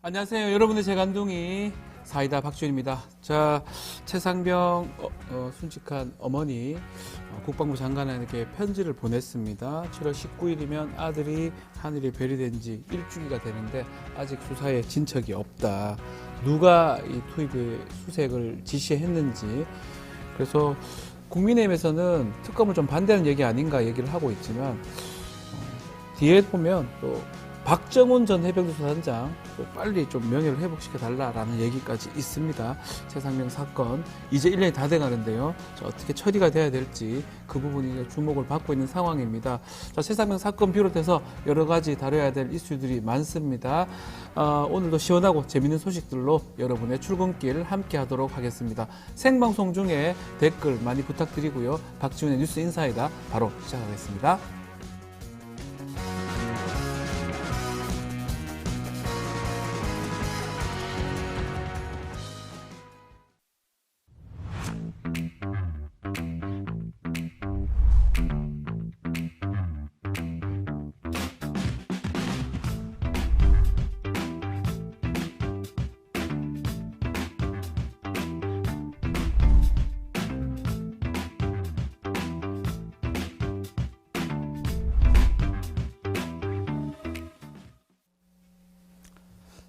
안녕하세요. 여러분의 재간둥이 사이다 박주현입니다. 자, 최상병 순직한 어머니 국방부 장관에게 편지를 보냈습니다. 7월 19일이면 아들이 하늘에 별이 된 지 일주기가 되는데 아직 수사에 진척이 없다. 누가 이 투입의 수색을 지시했는지. 그래서 국민의힘에서는 특검을 좀 반대하는 얘기 아닌가 얘기를 하고 있지만 뒤에 보면 또 박정훈 전 해병대 수사단장 또 빨리 좀 명예를 회복시켜달라라는 얘기까지 있습니다. 최상병 사건 이제 1년이 다 돼가는데요. 자, 어떻게 처리가 돼야 될지 그 부분이 주목을 받고 있는 상황입니다. 자, 최상병 사건 비롯해서 여러 가지 다뤄야 될 이슈들이 많습니다. 오늘도 시원하고 재밌는 소식들로 여러분의 출근길 함께 하도록 하겠습니다. 생방송 중에 댓글 많이 부탁드리고요. 박지훈의 뉴스 인사이다 바로 시작하겠습니다.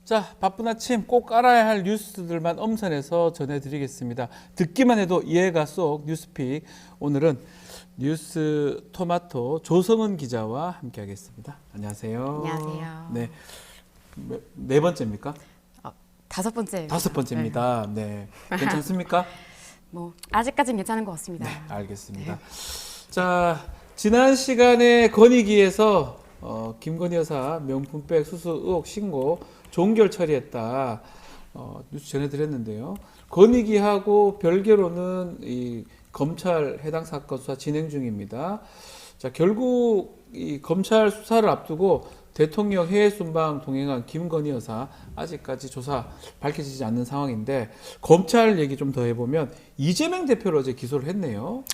자, 바쁜 아침 꼭 알아야 할 뉴스들만 엄선해서 전해드리겠습니다. 듣기만 해도 이해가 쏙 뉴스픽. 오늘은 뉴스 토마토 조성은 기자와 함께하겠습니다. 안녕하세요. 안녕하세요. 네, 네 번째입니까? 다섯 번째. 다섯 번째입니다. 네, 괜찮습니까? 뭐 아직까지는 괜찮은 것 같습니다. 네, 알겠습니다. 자, 지난 시간에 건의기에서 김건희 여사 명품백 수수 의혹 신고 종결 처리했다. 뉴스 전해드렸는데요. 건의기하고 별개로는 이 검찰 해당 사건 수사 진행 중입니다. 자, 결국 이 검찰 수사를 앞두고 대통령 해외 순방 동행한 김건희 여사 아직까지 조사 밝혀지지 않는 상황인데 검찰 얘기 좀 더 해보면 이재명 대표를 어제 기소를 했네요.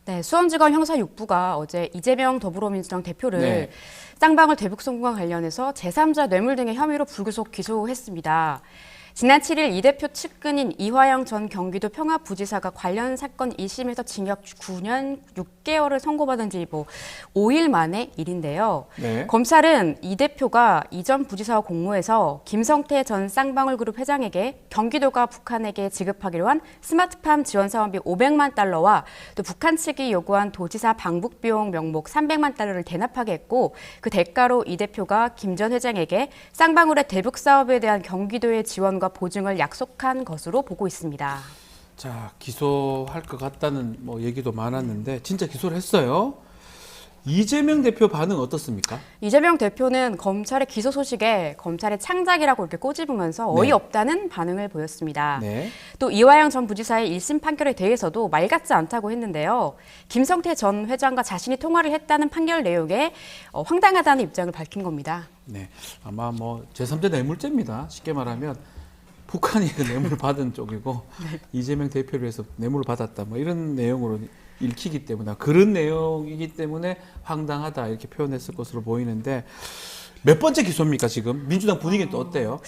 네, 수원지검 형사 6부가 어제 이재명 더불어민주당 대표를 네. 쌍방울 대북 송금과 관련해서 제3자 뇌물 등의 혐의로 불구속 기소했습니다. 지난 7일 이 대표 측근인 이화영 전 경기도 평화부지사가 관련 사건 1심에서 징역 9년 6개월을 선고받은 지 5일 만의 일인데요. 네. 검찰은 이 대표가 이전 부지사와 공모해서 김성태 전 쌍방울그룹 회장에게 경기도가 북한에게 지급하기로 한 스마트팜 지원 사업비 500만 달러와 또 북한 측이 요구한 도지사 방북 비용 명목 300만 달러를 대납하게 했고 그 대가로 이 대표가 김 전 회장에게 쌍방울의 대북 사업에 대한 경기도의 지원과 보증을 약속한 것으로 보고 있습니다. 자, 기소할 것 같다는 얘기도 많았는데 진짜 기소를 했어요. 이재명 대표 반응 어떻습니까? 이재명 대표는 검찰의 기소 소식에 검찰의 창작이라고 이렇게 꼬집으면서 어이없다는 반응을 보였습니다. 네. 또 이화영 전 부지사의 1심 판결에 대해서도 말 같지 않다고 했는데요. 김성태 전 회장과 자신이 통화를 했다는 판결 내용에 황당하다는 입장을 밝힌 겁니다. 네. 아마 제3자 뇌물죄입니다. 쉽게 말하면 북한이 그 뇌물을 받은 쪽이고 이재명 대표를 위해서 뇌물을 받았다. 이런 내용으로 읽히기 때문에 그런 내용이기 때문에 황당하다 이렇게 표현했을 것으로 보이는데 몇 번째 기소입니까 지금? 민주당 분위기는 또 어때요?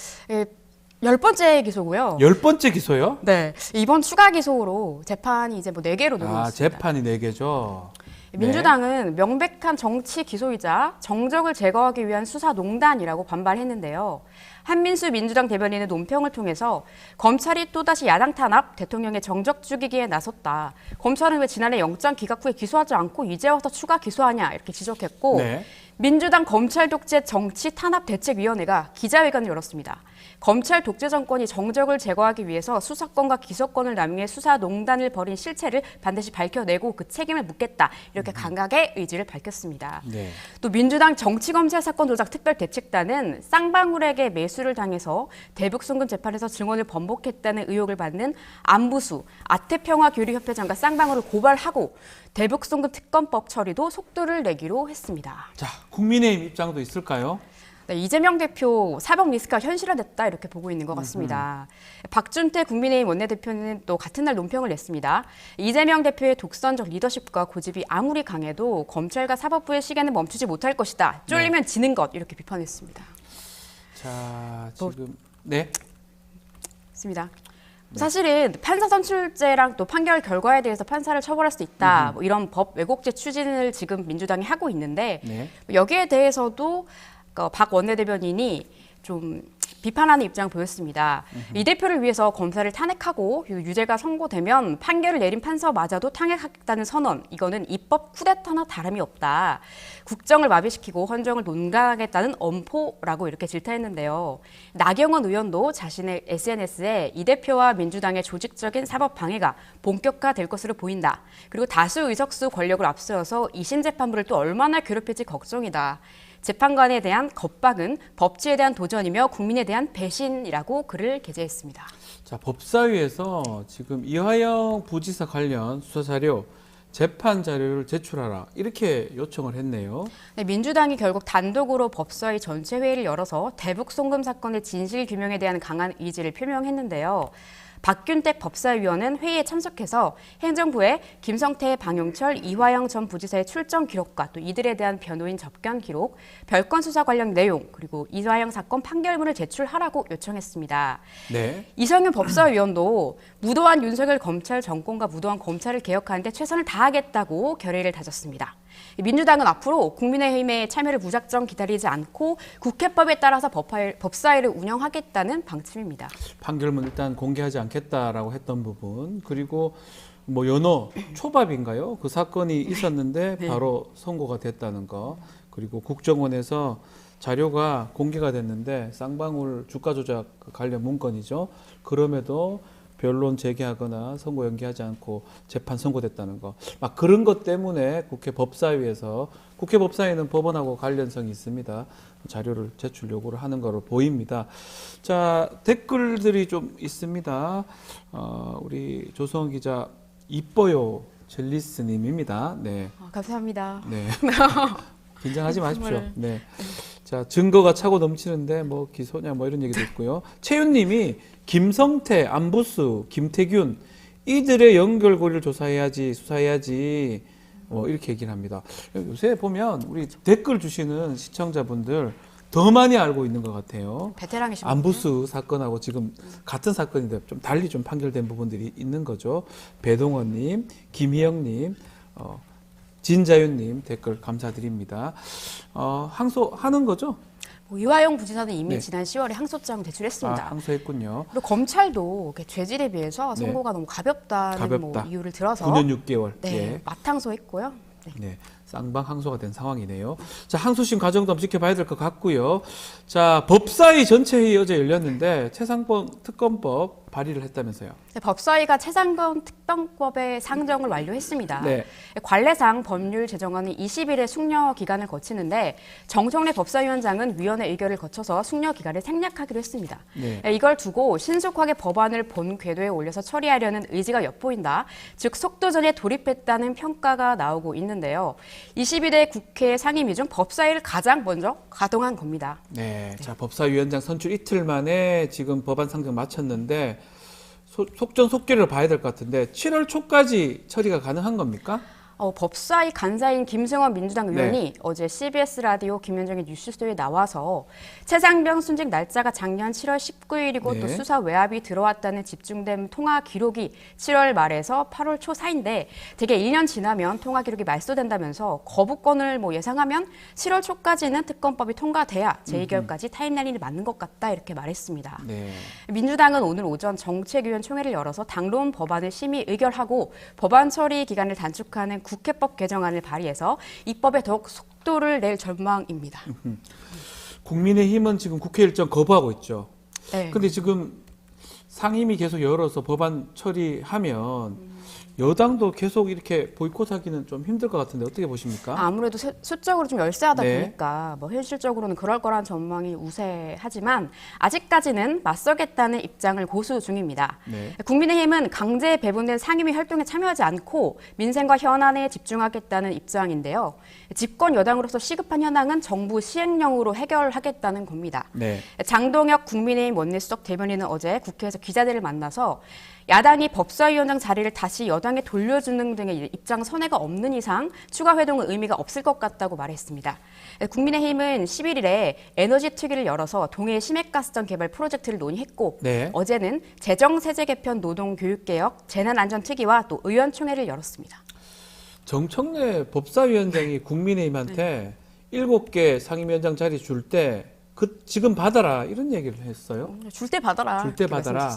10번째 기소고요. 10번째 기소요? 네. 이번 추가 기소로 재판이 이제 4개로 늘고 있습니다. 재판이 4개죠. 민주당은 명백한 정치 기소이자 정적을 제거하기 위한 수사농단이라고 반발했는데요. 한민수 민주당 대변인의 논평을 통해서 검찰이 또다시 야당 탄압, 대통령의 정적 죽이기에 나섰다. 검찰은 왜 지난해 영장 기각 후에 기소하지 않고 이제 와서 추가 기소하냐 이렇게 지적했고 네. 민주당 검찰 독재 정치 탄압 대책위원회가 기자회견을 열었습니다. 검찰 독재 정권이 정적을 제거하기 위해서 수사권과 기소권을 남용해 수사농단을 벌인 실체를 반드시 밝혀내고 그 책임을 묻겠다. 이렇게 강하게 의지를 밝혔습니다. 네. 또 민주당 정치검찰 사건 조작 특별대책단은 쌍방울에게 매수를 당해서 대북 송금 재판에서 증언을 번복했다는 의혹을 받는 안부수, 아태평화교류협회장과 쌍방울을 고발하고 대북 송금 특검법 처리도 속도를 내기로 했습니다. 자, 국민의힘 입장도 있을까요? 네, 이재명 대표 사법 리스크가 현실화됐다 이렇게 보고 있는 것 같습니다. 박준태 국민의힘 원내대표는 또 같은 날 논평을 냈습니다. 이재명 대표의 독선적 리더십과 고집이 아무리 강해도 검찰과 사법부의 시계는 멈추지 못할 것이다. 쫄리면 지는 것 이렇게 비판했습니다. 자, 지금 네. 있습니다. 사실은 판사 선출제랑 또 판결 결과에 대해서 판사를 처벌할 수 있다. 뭐 이런 법 왜곡죄 추진을 지금 민주당이 하고 있는데 네. 여기에 대해서도 박 원내대변인이 좀 비판하는 입장을 보였습니다. 이 대표를 위해서 검사를 탄핵하고 유죄가 선고되면 판결을 내린 판사마저도 탄핵하겠다는 선언, 이거는 입법 쿠데타나 다름이 없다. 국정을 마비시키고 헌정을 논간하겠다는 엄포라고 이렇게 질타했는데요. 나경원 의원도 자신의 SNS에 이 대표와 민주당의 조직적인 사법 방해가 본격화될 것으로 보인다. 그리고 다수 의석수 권력을 앞세워서 2심 재판부를 또 얼마나 괴롭힐지 걱정이다. 재판관에 대한 겁박은 법치에 대한 도전이며 국민에 대한 배신이라고 글을 게재했습니다. 자, 법사위에서 지금 이화영 부지사 관련 수사 자료, 재판 자료를 제출하라 이렇게 요청을 했네요. 네, 민주당이 결국 단독으로 법사위 전체 회의를 열어서 대북 송금 사건의 진실 규명에 대한 강한 의지를 표명했는데요. 박균택 법사위원은 회의에 참석해서 행정부에 김성태, 방용철, 이화영 전 부지사의 출정 기록과 또 이들에 대한 변호인 접견 기록, 별건 수사 관련 내용, 그리고 이화영 사건 판결문을 제출하라고 요청했습니다. 네. 이성윤 법사위원도 무도한 윤석열 검찰 정권과 무도한 검찰을 개혁하는데 최선을 다하겠다고 결의를 다졌습니다. 민주당은 앞으로 국민의힘의 참여를 무작정 기다리지 않고 국회법에 따라서 법사위를 운영하겠다는 방침입니다. 판결문 일단 공개하지 않겠다라고 했던 부분, 그리고 뭐 연어 초밥인가요? 그 사건이 있었는데 바로 선고가 됐다는 거, 그리고 국정원에서 자료가 공개가 됐는데 쌍방울 주가 조작 관련 문건이죠. 그럼에도 변론 제기하거나 선고 연기하지 않고 재판 선고됐다는 거. 막 그런 것 때문에 국회 법사위에서, 국회 법사위는 법원하고 관련성이 있습니다. 자료를 제출 요구를 하는 거로 보입니다. 자, 댓글들이 좀 있습니다. 우리 조성원 기자, 이뻐요 젤리스님입니다. 네. 감사합니다. 네. 긴장하지 마십시오. 네. 자, 증거가 차고 넘치는데 뭐 기소냐 뭐 이런 얘기도 있고요. 최윤님이 김성태, 안부수, 김태균 이들의 연결고리를 조사해야지, 수사해야지 이렇게 얘기를 합니다. 요새 보면 우리 댓글 주시는 시청자분들 더 많이 알고 있는 것 같아요. 베테랑이십니다. 안부수 사건하고 지금 같은 사건인데 좀 달리 좀 판결된 부분들이 있는 거죠. 배동원님, 김희영님, 진자윤님 댓글 감사드립니다. 항소하는 거죠? 이화영 부지사는 이미 네. 지난 10월에 항소장 제출했습니다. 항소했군요. 그리고 검찰도 죄질에 비해서 네. 선고가 너무 가볍다는 가볍다. 뭐 이유를 들어서 9년 6개월. 네, 예. 맞항소했고요. 네. 네, 쌍방 항소가 된 상황이네요. 자, 항소심 과정도 한번 지켜봐야 될 것 같고요. 자, 법사위 전체 회의 어제 열렸는데 최상범 특검법 발의를 했다면서요. 네, 법사위가 최상범 특검법의 상정을 완료했습니다. 네. 관례상 법률 제정안이 20일의 숙려 기간을 거치는데 정청래 법사위원장은 위원회 의결을 거쳐서 숙려 기간을 생략하기로 했습니다. 네. 이걸 두고 신속하게 법안을 본 궤도에 올려서 처리하려는 의지가 엿보인다. 즉 속도전에 돌입했다는 평가가 나오고 있는데요. 22대 국회 상임위 중 법사위를 가장 먼저 가동한 겁니다. 네. 자, 법사위원장 선출 이틀 만에 지금 법안 상정 마쳤는데 속전속결을 봐야 될 것 같은데 7월 초까지 처리가 가능한 겁니까? 법사위 간사인 김승원 민주당 의원이 네. 어제 CBS 라디오 김현정의 뉴스쇼에 나와서 최상병 순직 날짜가 작년 7월 19일이고 네. 또 수사 외압이 들어왔다는 집중된 통화 기록이 7월 말에서 8월 초 사이인데 대개 1년 지나면 통화 기록이 말소된다면서 거부권을 뭐 예상하면 7월 초까지는 특검법이 통과돼야 재의결까지 타임라인이 맞는 것 같다 이렇게 말했습니다. 네. 민주당은 오늘 오전 정책위원 총회를 열어서 당론 법안을 심의 의결하고 법안 처리 기간을 단축하는 국회법 개정안을 발의해서 입법에 더욱 속도를 낼 전망입니다. 국민의힘은 지금 국회 일정 거부하고 있죠. 네. 근데 지금 상임위 계속 열어서 법안 처리하면 여당도 계속 이렇게 보이콧하기는 좀 힘들 것 같은데 어떻게 보십니까? 아무래도 수적으로 좀 열세하다 네. 보니까 뭐 현실적으로는 그럴 거란 전망이 우세하지만 아직까지는 맞서겠다는 입장을 고수 중입니다. 네. 국민의힘은 강제 배분된 상임위 활동에 참여하지 않고 민생과 현안에 집중하겠다는 입장인데요. 집권 여당으로서 시급한 현황은 정부 시행령으로 해결하겠다는 겁니다. 네. 장동혁 국민의힘 원내수석 대변인은 어제 국회에서 기자들을 만나서 야당이 법사위원장 자리를 다시 여당 야당에 돌려주는 등의 입장 선회가 없는 이상 추가 회동은 의미가 없을 것 같다고 말했습니다. 국민의힘은 11일에 에너지 특위를 열어서 동해 심해가스전 개발 프로젝트를 논의했고 네. 어제는 재정세제 개편 노동교육개혁 재난안전특위와 또 의원총회를 열었습니다. 정청래 법사위원장이 국민의힘한테 7개 상임위원장 자리 줄 때 지금 받아라 이런 얘기를 했어요. 줄 때 받아라. 줄 때 받아라.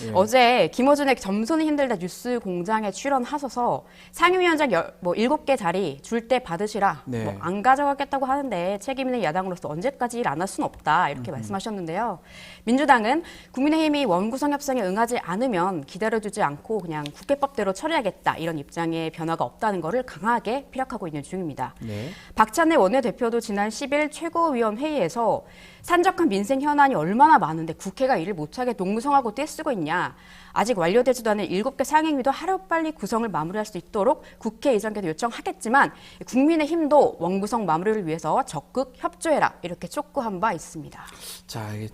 예. 어제 김어준의 점수는 힘들다 뉴스 공장에 출연하셔서 상임위원장 7개 자리 줄 때 받으시라. 네. 안 가져가겠다고 하는데 책임 있는 야당으로서 언제까지 일 안 할 수는 없다 이렇게 말씀하셨는데요. 민주당은 국민의힘이 원구성 협상에 응하지 않으면 기다려주지 않고 그냥 국회법대로 처리하겠다 이런 입장에 변화가 없다는 것을 강하게 피력하고 있는 중입니다. 네. 박찬대 원내대표도 지난 10일 최고위원 회의에서 산적한 민생 현안이 얼마나 많은데 국회가 일을 못하게 농구성하고 떼쓰고 있냐. 아직 완료되지도 않은 7개 상임위도 하루빨리 구성을 마무리할 수 있도록 국회의장께도 요청하겠지만 국민의힘도 원구성 마무리를 위해서 적극 협조해라 이렇게 촉구한 바 있습니다. 자, 이게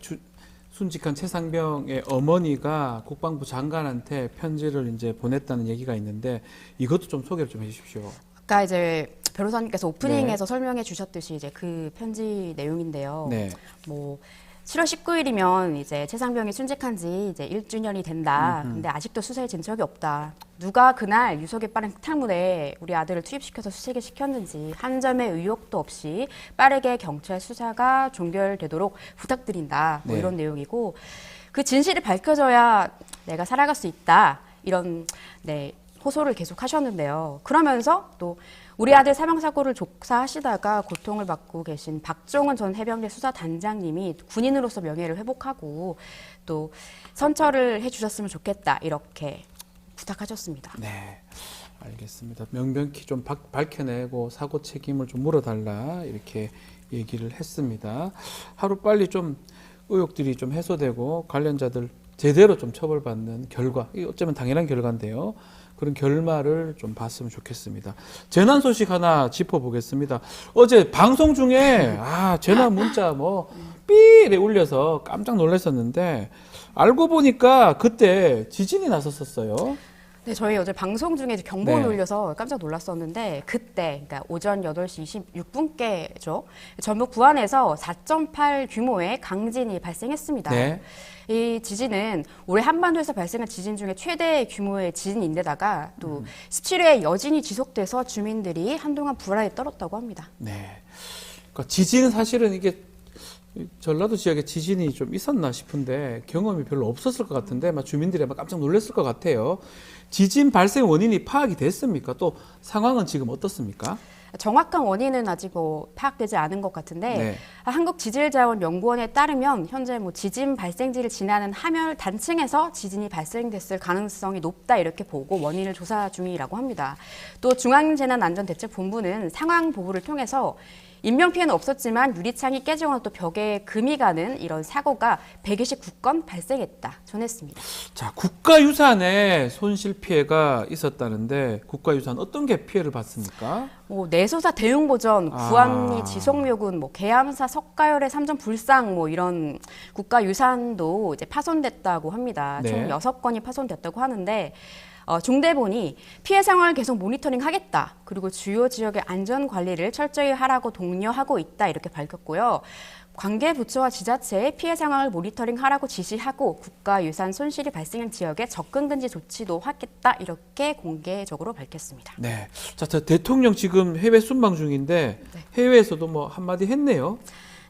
순직한 최상병의 어머니가 국방부 장관한테 편지를 이제 보냈다는 얘기가 있는데 이것도 좀 소개를 좀 해주십시오. 아까 이제 변호사님께서 오프닝에서 설명해 주셨듯이 이제 그 편지 내용인데요. 네. 7월 19일이면 이제 최상병이 순직한 지 이제 1주년이 된다. 근데 아직도 수사에 진 적이 없다. 누가 그날 유속의 빠른 흑탈문에 우리 아들을 투입시켜서 수색을 시켰는지 한 점의 의혹도 없이 빠르게 경찰 수사가 종결되도록 부탁드린다. 네. 이런 내용이고 그 진실이 밝혀져야 내가 살아갈 수 있다. 이런 호소를 계속 하셨는데요. 그러면서 또 우리 아들 사망사고를 조사하시다가 고통을 받고 계신 박종훈 전 해병대 수사단장님이 군인으로서 명예를 회복하고 또 선처를 해주셨으면 좋겠다 이렇게 부탁하셨습니다. 네, 알겠습니다. 명백히 좀 밝혀내고 사고 책임을 좀 물어달라 이렇게 얘기를 했습니다. 하루빨리 좀 의혹들이 좀 해소되고 관련자들 제대로 좀 처벌받는 결과, 이게 어쩌면 당연한 결과인데요. 그런 결말을 좀 봤으면 좋겠습니다. 재난 소식 하나 짚어보겠습니다. 어제 방송 중에 재난 문자 삐에 울려서 깜짝 놀랐었는데 알고 보니까 그때 지진이 났었어요. 네, 저희 어제 방송 중에 경보를 네. 울려서 깜짝 놀랐었는데 그때 그러니까 오전 8시 26분께죠. 전북 부안에서 4.8 규모의 강진이 발생했습니다. 네. 이 지진은 올해 한반도에서 발생한 지진 중에 최대 규모의 지진인데다가 또 17회의 여진이 지속돼서 주민들이 한동안 불안에 떨었다고 합니다. 네. 그러니까 지진은 사실은 이게 전라도 지역에 지진이 좀 있었나 싶은데 경험이 별로 없었을 것 같은데 주민들이 아마 깜짝 놀랐을 것 같아요. 지진 발생 원인이 파악이 됐습니까? 또 상황은 지금 어떻습니까? 정확한 원인은 아직 파악되지 않은 것 같은데 네. 한국지질자원연구원에 따르면 현재 지진 발생지를 지나는 함열 단층에서 지진이 발생됐을 가능성이 높다 이렇게 보고 원인을 조사 중이라고 합니다. 또 중앙재난안전대책본부는 상황 보고를 통해서 인명피해는 없었지만 유리창이 깨지거나 또 벽에 금이 가는 이런 사고가 129건 발생했다 전했습니다. 자, 국가유산에 손실 피해가 있었다는데 국가유산 어떤 게 피해를 봤습니까? 내소사 대응보전, 구암리 지속묘군, 계암사 석가열의 삼전 불상 이런 국가유산도 이제 파손됐다고 합니다. 네. 총 6건이 파손됐다고 하는데 중대본이 피해 상황을 계속 모니터링하겠다. 그리고 주요 지역의 안전 관리를 철저히 하라고 독려하고 있다. 이렇게 밝혔고요. 관계 부처와 지자체에 피해 상황을 모니터링하라고 지시하고 국가유산 손실이 발생한 지역에 접근 금지 조치도 하겠다. 이렇게 공개적으로 밝혔습니다. 네. 자, 대통령 지금 해외 순방 중인데 해외에서도 한마디 했네요.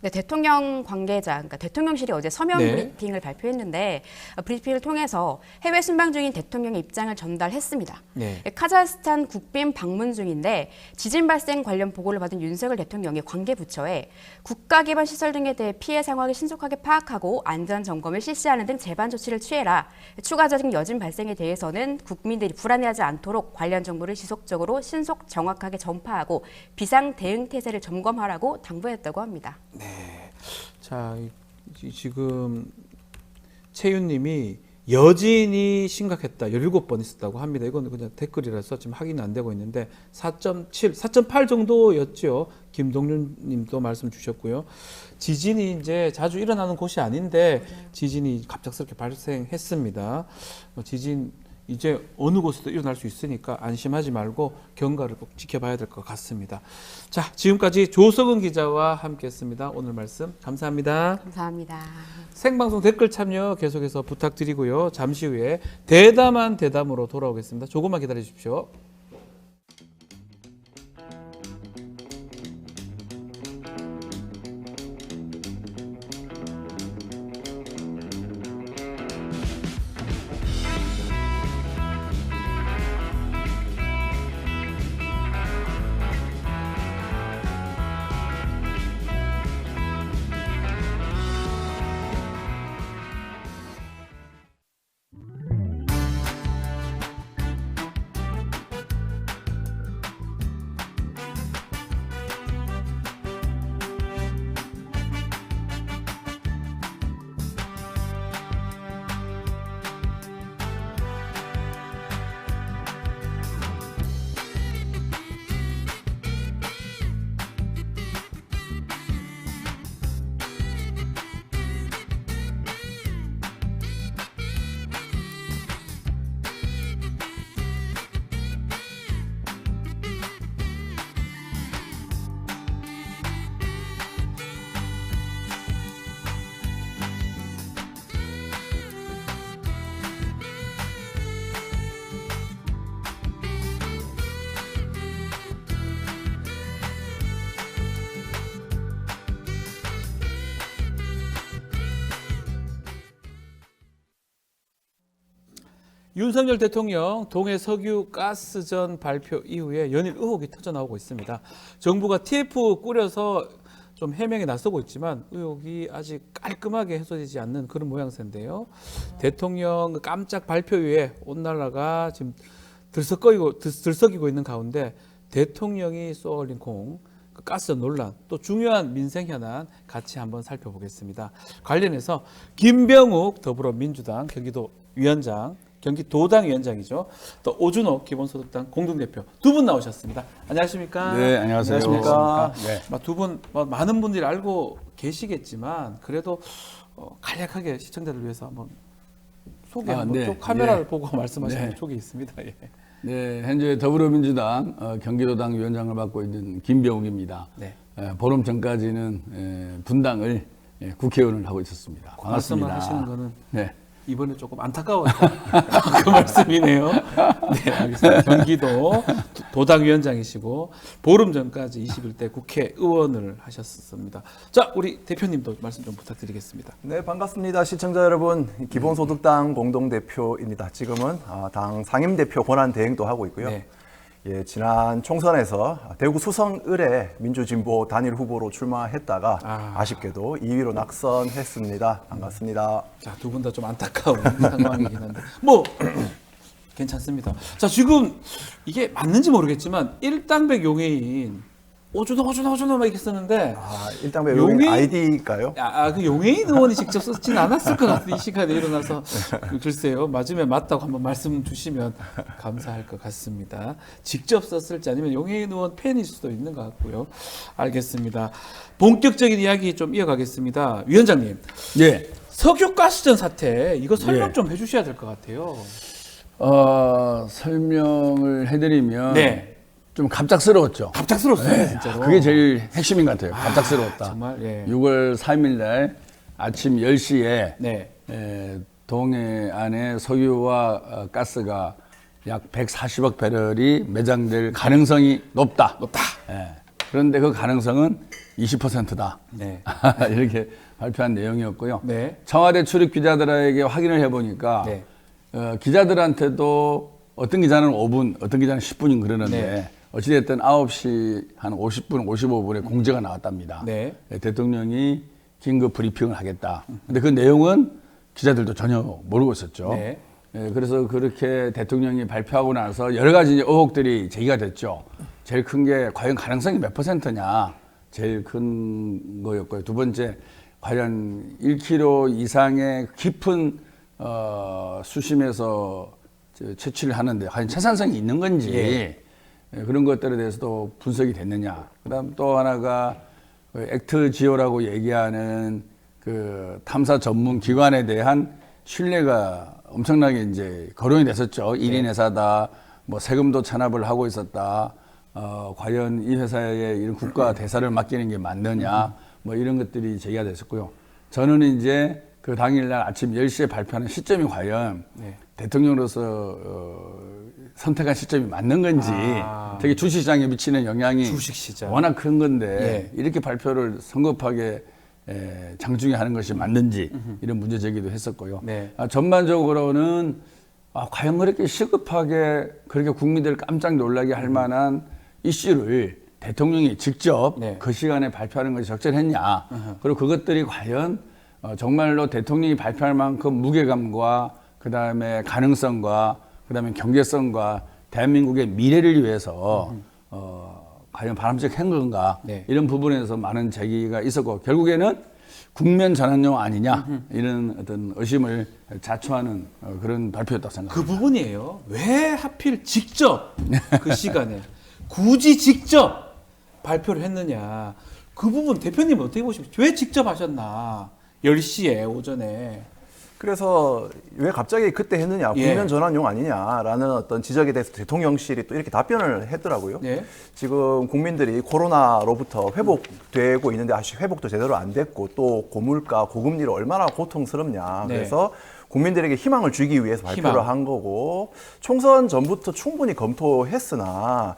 네, 대통령 관계자, 그러니까 대통령실이 어제 서면 브리핑을 발표했는데 브리핑을 통해서 해외 순방 중인 대통령의 입장을 전달했습니다. 네. 카자흐스탄 국빈 방문 중인데 지진 발생 관련 보고를 받은 윤석열 대통령이 관계부처에 국가 기반 시설 등에 대해 피해 상황을 신속하게 파악하고 안전 점검을 실시하는 등 재반 조치를 취해라. 추가적인 여진 발생에 대해서는 국민들이 불안해하지 않도록 관련 정보를 지속적으로 신속 정확하게 전파하고 비상 대응 태세를 점검하라고 당부했다고 합니다. 네. 자, 지금 채윤님이 여진이 심각했다. 17번 있었다고 합니다. 이건 그냥 댓글이라서 지금 확인이 안 되고 있는데 4.7, 4.8 정도였죠. 김동윤 님도 말씀 주셨고요. 지진이 이제 자주 일어나는 곳이 아닌데 지진이 갑작스럽게 발생했습니다. 지진 이제 어느 곳에도 일어날 수 있으니까 안심하지 말고 경과를 꼭 지켜봐야 될 것 같습니다. 자, 지금까지 조석은 기자와 함께했습니다. 오늘 말씀 감사합니다. 감사합니다. 생방송 댓글 참여 계속해서 부탁드리고요. 잠시 후에 대담한 대담으로 돌아오겠습니다. 조금만 기다려 주십시오. 윤석열 대통령 동해 석유 가스전 발표 이후에 연일 의혹이 터져나오고 있습니다. 정부가 TF 꾸려서 좀 해명에 나서고 있지만 의혹이 아직 깔끔하게 해소되지 않는 그런 모양새인데요. 대통령 깜짝 발표 이후에 온 나라가 지금 들썩이고 있는 가운데 대통령이 쏘아올린 공, 그 가스전 논란, 또 중요한 민생 현안 같이 한번 살펴보겠습니다. 관련해서 김병욱 더불어민주당 경기도당 위원장이죠. 또 오준호 기본소득당 공동대표 두 분 나오셨습니다. 안녕하십니까? 네, 안녕하세요. 안녕하십니까? 네. 두 분 많은 분들이 알고 계시겠지만 그래도 간략하게 시청자들 위해서 한번 소개 한번 네. 또 카메라를 네. 보고 말씀하시는 네. 촉이 있습니다. 예. 네, 현재 더불어민주당 경기도당 위원장을 맡고 있는 김병욱입니다. 네. 보름 전까지는 분당을 국회의원을 하고 있었습니다. 반갑습니다. 말씀을 하시는 거는 네. 이번에 조금 안타까웠다. 그 말씀이네요. 네, 알겠습니다. 경기도 도당위원장이시고 보름 전까지 21대 국회의원을 하셨습니다. 자, 우리 대표님도 말씀 좀 부탁드리겠습니다. 네, 반갑습니다. 시청자 여러분, 기본소득당 공동대표입니다. 지금은 당 상임대표 권한 대행도 하고 있고요. 네. 예, 지난 총선에서 대구 수성을에 민주진보 단일 후보로 출마했다가 아쉽게도 2위로 낙선했습니다. 반갑습니다. 자, 두 분 다 좀 안타까운 상황이긴 한데 뭐 괜찮습니다. 자, 지금 이게 맞는지 모르겠지만 일당백 용해인 오준호 막 이렇게 쓰는데 일당배 용해인 아이디일까요? 그 용해인 의원이 직접 썼지는 않았을 것 같은데 이 시간에 일어나서 글쎄요. 맞으면 맞다고 한번 말씀 주시면 감사할 것 같습니다. 직접 썼을지 아니면 용해인 의원 팬일 수도 있는 것 같고요. 알겠습니다. 본격적인 이야기 좀 이어가겠습니다. 위원장님. 네. 석유가스전 사태 이거 설명 예. 좀 해주셔야 될 것 같아요. 설명을 해드리면 네. 좀 갑작스러웠죠. 갑작스러웠어요, 진짜로. 그게 제일 핵심인 것 같아요. 갑작스러웠다. 정말, 예. 6월 3일 날 아침 10시에 네. 동해안에 석유와 가스가 약 140억 배럴이 매장될 가능성이 높다. 그런데 그 가능성은 20%다. 네. 이렇게 발표한 내용이었고요. 네. 청와대 출입 기자들에게 확인을 해보니까 네. 기자들한테도 어떤 기자는 5분, 어떤 기자는 10분인 그러는데 네. 어찌됐든 9시 한 50분, 55분에 공지가 나왔답니다. 네. 대통령이 긴급 브리핑을 하겠다. 근데 그 내용은 기자들도 전혀 모르고 있었죠. 네. 그래서 그렇게 대통령이 발표하고 나서 여러 가지 의혹들이 제기가 됐죠. 제일 큰 게 과연 가능성이 몇 %냐. 제일 큰 거였고요. 두 번째, 과연 1km 이상의 깊은 수심에서 채취를 하는데 과연 채산성이 있는 건지 그런 것들에 대해서도 분석이 됐느냐. 그다음 또 하나가 액트지오라고 얘기하는 그 탐사 전문 기관에 대한 신뢰가 엄청나게 이제 거론이 됐었죠. 1인 회사다, 뭐 세금도 찬압을 하고 있었다. 과연 이 회사에 이런 국가 대사를 맡기는 게 맞느냐, 뭐 이런 것들이 제기가 됐었고요. 저는 이제 그 당일날 아침 10시에 발표하는 시점이 과연 대통령으로서 선택한 시점이 맞는 건지, 되게 주식시장에 미치는 영향이 주식시장. 워낙 큰 건데 이렇게 발표를 성급하게 장중에 하는 것이 맞는지 이런 문제 제기도 했었고요. 네. 전반적으로는 과연 그렇게 시급하게 그렇게 국민들을 깜짝 놀라게 할 만한 이슈를 대통령이 직접 그 시간에 발표하는 것이 적절했냐. 그리고 그것들이 과연 정말로 대통령이 발표할 만큼 무게감과 그다음에 가능성과 그다음에 경제성과 대한민국의 미래를 위해서 과연 바람직한 건가. 이런 부분에서 많은 제기가 있었고 결국에는 국면 전환용 아니냐 이런 어떤 의심을 자초하는 그런 발표였다고 생각합니다. 그 부분이에요. 왜 하필 직접 그 시간에 굳이 직접 발표를 했느냐. 그 부분 대표님은 어떻게 보십니까? 왜 직접 하셨나? 10시에 오전에. 그래서 왜 갑자기 그때 했느냐, 국면 전환용 아니냐라는 어떤 지적에 대해서 대통령실이 또 이렇게 답변을 했더라고요. 지금 국민들이 코로나로부터 회복되고 있는데 아직 회복도 제대로 안 됐고 또 고물가, 고금리로 얼마나 고통스럽냐. 그래서 국민들에게 희망을 주기 위해서 발표를 한 거고 총선 전부터 충분히 검토했으나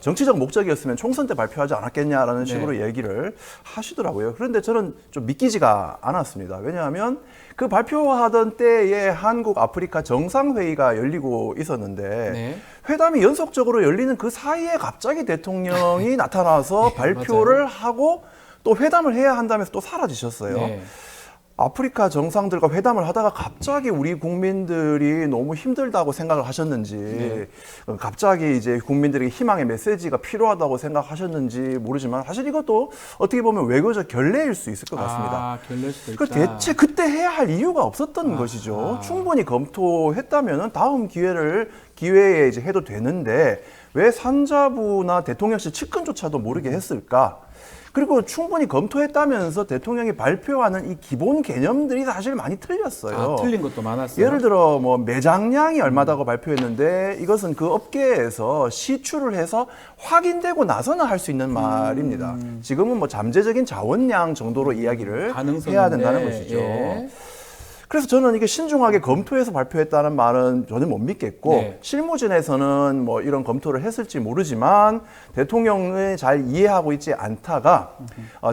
정치적 목적이었으면 총선 때 발표하지 않았겠냐라는 식으로 얘기를 하시더라고요. 그런데 저는 좀 믿기지가 않았습니다. 왜냐하면 그 발표하던 때에 한국 아프리카 정상회의가 열리고 있었는데 회담이 연속적으로 열리는 그 사이에 갑자기 대통령이 나타나서 발표를 하고 또 회담을 해야 한다면서 또 사라지셨어요. 아프리카 정상들과 회담을 하다가 갑자기 우리 국민들이 너무 힘들다고 생각을 하셨는지 갑자기 이제 국민들에게 희망의 메시지가 필요하다고 생각하셨는지 모르지만 사실 이것도 어떻게 보면 외교적 결례일 수 있을 것 같습니다. 결례일 수도 그 있다. 대체 그때 해야 할 이유가 없었던 것이죠. 충분히 검토했다면 다음 기회에 이제 해도 되는데 왜 산자부나 대통령실 측근조차도 모르게 했을까? 그리고 충분히 검토했다면서 대통령이 발표하는 이 기본 개념들이 사실 많이 틀렸어요. 틀린 것도 많았어요. 예를 들어 뭐 매장량이 얼마다고 발표했는데 이것은 그 업계에서 시추를 해서 확인되고 나서는 할 수 있는 말입니다. 지금은 뭐 잠재적인 자원량 정도로 이야기를 해야 된다는 것이죠. 그래서 저는 이게 신중하게 검토해서 발표했다는 말은 전혀 못 믿겠고 실무진에서는 뭐 이런 검토를 했을지 모르지만 대통령을 잘 이해하고 있지 않다가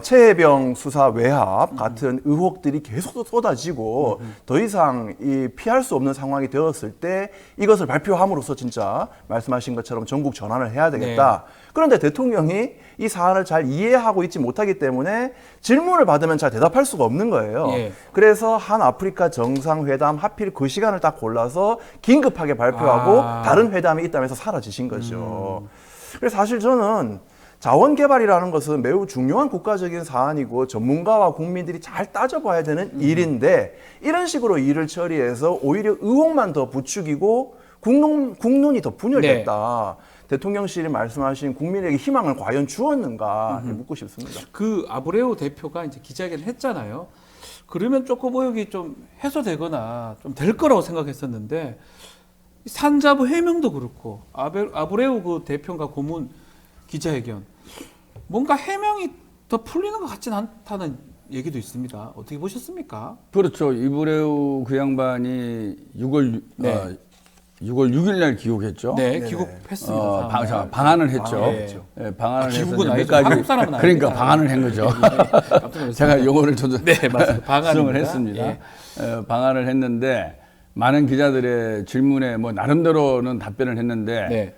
최혜병 수사 외압 같은 의혹들이 계속 쏟아지고 더 이상 이 피할 수 없는 상황이 되었을 때 이것을 발표함으로써 진짜 말씀하신 것처럼 전국 전환을 해야 되겠다. 그런데 대통령이 이 사안을 잘 이해하고 있지 못하기 때문에 질문을 받으면 잘 대답할 수가 없는 거예요. 그래서 한 아프리카 정상회담 하필 그 시간을 딱 골라서 긴급하게 발표하고 다른 회담이 있다면서 사라지신 거죠. 그래서 사실 저는 자원 개발이라는 것은 매우 중요한 국가적인 사안이고 전문가와 국민들이 잘 따져봐야 되는 일인데 이런 식으로 일을 처리해서 오히려 의혹만 더 부추기고 국론이 더 분열됐다. 대통령실이 말씀하신 국민에게 희망을 과연 주었는가 묻고 싶습니다. 그 아브레우 대표가 이제 기자회견을 했잖아요. 그러면 조금 의혹이 좀 해소되거나 좀 될 거라고 생각했었는데 산자부 해명도 그렇고 아브레우 그 대표가 고문 기자회견 뭔가 해명이 더 풀리는 것 같지는 않다는 얘기도 있습니다. 어떻게 보셨습니까? 그렇죠. 이브레우 그 양반이 6월 6일 날 귀국했죠. 귀국했습니다. 방한을 했죠. 방한을 해서 귀국은 몇 아니죠. 가지 한국 사람은 그러니까 아닙니다. 방한을 한 거죠. 제가 용어를 저도 수정을 했습니다. 방한을 했는데 많은 기자들의 질문에 뭐 나름대로는 답변을 했는데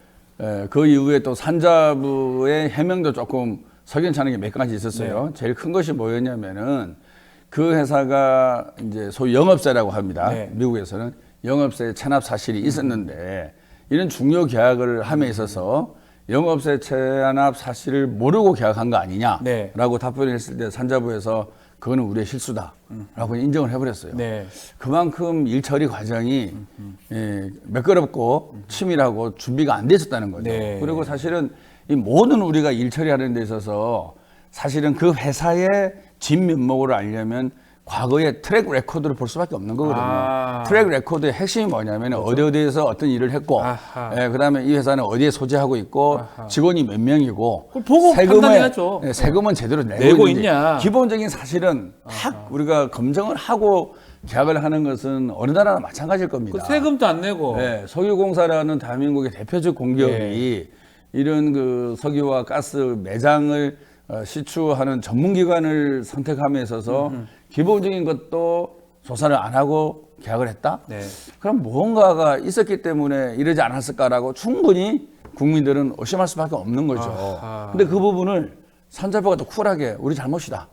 그 이후에 또 산자부의 해명도 조금 석연찮은 게 몇 가지 있었어요. 제일 큰 것이 뭐였냐면은 그 회사가 이제 소위 영업사라고 합니다. 미국에서는 영업사의 체납 사실이 있었는데 이런 중요 계약을 함에 있어서 영업사의 체납 사실을 모르고 계약한 거 아니냐라고 답변을 했을 때 산자부에서 그거는 우리의 실수다라고 인정을 해버렸어요. 그만큼 일 처리 과정이 매끄럽고 치밀하고 준비가 안 됐었다는 거죠. 그리고 사실은 이 모든 우리가 일 처리하는 데 있어서 사실은 그 회사의 진면목을 알려면 과거의 트랙 레코드를 볼 수밖에 없는 거거든요. 아. 트랙 레코드의 핵심이 뭐냐면 어디에서 어떤 일을 했고, 아하. 예, 그다음에 이 회사는 어디에 소재하고 있고, 직원이 몇 명이고, 그걸 보고 판단해야죠. 예, 세금은 제대로 내고 내고 있는지. 있냐. 기본적인 사실은 우리가 검증을 하고 계약을 하는 것은 어느 나라나 마찬가지일 겁니다. 그 세금도 안 내고. 네, 석유공사라는 대한민국의 대표적 공기업이 이런 그 석유와 가스 매장을 시추하는 전문기관을 선택함에 있어서 기본적인 것도 조사를 안 하고 계약을 했다? 네. 그럼 무언가가 있었기 때문에 이러지 않았을까라고 충분히 국민들은 의심할 수밖에 없는 거죠. 아하. 근데 그 부분을 산자부가 또 쿨하게 우리 잘못이다.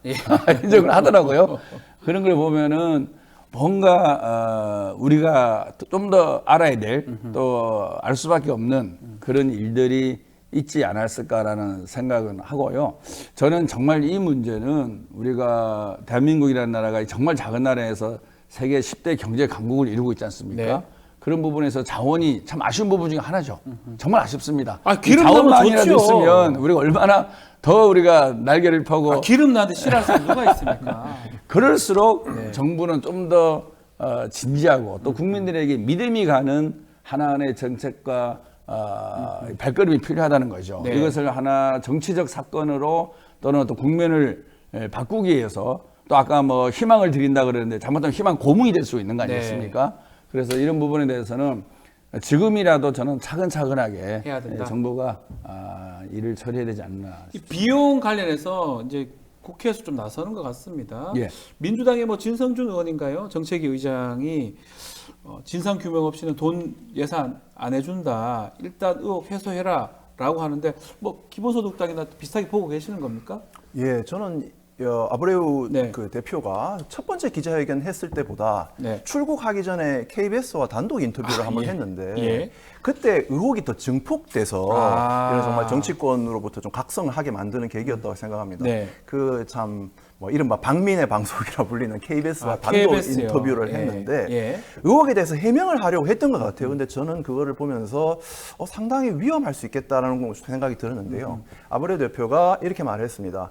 인정을 하더라고요. 그런 걸 보면은 뭔가 우리가 좀 더 알아야 될 또 알 수밖에 없는 그런 일들이 있지 않았을까라는 생각은 하고요. 저는 정말 이 문제는 우리가 대한민국이라는 나라가 정말 작은 나라에서 세계 10대 경제 강국을 이루고 있지 않습니까? 네. 그런 부분에서 자원이 참 아쉬운 부분 중에 하나죠. 정말 아쉽습니다. 아, 기름 자원만이라도 넣으면 좋죠. 있으면 우리가 얼마나 더 우리가 날개를 펴고 아, 기름 나한테 싫어할 사람 누가 있습니까? 그럴수록 정부는 좀 더 진지하고 또 국민들에게 믿음이 가는 하나의 정책과 발걸음이 필요하다는 거죠. 네. 이것을 하나 정치적 사건으로 또는 또 국면을 바꾸기 위해서 또 아까 뭐 희망을 드린다 그러는데 잘못하면 희망 고문이 될 수 있는 거 아니겠습니까? 그래서 이런 부분에 대해서는 지금이라도 저는 차근차근하게 해야 된다. 정부가 일을 처리해야 되지 않나. 이 비용 관련해서 이제 국회에서 좀 나서는 것 같습니다. 예. 민주당의 뭐 진성준 의원인가요? 정책위 의장이 진상 규명 없이는 돈 예산 안 해준다. 일단 의혹 해소해라라고 하는데 뭐 기본소득당이나 비슷하게 보고 계시는 겁니까? 예, 저는 아브레우 네. 그 대표가 첫 번째 기자회견 했을 때보다 네. 출국하기 전에 KBS와 단독 인터뷰를 한번 예. 했는데 예. 그때 의혹이 더 증폭돼서 아. 이런 정말 정치권으로부터 좀 각성을 하게 만드는 계기였다고 생각합니다. 네. 그 참 뭐 이른바 박민의 방송이라 불리는 KBS와 아, 단독 KBS 요. 인터뷰를 예. 했는데 예. 의혹에 대해서 해명을 하려고 했던 것 같아요. 근데 저는 그거를 보면서 상당히 위험할 수 있겠다라는 생각이 들었는데요. 아브레우 대표가 이렇게 말했습니다.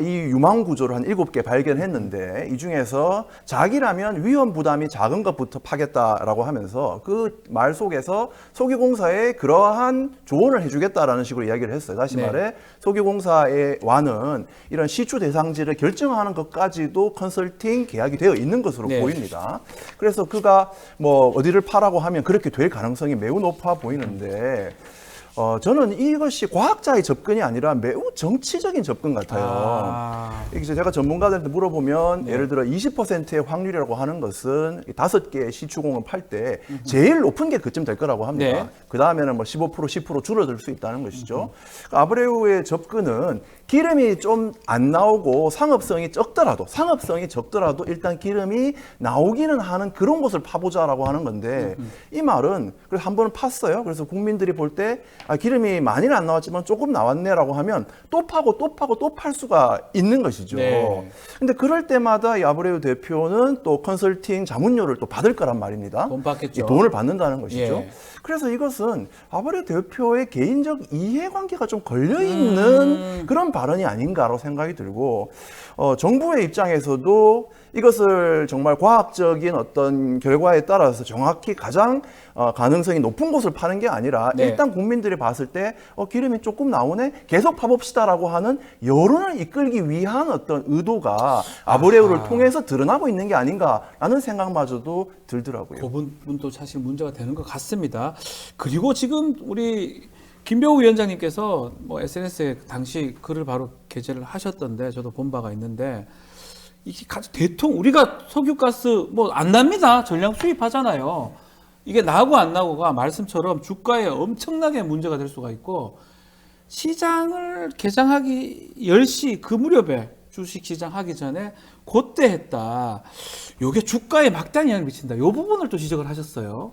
이 유망 구조를 한 7개 발견했는데 이 중에서 자기라면 위험 부담이 작은 것부터 파겠다라고 하면서 그 말 속에서 석유공사에 그러한 조언을 해주겠다라는 식으로 이야기를 했어요. 다시 네. 말해 석유공사의 와는 이런 시추 대상지를 결정하는 것까지도 컨설팅 계약이 되어 있는 것으로 네. 보입니다. 그래서 그가 뭐 어디를 파라고 하면 그렇게 될 가능성이 매우 높아 보이는데 저는 이것이 과학자의 접근이 아니라 매우 정치적인 접근 같아요. 아. 이제 제가 전문가들한테 물어보면 예를 들어 20%의 확률이라고 하는 것은 5개의 시추공을 팔 때 제일 높은 게 그쯤 될 거라고 합니다. 네. 그 다음에는 뭐 15%, 10% 줄어들 수 있다는 것이죠. 그러니까 아브레우의 접근은 기름이 좀 안 나오고 상업성이 적더라도 일단 기름이 나오기는 하는 그런 것을 파보자라고 하는 건데 이 말은 그래서 한 번은 팠어요. 그래서 국민들이 볼 때 기름이 많이는 안 나왔지만 조금 나왔네라고 하면 또 파고 또 파고 또 팔 수가 있는 것이죠. 네. 근데 그럴 때마다 이 아브레우 대표는 또 컨설팅 자문료를 또 받을 거란 말입니다. 돈 받겠죠. 이 돈을 받는다는 것이죠. 예. 그래서 이것은 아브레우 대표의 개인적 이해관계가 좀 걸려있는 그런 발언이 아닌가라고 생각이 들고 정부의 입장에서도 이것을 정말 과학적인 어떤 결과에 따라서 정확히 가장 가능성이 높은 곳을 파는 게 아니라 네. 일단 국민들이 봤을 때 기름이 조금 나오네 계속 파봅시다라고 하는 여론을 이끌기 위한 어떤 의도가 아브레우를 통해서 드러나고 있는 게 아닌가라는 생각마저도 들더라고요. 그 부분도 사실 문제가 되는 것 같습니다. 그리고 지금 우리 김병우 위원장님께서 뭐 SNS에 당시 글을 바로 게재를 하셨던데 저도 본 바가 있는데 이게 우리가 석유가스 뭐 안 납니다. 전량 수입하잖아요. 이게 나고 안 나고가 말씀처럼 주가에 엄청나게 문제가 될 수가 있고 시장을 개장하기 10시 그 무렵에 주식 시장 하기 전에 그때 했다. 요게 주가에 막대한 영향을 미친다. 이 부분을 또 지적을 하셨어요.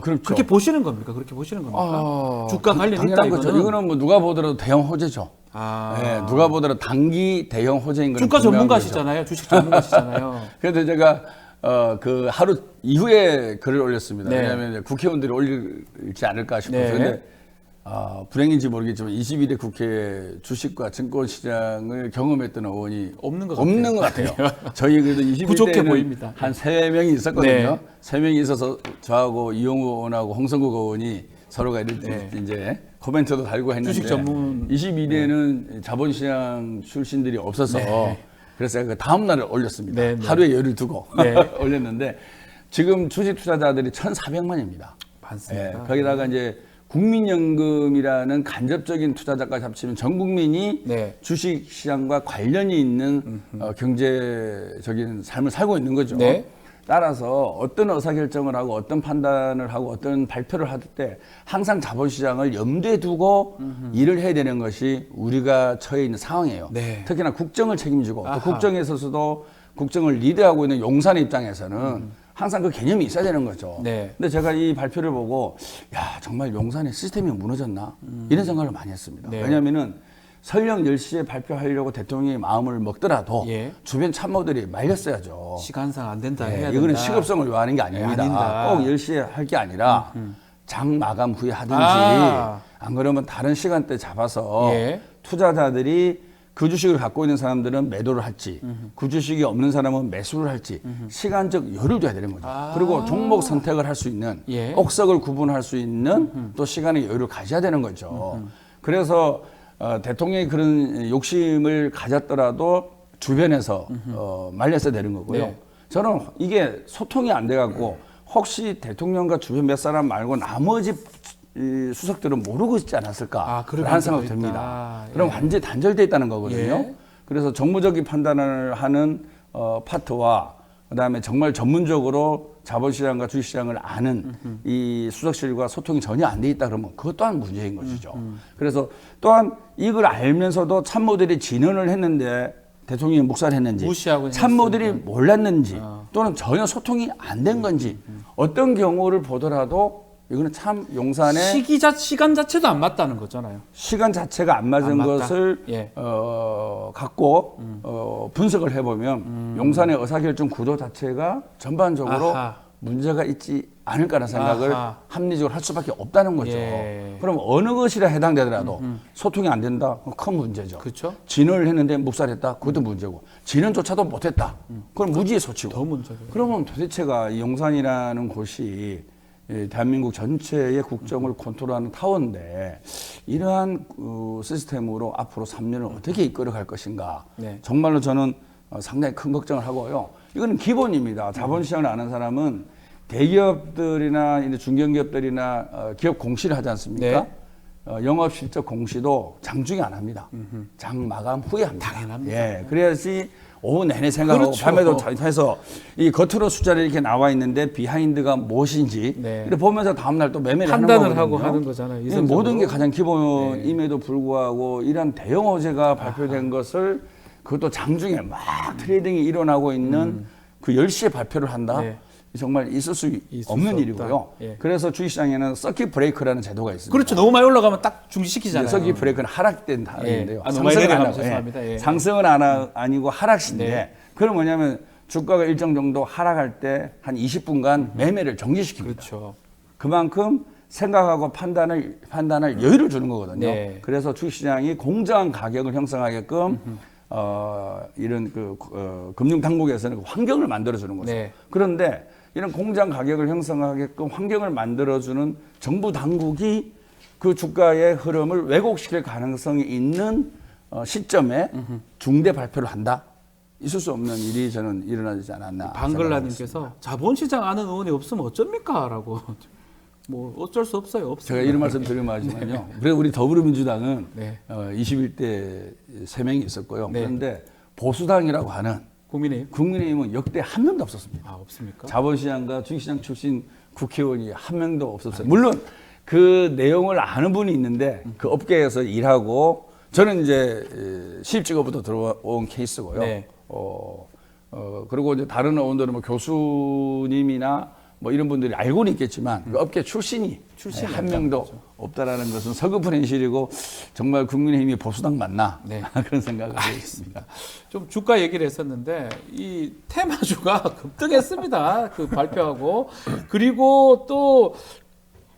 그렇죠. 그렇게 보시는 겁니까? 그렇게 보시는 겁니까? 주가 관련 있다 당연한 거죠. 이거는. 이거는 뭐 누가 보더라도 대형 호재죠. 네, 누가 보더라도 단기 대형 호재인 거는 주가 분명한 전문가시잖아요. 주식 전문가시잖아요. 그래서 제가 그 하루 이후에 글을 올렸습니다. 네. 왜냐하면 이제 국회의원들이 올릴지 않을까 싶어서. 네. 근데 불행인지 모르겠지만 21대 국회 주식과 증권시장을 경험했던 의원이 없는 것 같아요. 저희 그래도 부족해 21대에는 보입니다. 한 3명이 있었거든요. 네. 3명이 있어서 저하고 이용우 의원하고 홍성국 의원이 서로가 이렇게 이제 코멘트도 달고 했는데 주식 전문 22대는 자본시장 출신들이 없어서 그래서 그 다음 날에 올렸습니다. 네, 네. 하루에 열을 두고 네. 올렸는데 지금 주식 투자자들이 1,400만입니다. 많습니다. 거기다가 이제 국민연금이라는 간접적인 투자자까지 합치면 전 국민이 네. 주식시장과 관련이 있는 경제적인 삶을 살고 있는 거죠. 네. 따라서 어떤 의사결정을 하고 어떤 판단을 하고 어떤 발표를 할 때 항상 자본시장을 염두에 두고 일을 해야 되는 것이 우리가 처해 있는 상황이에요. 네. 특히나 국정을 책임지고 아하. 또 국정에 있어서도 국정을 리드하고 있는 용산의 입장에서는 항상 그 개념이 있어야 되는 거죠. 네. 근데 제가 이 발표를 보고 야 정말 용산의 시스템이 무너졌나 이런 생각을 많이 했습니다. 네. 왜냐하면은 설령 10시에 발표하려고 대통령이 마음을 먹더라도 예. 주변 참모들이 말렸어야죠. 시간상 안 된다 네, 해야 이거는 된다. 시급성을 요하는 게 아닙니다. 아니다. 꼭 10시에 할 게 아니라 장 마감 후에 하든지 아. 안 그러면 다른 시간대 잡아서 예. 투자자들이 그 주식을 갖고 있는 사람들은 매도를 할지 그 주식이 없는 사람은 매수를 할지 시간적 여유를 둬야 되는 거죠. 아. 그리고 종목 선택을 할 수 있는 예. 억석을 구분할 수 있는 또 시간의 여유를 가져야 되는 거죠. 그래서 대통령이 그런 욕심을 가졌더라도 주변에서 말렸어야 되는 거고요. 네. 저는 이게 소통이 안 돼갖고 혹시 대통령과 주변 몇 사람 말고 나머지 이 수석들은 모르고 있지 않았을까 그럴 라는 생각이 가능성도 듭니다. 있다. 그럼 예. 완전히 단절돼 있다는 거거든요. 예. 그래서 정무적인 판단을 하는 파트와 그다음에 정말 전문적으로 자본시장과 주식시장을 아는 이 수석실과 소통이 전혀 안 돼 있다 그러면 그것 또한 문제인 것이죠. 그래서 또한 이걸 알면서도 참모들이 진언을 했는데 대통령이 묵살을 했는지 무시하고 참모들이 했으니까. 몰랐는지 또는 전혀 소통이 안 된 건지 어떤 경우를 보더라도 이거는 참 용산의 시간 자체도 안 맞다는 거잖아요. 시간 자체가 안 맞은 안 맞다? 것을 예. 갖고 분석을 해보면 용산의 의사결정 구도 자체가 전반적으로 아하. 문제가 있지 않을까라는 생각을 아하. 합리적으로 할 수밖에 없다는 거죠. 예. 그럼 어느 것이라 해당되더라도 소통이 안 된다? 그건 큰 문제죠. 그렇죠. 진언을 했는데 묵살했다? 그것도 문제고 진언조차도 못했다? 그건 무지의 소치고. 더 문제죠. 그러면 도대체가 이 용산이라는 곳이 대한민국 전체의 국정을 컨트롤하는 타워인데 이러한 시스템으로 앞으로 3년을 어떻게 이끌어갈 것인가. 네. 정말로 저는 상당히 큰 걱정을 하고요. 이거는 기본입니다. 자본시장을 아는 사람은 대기업들이나 이제 중견기업들이나 기업 공시를 하지 않습니까? 네. 영업실적 공시도 장중에 안 합니다. 장 마감 후에 합니다. 당연합니다. 예, 그래야지 오후 내내 생각하고 그렇죠. 밤에도 해서 이 겉으로 숫자를 이렇게 나와 있는데 비하인드가 무엇인지 네. 이렇게 보면서 다음날 또 매매를 하는 판단을 거거든요. 하고 하는 거잖아요. 이 이성적으로. 모든 게 가장 기본임에도 불구하고 이런 대형 호재가 발표된 것을 그것도 장중에 막 트레이딩이 일어나고 있는 그 10시에 발표를 한다? 네. 정말 있을 수 없는 없다. 일이고요. 예. 그래서 주식시장에는 서킷 브레이크라는 제도가 있습니다. 그렇죠. 너무 많이 올라가면 딱 중지시키잖아요. 서킷 브레이크는 하락된 단어인데요. 너무 많이 내려가면 죄송합니다. 예. 상승은 아니고 하락시인데 네. 그건 뭐냐면 주가가 일정 정도 하락할 때 한 20분간 매매를 정지시킵니다. 그렇죠. 그만큼 생각하고 판단할 여유를 주는 거거든요. 네. 그래서 주식시장이 공정한 가격을 형성하게끔 이런 금융 당국에서는 환경을 만들어주는 거죠. 네. 그런데 이런 공정 가격을 형성하게끔 환경을 만들어주는 정부 당국이 그 주가의 흐름을 왜곡시킬 가능성이 있는 시점에 중대 발표를 한다? 있을 수 없는 일이 저는 일어나지 않았나. 방글라님께서 자본시장 아는 의원이 없으면 어쩝니까? 라고. 뭐 어쩔 수 없어요. 없어요. 제가 이런 말씀 드리면 하지만요. 그래서 우리 더불어민주당은 네. 21대 3명이 있었고요. 네. 그런데 보수당이라고 하는 국민의힘은 역대 한 명도 없었습니다. 없습니까? 자본시장과 주식시장 출신 국회의원이 한 명도 없었어요. 물론 그 내용을 아는 분이 있는데 그 업계에서 일하고 저는 이제 시립직업부터 들어온 케이스고요. 네. 그리고 이제 다른 의원들은 뭐 교수님이나 뭐 이런 분들이 알고는 있겠지만 그 업계 출신이 한 명도 없다라는 것은 서글픈 현실이고 정말 국민의힘이 보수당 맞나 네. 그런 생각을 하고 있습니다. 좀 주가 얘기를 했었는데 이 테마주가 급등했습니다. 그 발표하고 그리고 또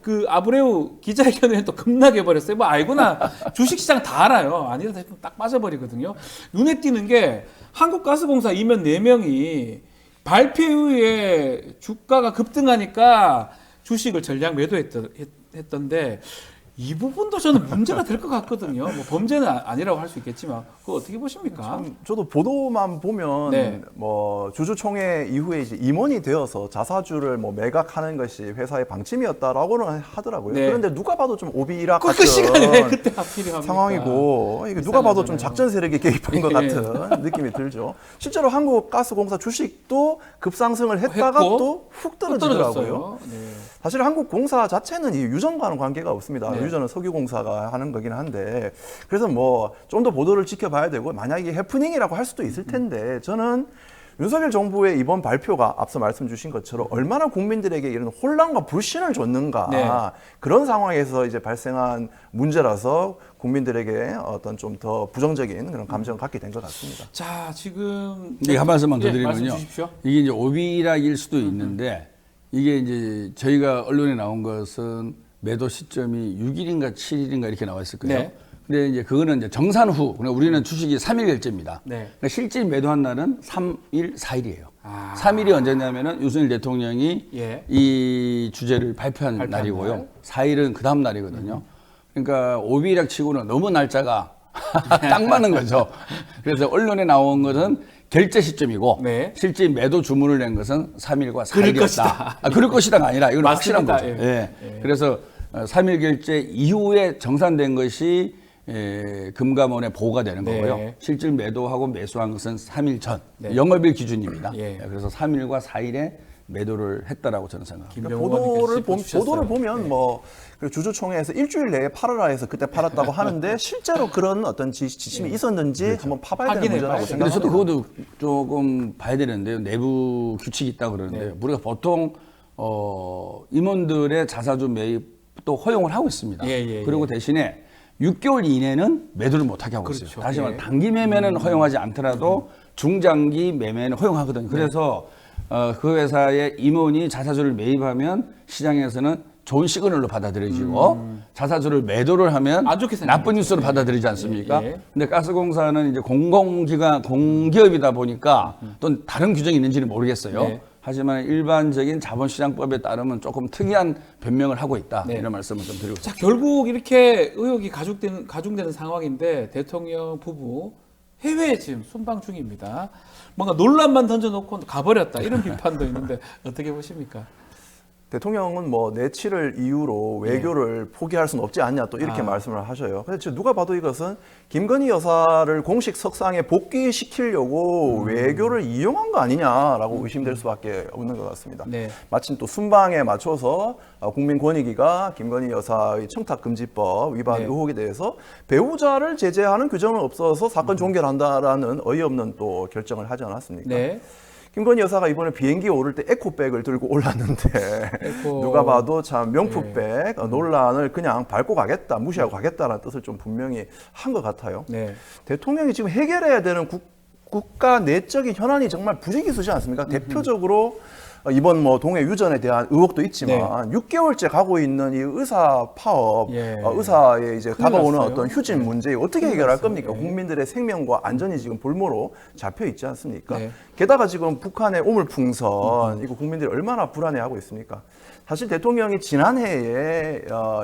그 아브레우 기자회견에 또 급락해 버렸어요. 뭐 알구나. 주식시장 다 알아요. 아니다 싶으면 딱 빠져버리거든요. 눈에 띄는 게 한국가스공사 임원 4명이 발표 이후에 주가가 급등하니까 주식을 전량 매도했던데 이 부분도 저는 문제가 될 것 같거든요. 뭐 범죄는 아니라고 할 수 있겠지만 그거 어떻게 보십니까? 참 저도 보도만 보면 네. 뭐 주주총회 이후에 이제 임원이 되어서 자사주를 뭐 매각하는 것이 회사의 방침이었다라고는 하더라고요. 네. 그런데 누가 봐도 좀 오비락 그 같은 시간에 왜 그때 하필이합니까? 상황이고 이게 누가 봐도 좀 이상하잖아요. 작전 세력이 개입한 것 예. 같은 느낌이 들죠. 실제로 한국가스공사 주식도 급상승을 했다가 했고, 또 훅 떨어지더라고요. 떨어졌어요. 네. 사실 한국공사 자체는 이 유전과는 관계가 없습니다. 네. 유전은 석유공사가 하는 거긴 한데 그래서 뭐 좀 더 보도를 지켜봐야 되고 만약에 해프닝이라고 할 수도 있을 텐데 저는 윤석열 정부의 이번 발표가 앞서 말씀 주신 것처럼 얼마나 국민들에게 이런 혼란과 불신을 줬는가 네. 그런 상황에서 이제 발생한 문제라서 국민들에게 어떤 좀 더 부정적인 그런 감정을 갖게 된 것 같습니다. 자, 지금 이게 한 말씀만 더 예, 말씀 드리면요. 주십시오. 이게 이제 오비락일 수도 있는데 이게 이제 저희가 언론에 나온 것은 매도 시점이 6일인가 7일인가 이렇게 나와 있을 거예요. 네. 근데 이제 그거는 이제 정산 후, 그러니까 우리는 주식이 3일 결제입니다. 네. 그러니까 실질 매도한 날은 3일, 4일이에요. 아. 3일이 언제냐면은 윤석열 대통령이 예. 이 주제를 발표한 날이고요. 날. 4일은 그 다음 날이거든요. 그러니까 오비락 치고는 너무 날짜가 딱 맞는 거죠. 그래서 언론에 나온 것은 결제 시점이고 네. 실제 매도 주문을 낸 것은 3일과 4일이었다. 그럴 것이다. 그럴 것이다가 아니라 이건 확실한 맞습니다. 거죠. 예. 예. 그래서 3일 결제 이후에 정산된 것이 금감원에 보고가 되는 네. 거고요. 실질 매도하고 매수한 것은 3일 전. 네. 영업일 기준입니다. 예. 그래서 3일과 4일에 매도를 했다라고 저는 생각합니다. 그러니까 보도를 보면 뭐 주주총회에서 일주일 내에 팔아라 해서 그때 팔았다고 하는데 실제로 그런 어떤 지침이 있었는지 한번 파봐야 되는 확인해 문제라고 봐야 근데 생각합니다. 저도 그것도 조금 봐야 되는데요. 내부 규칙이 있다고 그러는데요. 우리가 보통 임원들의 자사주 매입도 허용을 하고 있습니다. 예. 그리고 대신에 6개월 이내는 매도를 못하게 하고 그렇죠. 있어요. 다시 말해 예. 단기 매매는 허용하지 않더라도 중장기 매매는 허용하거든요. 그래서 그 회사의 임원이 자사주를 매입하면 시장에서는 좋은 시그널로 받아들여지고 자사주를 매도를 하면 안 좋게 생각하죠. 나쁜 뉴스로 받아들이지 않습니까? 예. 근데 가스공사는 이제 공공기관, 공기업이다 보니까 또 다른 규정이 있는지는 모르겠어요. 네. 하지만 일반적인 자본시장법에 따르면 조금 특이한 변명을 하고 있다. 네. 이런 말씀을 좀 드리고 자, 싶습니다. 결국 이렇게 의혹이 가중되는 상황인데 대통령 부부 해외에 지금 순방 중입니다. 뭔가 논란만 던져놓고 가버렸다 이런 비판도 있는데 어떻게 보십니까? 대통령은 뭐 내치를 이유로 외교를 포기할 수는 없지 않냐 또 이렇게 말씀을 하셔요. 근데 지금 누가 봐도 이것은 김건희 여사를 공식 석상에 복귀시키려고 외교를 이용한 거 아니냐라고 의심될 수밖에 없는 것 같습니다. 네. 마침 또 순방에 맞춰서 국민권익위가 김건희 여사의 청탁금지법 위반 네. 의혹에 대해서 배우자를 제재하는 규정은 없어서 사건 종결한다라는 어이없는 또 결정을 하지 않았습니까? 네. 김건희 여사가 이번에 비행기에 오를 때 에코백을 들고 올랐는데 에코. 누가 봐도 참 명품백 논란을 그냥 밟고 가겠다, 무시하고 가겠다라는 뜻을 좀 분명히 한 것 같아요. 네. 대통령이 지금 해결해야 되는 국가 내적인 현안이 정말 부지기수지 않습니까? 대표적으로 이번 뭐 동해 유전에 대한 의혹도 있지만 6개월째 가고 있는 이 의사 파업, 예. 의사의 이제 큰일 다가오는 났어요. 어떤 휴진 문제 어떻게 해결할 났어요. 겁니까? 예. 국민들의 생명과 안전이 지금 볼모로 잡혀 있지 않습니까? 네. 게다가 지금 북한의 오물풍선 이거 국민들이 얼마나 불안해하고 있습니까? 사실 대통령이 지난해에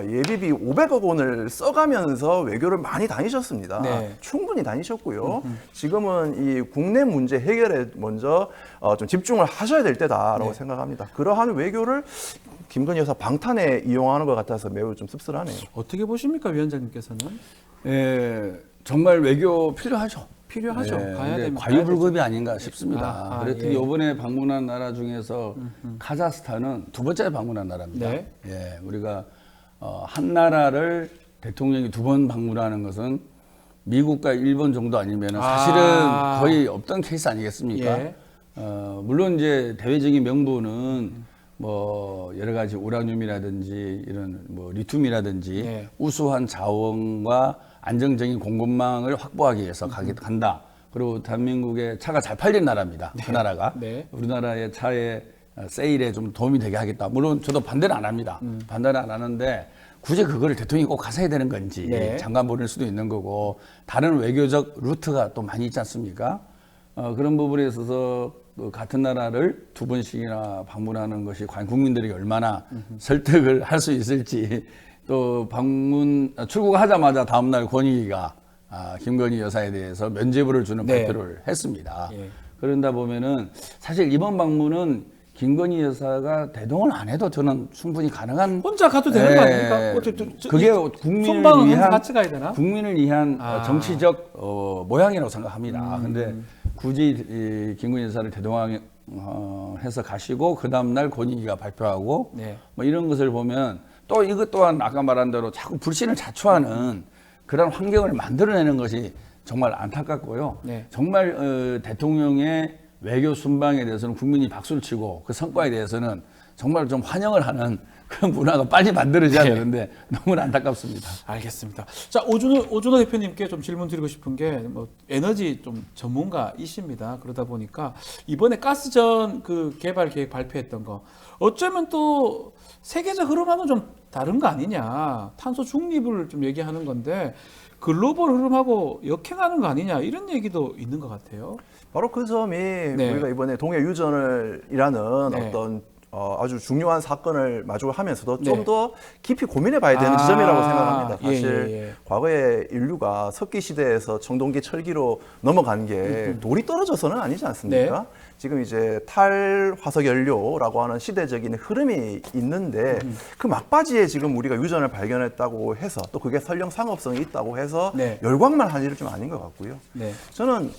예비비 500억 원을 써가면서 외교를 많이 다니셨습니다. 네. 충분히 다니셨고요. 지금은 이 국내 문제 해결에 먼저 좀 집중을 하셔야 될 때다라고 생각합니다. 그러한 외교를 김건희 여사 방탄에 이용하는 것 같아서 매우 좀 씁쓸하네요. 어떻게 보십니까, 위원장님께서는? 정말 외교 필요하죠. 필요하죠. 네, 가야 근데 되면 과유불급이 아닌가 싶습니다. 그랬더니 예. 이번에 방문한 나라 중에서 카자흐스탄은 두 번째 방문한 나라입니다. 네. 예, 우리가 한 나라를 대통령이 두 번 방문하는 것은 미국과 일본 정도 아니면 사실은 거의 없던 케이스 아니겠습니까? 예. 물론 이제 대외적인 명분은 뭐 여러 가지 우라늄이라든지 이런 뭐 리튬이라든지 네. 우수한 자원과 안정적인 공급망을 확보하기 위해서 간다. 그리고 대한민국의 차가 잘 팔린 나라입니다. 그 나라가. 네. 우리나라의 차의 세일에 좀 도움이 되게 하겠다. 물론 저도 반대는 안 합니다. 반대는 안 하는데 굳이 그거를 대통령이 꼭 가서 해야 되는 건지 네. 장관 보낼 수도 있는 거고 다른 외교적 루트가 또 많이 있지 않습니까? 그런 부분에 있어서 또 같은 나라를 두 번씩이나 방문하는 것이 과연 국민들에게 얼마나 설득을 할 수 있을지 또 출국하자마자 다음날 권익위가 김건희 여사에 대해서 면죄부를 주는 네. 발표를 했습니다. 예. 그런다 보면은 사실 이번 방문은 김건희 여사가 대동을 안 해도 저는 충분히 가능한 혼자 가도 되는 거 아닙니까? 그게 국민을 손방은 위한 같이 가야 되나? 국민을 위한 정치적 모양이라고 생각합니다. 근데 굳이 이 김건희 여사를 대동해서 가시고 그 다음 날 권익위가 발표하고 네. 뭐 이런 것을 보면 또 이것 또한 아까 말한 대로 자꾸 불신을 자초하는 그런 환경을 만들어내는 것이 정말 안타깝고요. 네. 정말 대통령의 외교 순방에 대해서는 국민이 박수를 치고 그 성과에 대해서는 정말 좀 환영을 하는 그런 문화가 빨리 만들어져야 네. 되는데 너무 안타깝습니다. 알겠습니다. 자, 오준호 대표님께 좀 질문 드리고 싶은 게 뭐 에너지 좀 전문가이십니다. 그러다 보니까 이번에 가스전 그 개발 계획 발표했던 거 어쩌면 또 세계적 흐름하고는 좀 다른 거 아니냐. 탄소 중립을 좀 얘기하는 건데 글로벌 흐름하고 역행하는 거 아니냐 이런 얘기도 있는 것 같아요. 바로 그 점이 네. 우리가 이번에 동해 유전을이라는 네. 어떤 아주 중요한 사건을 마주하면서도 네. 좀 더 깊이 고민해 봐야 되는 지점이라고 생각합니다. 예, 사실 예. 과거에 인류가 석기 시대에서 청동기 철기로 넘어간 게 돌이 떨어져서는 아니지 않습니까? 네. 지금 이제 탈화석 연료라고 하는 시대적인 흐름이 있는데 그 막바지에 지금 우리가 유전을 발견했다고 해서 또 그게 설령 상업성이 있다고 해서 네. 열광만 한 일은 좀 아닌 것 같고요. 네. 저는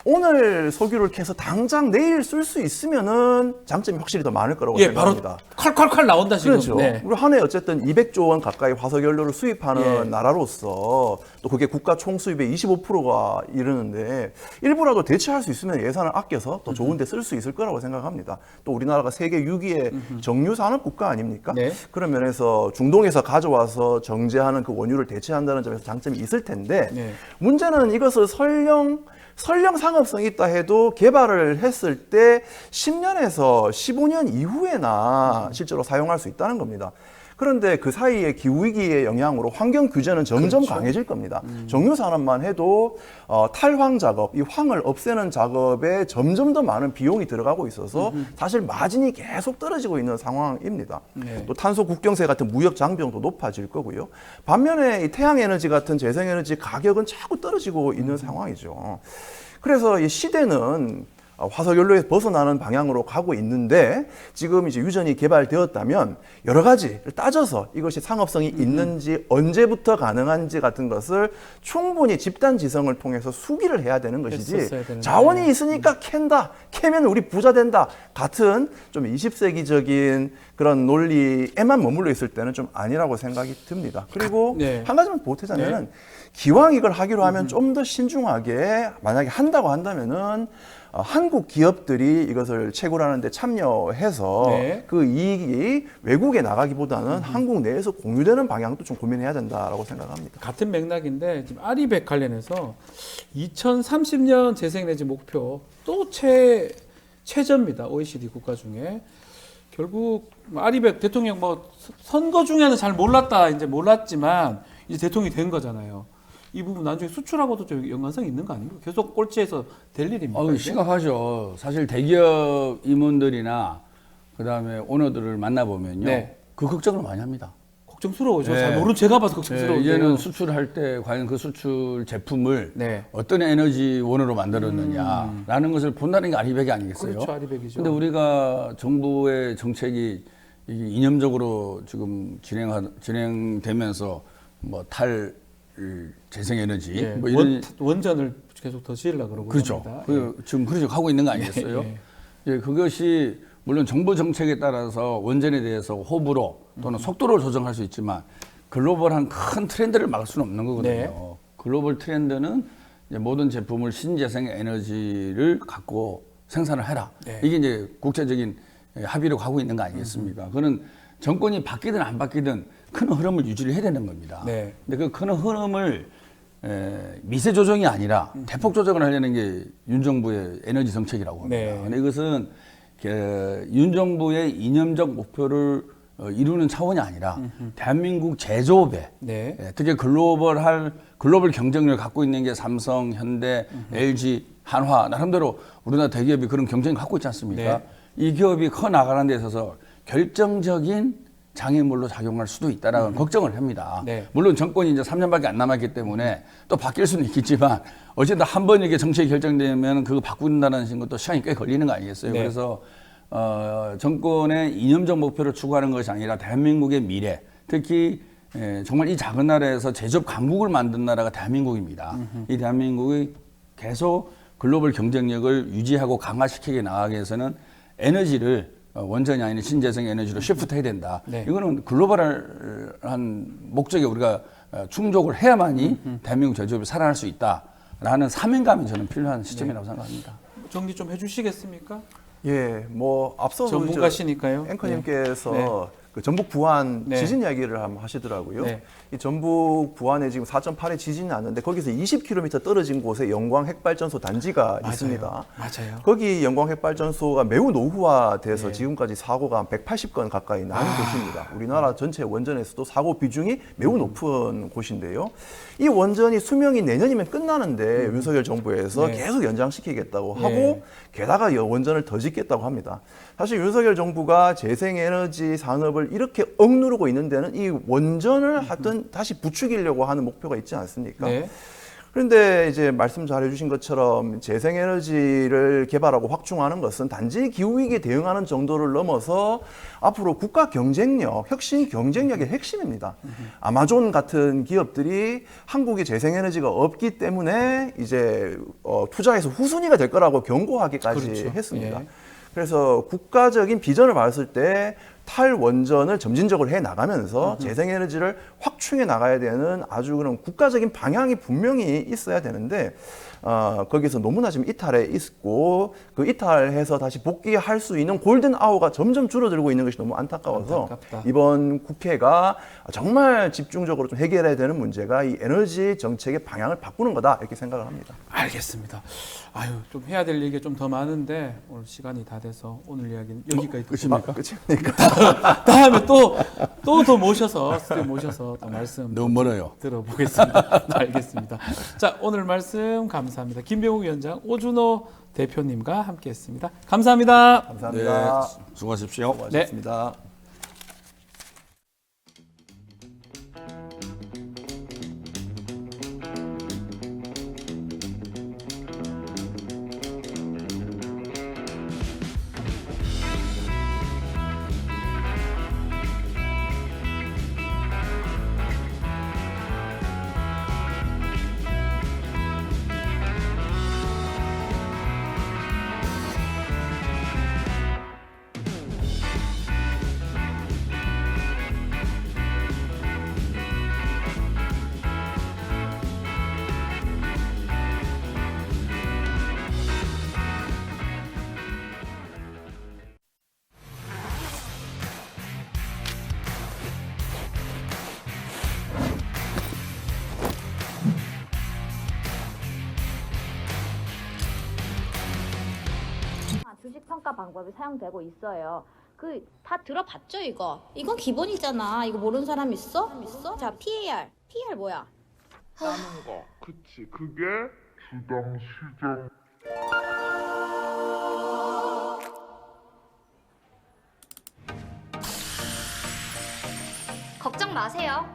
오늘 석유를 캐서 당장 내일 쓸 수 있으면은 장점이 확실히 더 많을 거라고 예, 바로 생각합니다. 콸콸콸 나온다 지금. 그렇죠. 네. 우리 한 해 어쨌든 200조 원 가까이 화석연료를 수입하는 예. 나라로서 또 그게 국가 총수입의 25%가 이르는데 일부라도 대체할 수 있으면 예산을 아껴서 더 좋은 데 쓸 수 있을 거라고 생각합니다. 또 우리나라가 세계 6위의 정유산업 국가 아닙니까? 네. 그런 면에서 중동에서 가져와서 정제하는 그 원유를 대체한다는 점에서 장점이 있을 텐데 네. 문제는 이것을 설령 상업성이 있다 해도 개발을 했을 때 10년에서 15년 이후에나 실제로 사용할 수 있다는 겁니다. 그런데 그 사이에 기후위기의 영향으로 환경 규제는 점점 그렇죠. 강해질 겁니다. 정유산업만 해도 탈황 작업, 이 황을 없애는 작업에 점점 더 많은 비용이 들어가고 있어서 사실 마진이 계속 떨어지고 있는 상황입니다. 네. 또 탄소 국경세 같은 무역 장벽도 높아질 거고요. 반면에 이 태양에너지 같은 재생에너지 가격은 자꾸 떨어지고 있는 상황이죠. 그래서 이 시대는 화석연료에서 벗어나는 방향으로 가고 있는데 지금 이제 유전이 개발되었다면 여러 가지를 따져서 이것이 상업성이 있는지 언제부터 가능한지 같은 것을 충분히 집단 지성을 통해서 수기를 해야 되는 것이지 했었어야 되는데. 자원이 있으니까 캐면 우리 부자 된다 같은 좀 20세기적인 그런 논리에만 머물러 있을 때는 좀 아니라고 생각이 듭니다. 그리고 네. 한 가지만 보태자면은 기왕 이걸 하기로 하면 좀 더 신중하게 만약에 한다고 한다면은 한국 기업들이 이것을 채굴하는 데 참여해서 네. 그 이익이 외국에 나가기보다는 한국 내에서 공유되는 방향도 좀 고민해야 된다라고 생각합니다. 같은 맥락인데 지금 아리백 관련해서 2030년 재생에너지 목표 또 최저입니다. OECD 국가 중에. 결국 아리백 대통령 뭐 선거 중에는 잘 몰랐다 이제 몰랐지만 이제 대통령이 된 거잖아요. 이 부분 나중에 수출하고도 좀 연관성이 있는 거 아닙니까? 계속 꼴찌에서 될 일입니까? 이게? 심각하죠. 사실 대기업 임원들이나 그다음에 오너들을 만나보면요. 네. 그 걱정을 많이 합니다. 걱정스러워요. 네. 잘 모르는 제가 봐서 걱정스러워요. 이제는 수출할 때 과연 그 수출 제품을 네. 어떤 에너지원으로 만들었느냐라는 것을 본다는 게 아리백이 아니겠어요? 그렇죠. 아리백이죠. 근데 우리가 정부의 정책이 이게 이념적으로 지금 진행되면서 뭐 재생에너지 예, 뭐 이런 원전을 계속 더 지으려고 그러고 그렇죠. 합니다. 지금 그렇게 하고 있는 거 아니겠어요? 예. 예, 그것이 물론 정부 정책에 따라서 원전에 대해서 호불호 또는 속도를 조정할 수 있지만 글로벌한 큰 트렌드를 막을 수는 없는 거거든요. 네. 글로벌 트렌드는 이제 모든 제품을 신재생 에너지를 갖고 생산을 해라. 네. 이게 이제 국제적인 합의로 가고 있는 거 아니겠습니까? 그는 정권이 바뀌든 안 바뀌든 큰 흐름을 유지를 해야 되는 겁니다. 네. 근데 그 큰 흐름을 미세 조정이 아니라 대폭 조정을 하려는 게 윤 정부의 에너지 정책이라고 합니다. 네. 근데 이것은 윤 정부의 이념적 목표를 이루는 차원이 아니라 대한민국 제조업에 네. 특히 글로벌 경쟁력을 갖고 있는 게 삼성, 현대, LG, 한화 나름대로 우리나라 대기업이 그런 경쟁을 갖고 있지 않습니까? 네. 이 기업이 커 나가는 데 있어서 결정적인 장애물로 작용할 수도 있다라는 걱정을 합니다. 네. 물론 정권이 이제 3년밖에 안 남았기 때문에 또 바뀔 수는 있겠지만 어쨌든 한 번 이게 정책이 결정되면 그거 바꾼다는 것도 시간이 꽤 걸리는 거 아니겠어요? 네. 그래서 정권의 이념적 목표를 추구하는 것이 아니라 대한민국의 미래, 특히 정말 이 작은 나라에서 제조업 강국을 만든 나라가 대한민국입니다. 이 대한민국이 계속 글로벌 경쟁력을 유지하고 강화시키게 나가기 위해서는 에너지를 원전이 아닌 신재생 에너지로 시프트해야 된다. 네. 이거는 글로벌한 목적에 우리가 충족을 해야만이 대한민국 제조업이 살아날 수 있다라는 사명감이 저는 필요한 시점이라고 생각합니다. 정리 좀 해주시겠습니까? 예, 뭐 앞서 전문가시니까요. 앵커님께서 네. 그 전북 부안 네. 지진 이야기를 한번 하시더라고요. 네. 이 전북 부안에 지금 4.8의 지진이 났는데 거기서 20km 떨어진 곳에 영광 핵발전소 단지가 맞아요. 있습니다. 맞아요. 거기 영광 핵발전소가 매우 노후화돼서 네. 지금까지 사고가 한 180건 가까이 나는 곳입니다. 우리나라 전체 원전에서도 사고 비중이 매우 높은 곳인데요. 이 원전이 수명이 내년이면 끝나는데 윤석열 정부에서 네. 계속 연장시키겠다고 네. 하고 게다가 원전을 더 짓겠다고 합니다. 사실 윤석열 정부가 재생에너지 산업을 이렇게 억누르고 있는 데는 이 원전을 하여튼 다시 부추기려고 하는 목표가 있지 않습니까? 네. 그런데 이제 말씀 잘 해주신 것처럼 재생에너지를 개발하고 확충하는 것은 단지 기후위기에 대응하는 정도를 넘어서 앞으로 국가 경쟁력, 혁신 경쟁력의 핵심입니다. 아마존 같은 기업들이 한국에 재생에너지가 없기 때문에 이제 투자해서 후순위가 될 거라고 경고하기까지 그렇죠. 했습니다. 예. 그래서 국가적인 비전을 봤을 때 탈원전을 점진적으로 해 나가면서 재생에너지를 확충해 나가야 되는 아주 그런 국가적인 방향이 분명히 있어야 되는데 거기서 너무나 지금 이탈해 있고 그 이탈해서 다시 복귀할 수 있는 골든 아워가 점점 줄어들고 있는 것이 너무 안타까워서 안타깝다. 이번 국회가 정말 집중적으로 좀 해결해야 되는 문제가 이 에너지 정책의 방향을 바꾸는 거다 이렇게 생각을 합니다. 알겠습니다. 아유, 좀 해야 될 얘기가 좀 더 많은데 오늘 시간이 다 돼서 오늘 이야기는 여기까지 끝입니까? 끝입니까? 다음에 또 더 모셔서 스튜디오 모셔서 또 말씀 너무 멀어요. 들어보겠습니다. 알겠습니다. 자, 오늘 말씀 감사합니다. 김병욱 위원장, 오준호 대표님과 함께했습니다. 감사합니다. 감사합니다. 네, 수고하십시오. 수고하셨습니다. 주식 평가 방법이 사용되고 있어요. 그 다 들어봤죠 이거? 이건 기본이잖아. 이거 모르는 사람 있어? 자, PAR 뭐야? 라는 거. 그치. 그게 주당 시장. 걱정 마세요.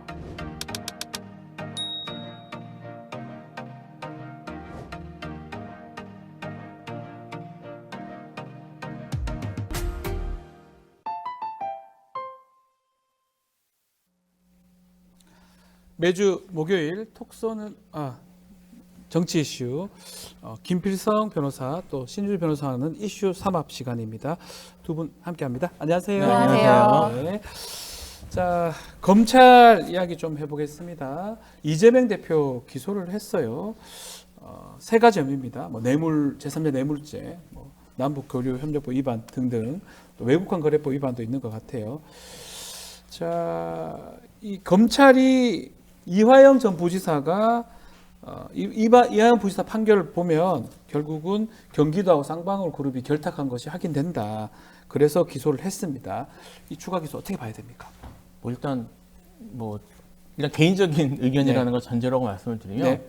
매주 목요일 톡쏘는 정치 이슈 김필성 변호사 또 신주 변호사는 이슈 삼합 시간입니다. 두 분 함께합니다. 안녕하세요. 네, 안녕하세요. 네. 자, 검찰 이야기 좀 해보겠습니다. 이재명 대표 기소를 했어요. 세 가지 혐의입니다. 뭐 뇌물, 제3자 뇌물죄, 뭐 남북교류협력법 위반 등등, 또 외국환거래법 위반도 있는 것 같아요. 자, 이 검찰이 이화영 전 부지사가 이하영 부지사 판결을 보면 결국은 경기도하고 쌍방울 그룹이 결탁한 것이 확인된다. 그래서 기소를 했습니다. 이 추가 기소 어떻게 봐야 됩니까? 일단 개인적인 의견이라는 네. 걸 전제라고 말씀을 드리면 네.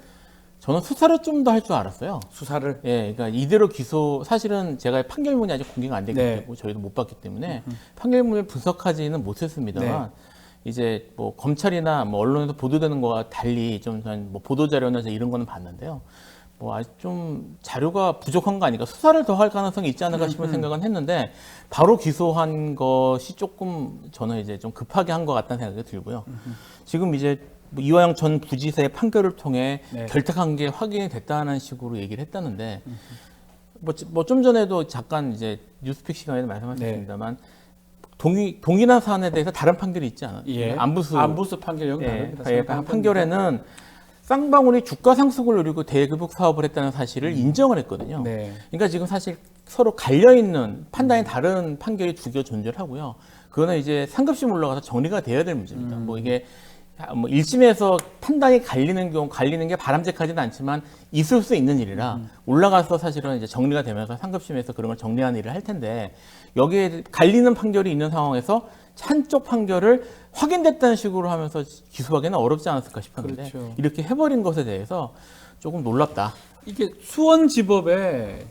저는 수사를 좀 더 할 줄 알았어요. 수사를. 예, 그러니까 이대로 기소 사실은 제가 판결문이 아직 공개가 안 됐기 네. 때문에 저희도 못 봤기 때문에 판결문을 분석하지는 못했습니다만 이제 뭐 검찰이나 뭐 언론에서 보도되는 거와 달리 좀 뭐 보도 자료나 이런 거는 봤는데요. 뭐 아직 좀 자료가 부족한 거 아닌가, 수사를 더 할 가능성이 있지 않을까 싶은 생각은 했는데 바로 기소한 것이 조금 저는 이제 좀 급하게 한 것 같다는 생각이 들고요. 지금 이제 뭐 이화영 전 부지사의 판결을 통해 네. 결탁한 게 확인이 됐다는 식으로 얘기를 했다는데 뭐 좀 전에도 잠깐 이제 뉴스픽 시간에도 말씀하셨습니다만 동일한 사안에 대해서 다른 판결이 있지 않아요? 예. 안부수 판결형 다릅니다. 예, 판결에는 쌍방울이 주가 상승을 노리고 대급육 사업을 했다는 사실을 인정을 했거든요. 네. 그러니까 지금 사실 서로 갈려 있는 판단이 다른 판결이 두 개 존재를 하고요. 그거는 이제 상급심 올라가서 정리가 돼야 될 문제입니다. 뭐 이게 뭐 1심에서 판단이 갈리는 게 바람직하지는 않지만 있을 수 있는 일이라 올라가서 사실은 이제 정리가 되면서 상급심에서 그런 걸 정리하는 일을 할 텐데 여기에 갈리는 판결이 있는 상황에서 한쪽 판결을 확인됐다는 식으로 하면서 기소하기는 어렵지 않았을까 싶었는데 그렇죠. 이렇게 해버린 것에 대해서 조금 놀랍다. 이게 수원지법의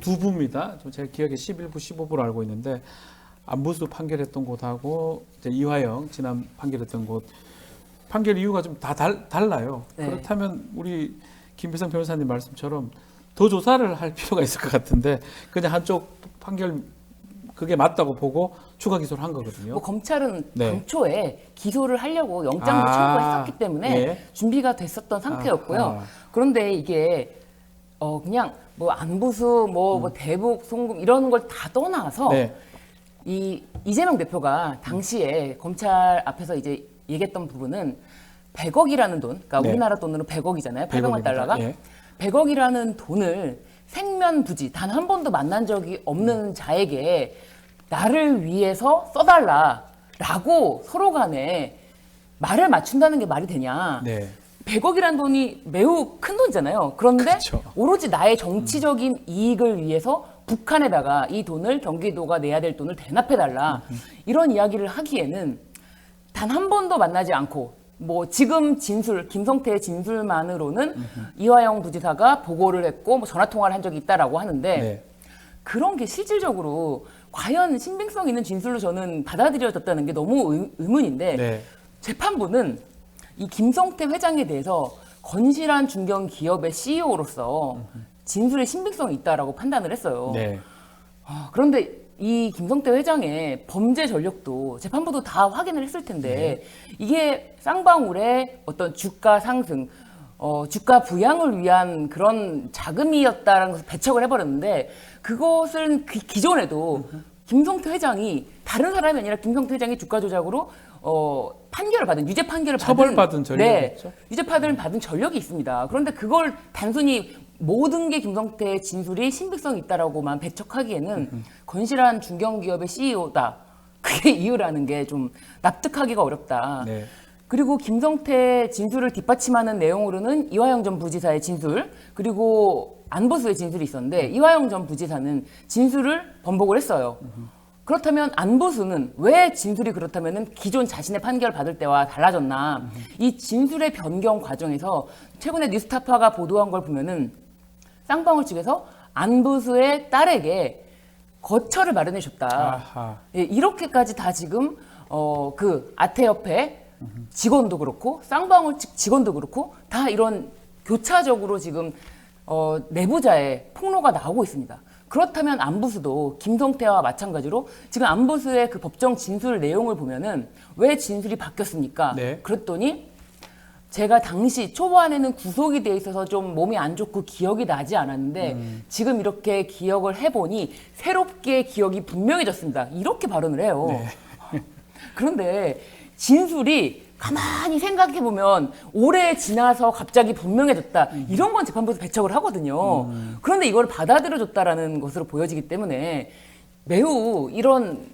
두 부입니다. 제가 기억에 11부, 15부로 알고 있는데 안부수 판결했던 곳하고 이제 이화영 지난 판결했던 곳 판결 이유가 좀 다 달라요. 네. 그렇다면 우리 김배성 변호사님 말씀처럼 더 조사를 할 필요가 있을 것 같은데 그냥 한쪽 판결 그게 맞다고 보고 추가 기소를 한 거거든요. 뭐 검찰은 네. 당초에 기소를 하려고 영장도 청구했었기 때문에 예. 준비가 됐었던 상태였고요. 아하. 그런데 이게 그냥 뭐 안보수, 뭐 대북 송금 이런 걸 다 떠나서 네. 이 이재명 대표가 당시에 검찰 앞에서 이제 얘기했던 부분은 100억이라는 돈, 그러니까 네. 우리나라 돈으로 100억이잖아요. 800만 100억입니다. 달러가. 예. 100억이라는 돈을 생면부지 단 한 번도 만난 적이 없는 자에게 나를 위해서 써달라라고 서로 간에 말을 맞춘다는 게 말이 되냐. 네. 100억이라는 돈이 매우 큰 돈이잖아요. 그런데 그렇죠. 오로지 나의 정치적인 이익을 위해서 북한에다가 이 돈을 경기도가 내야 될 돈을 대납해달라. 이런 이야기를 하기에는 단 한 번도 만나지 않고 뭐 지금 진술, 김성태의 진술만으로는 이화영 부지사가 보고를 했고 뭐 전화 통화를 한 적이 있다라고 하는데 네. 그런 게 실질적으로 과연 신빙성 있는 진술로 저는 받아들여졌다는 게 너무 의문인데 네. 재판부는 이 김성태 회장에 대해서 건실한 중견 기업의 CEO로서 진술의 신빙성이 있다라고 판단을 했어요. 네. 그런데 이 김성태 회장의 범죄 전력도 재판부도 다 확인을 했을 텐데 이게 쌍방울의 어떤 주가 상승, 주가 부양을 위한 그런 자금이었다라는 것을 배척을 해버렸는데 그것은 기존에도 김성태 회장이 다른 사람이 아니라 김성태 회장이 주가 조작으로 판결을 받은 유죄 판결을 처벌받은 전력이 네, 있죠. 유죄 판결을 받은 전력이 있습니다. 그런데 그걸 단순히 모든 게 김성태의 진술이 신빙성이 있다라고만 배척하기에는 건실한 중견기업의 CEO다. 그게 이유라는 게 좀 납득하기가 어렵다. 네. 그리고 김성태 진술을 뒷받침하는 내용으로는 이화영 전 부지사의 진술 그리고 안보수의 진술이 있었는데 이화영 전 부지사는 진술을 번복을 했어요. 그렇다면 안보수는 왜 진술이 그렇다면은 기존 자신의 판결을 받을 때와 달라졌나? 이 진술의 변경 과정에서 최근에 뉴스타파가 보도한 걸 보면은 쌍방울 측에서 안보수의 딸에게 거처를 마련해 줬다. 아하. 예, 이렇게까지 다 지금 그 아태협회 직원도 그렇고 쌍방울 측 직원도 그렇고 다 이런 교차적으로 지금 내부자의 폭로가 나오고 있습니다. 그렇다면 안보수도 김성태와 마찬가지로 지금 안보수의 그 법정 진술 내용을 보면은 왜 진술이 바뀌었습니까? 네. 그랬더니 제가 당시 초반에는 구속이 돼 있어서 좀 몸이 안 좋고 기억이 나지 않았는데 지금 이렇게 기억을 해보니 새롭게 기억이 분명해졌습니다. 이렇게 발언을 해요. 네. 그런데 진술이 가만히 생각해보면 오래 지나서 갑자기 분명해졌다. 이런 건 재판부에서 배척을 하거든요. 그런데 이걸 받아들여줬다라는 것으로 보여지기 때문에 매우 이런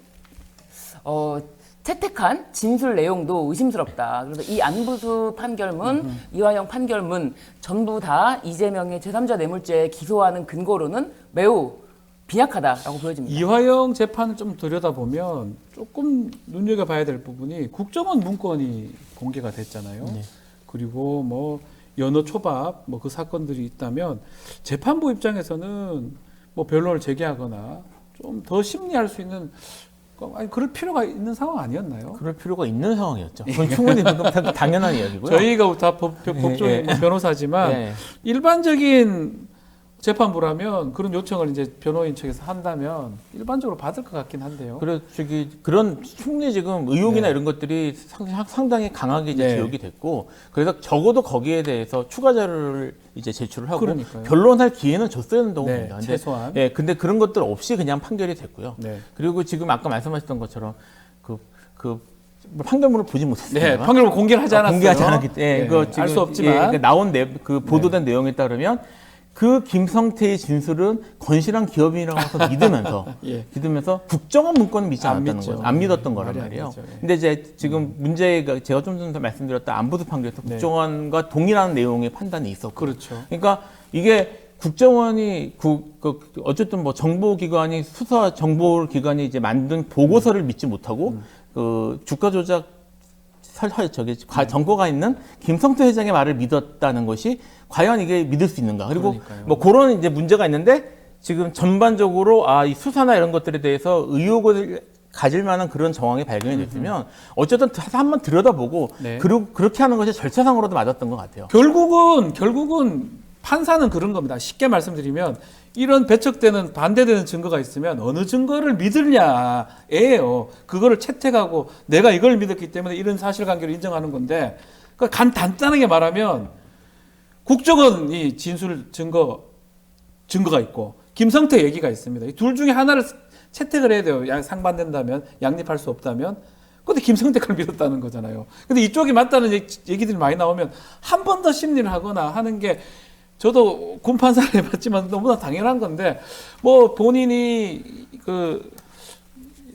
채택한 진술 내용도 의심스럽다. 그래서 이 안부수 판결문, 이화영 판결문 전부 다 이재명의 제3자 뇌물죄 기소하는 근거로는 매우 빈약하다라고 보여집니다. 이화영 재판을 좀 들여다보면 조금 눈여겨봐야 될 부분이 국정원 문건이 공개가 됐잖아요. 네. 그리고 뭐 연어 초밥 뭐 그 사건들이 있다면 재판부 입장에서는 뭐 변론을 제기하거나 좀 더 심리할 수 있는 아니 그럴 필요가 있는 상황 아니었나요? 그럴 필요가 있는 상황이었죠. 그건 충분히 당연한 이야기고요. 저희가 다 법조인 예. 변호사지만 예. 일반적인 재판부라면 그런 요청을 이제 변호인 측에서 한다면 일반적으로 받을 것 같긴 한데요. 그래 그런 충분히 지금 의혹이나 네. 이런 것들이 상당히 강하게 이제 네. 지역이 됐고, 그래서 적어도 거기에 대해서 추가 자료를 이제 제출을 하고 그러니까요. 변론할 기회는 줬어야 된다고 네, 봅니다. 근데, 최소한. 예, 근데 그런 것들 없이 그냥 판결이 됐고요. 네. 그리고 지금 아까 말씀하셨던 것처럼 그 판결문을 보지 못했습니다. 네, 판결을 공개를 하지 않았어요. 공개하지 않았기 때문에 알 수 없지만 그 나온 그 보도된 내용에 따르면 그 김성태의 진술은 건실한 기업인이라고 믿으면서 예. 믿으면서 국정원 문건을 믿지 안 않았다는 믿죠. 거예요. 안 믿었던 거란 말이 안 말이에요. 되죠. 예. 근데 이제 지금 문제가 제가 좀 전에 말씀드렸던 안부수 판결에서 네. 국정원과 동일한 내용의 판단이 있었고, 그렇죠. 그러니까 이게 국정원이 어쨌든 뭐 정보기관이 수사 정보기관이 이제 만든 보고서를 믿지 못하고 그 주가 조작 정보가 있는 김성태 회장의 말을 믿었다는 것이 과연 이게 믿을 수 있는가? 그리고 그러니까요. 뭐 그런 이제 문제가 있는데 지금 전반적으로 이 수사나 이런 것들에 대해서 의혹을 가질 만한 그런 정황이 발견이 됐으면 어쨌든 한번 들여다보고 네. 그리고 그렇게 하는 것이 절차상으로도 맞았던 것 같아요. 결국은 판사는 그런 겁니다. 쉽게 말씀드리면 이런 배척되는 반대되는 증거가 있으면 어느 증거를 믿을냐예요. 그거를 채택하고 내가 이걸 믿었기 때문에 이런 사실관계를 인정하는 건데, 그러니까 간단하게 말하면 국정원이 진술 증거가 있고 김성태 얘기가 있습니다. 이 둘 중에 하나를 채택을 해야 돼요. 상반된다면, 양립할 수 없다면. 근데 김성태 걸 믿었다는 거잖아요. 근데 이쪽이 맞다는 얘기들이 많이 나오면 한 번 더 심리를 하거나 하는 게, 저도 군 판사를 해봤지만 너무나 당연한 건데, 뭐 본인이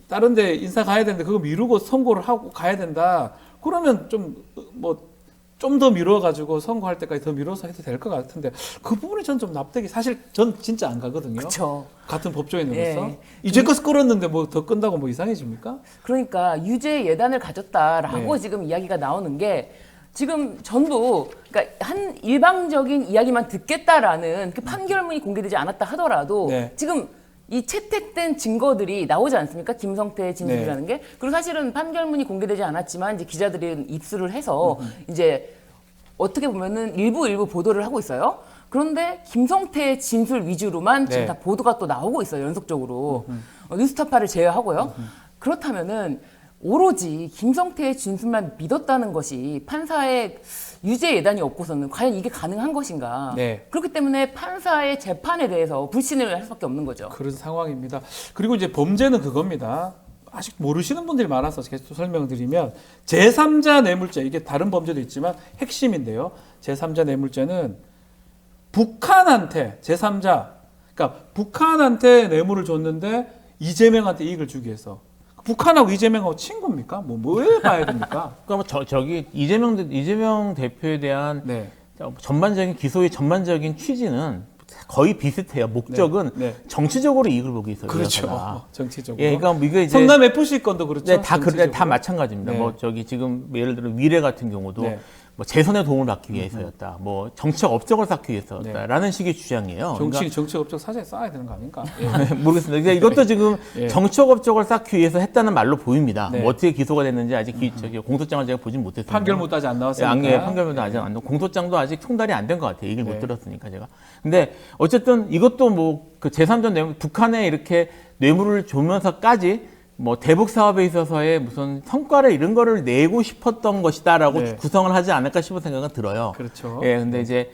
다른 데 인사 가야 되는데 그거 미루고 선고를 하고 가야 된다. 그러면 좀 더 미뤄가지고 선고할 때까지 더 미뤄서 해도 될 것 같은데, 그 부분이 전 좀 납득이, 사실 전 진짜 안 가거든요. 그렇죠. 같은 법조인으로서. 예. 이제껏 끌었는데 뭐 더 끈다고 뭐 이상해집니까? 그러니까 유죄 예단을 가졌다라고 네. 지금 이야기가 나오는 게, 지금 전부 그러니까 한 일방적인 이야기만 듣겠다라는 그 판결문이 공개되지 않았다 하더라도 네. 지금 이 채택된 증거들이 나오지 않습니까? 김성태의 진술이라는 게. 그리고 사실은 판결문이 공개되지 않았지만 이제 기자들이 입수를 해서 이제 어떻게 보면은 일부 보도를 하고 있어요. 그런데 김성태의 진술 위주로만 지금 네. 다 보도가 또 나오고 있어요, 연속적으로. 뉴스타파를 제외하고요. 그렇다면은 오로지 김성태의 진술만 믿었다는 것이 판사의 유죄 예단이 없고서는 과연 이게 가능한 것인가? 네. 그렇기 때문에 판사의 재판에 대해서 불신을 할 수밖에 없는 거죠. 그런 상황입니다. 그리고 이제 범죄는 그겁니다. 아직 모르시는 분들이 많아서 계속 설명드리면, 제3자 뇌물죄, 이게 다른 범죄도 있지만 핵심인데요. 제3자 뇌물죄는 북한한테 제3자, 그러니까 북한한테 뇌물을 줬는데 이재명한테 이익을 주기 위해서. 북한하고 이재명하고 친구입니까? 왜 봐야 됩니까? 그러니까 저기 이재명 대표에 대한 네. 기소의 전반적인 취지는 거의 비슷해요. 목적은 네, 네. 정치적으로 이익을 보기 위해서. 그렇죠. 정치적으로. 예, 그러니까 뭐 이게 이제 성남 FC 건도 그렇죠. 네, 다 정치적으로. 마찬가지입니다. 네. 뭐 저기 지금 예를 들어 위례 같은 경우도 네. 뭐 재선에 도움을 받기 위해서였다. 뭐 정치적 업적을 쌓기 위해서였다라는 식의 주장이에요. 정치 업적 사자에 쌓아야 되는 거 아닌가? 예. 그러니까 모르겠습니다. 근데 이것도 지금 예. 정치적 업적을 쌓기 위해서 했다는 말로 보입니다. 네. 뭐 어떻게 기소가 됐는지 아직 저기 공소장을 제가 보진 못했습니다. 판결문도 아직 안 나왔으니까. 예, 판결문도 아직 안 나왔고 공소장도 아직 총달이 안 된 것 같아요. 얘기를 네. 못 들었으니까 제가. 근데 어쨌든 이것도 뭐 그 제3자 뇌물, 북한에 이렇게 뇌물을 주면서까지 뭐 대북 사업에 있어서의 무슨 성과를 이런 거를 내고 싶었던 것이다라고 네. 구성을 하지 않을까 싶은 생각은 들어요. 그렇죠. 예, 근데 이제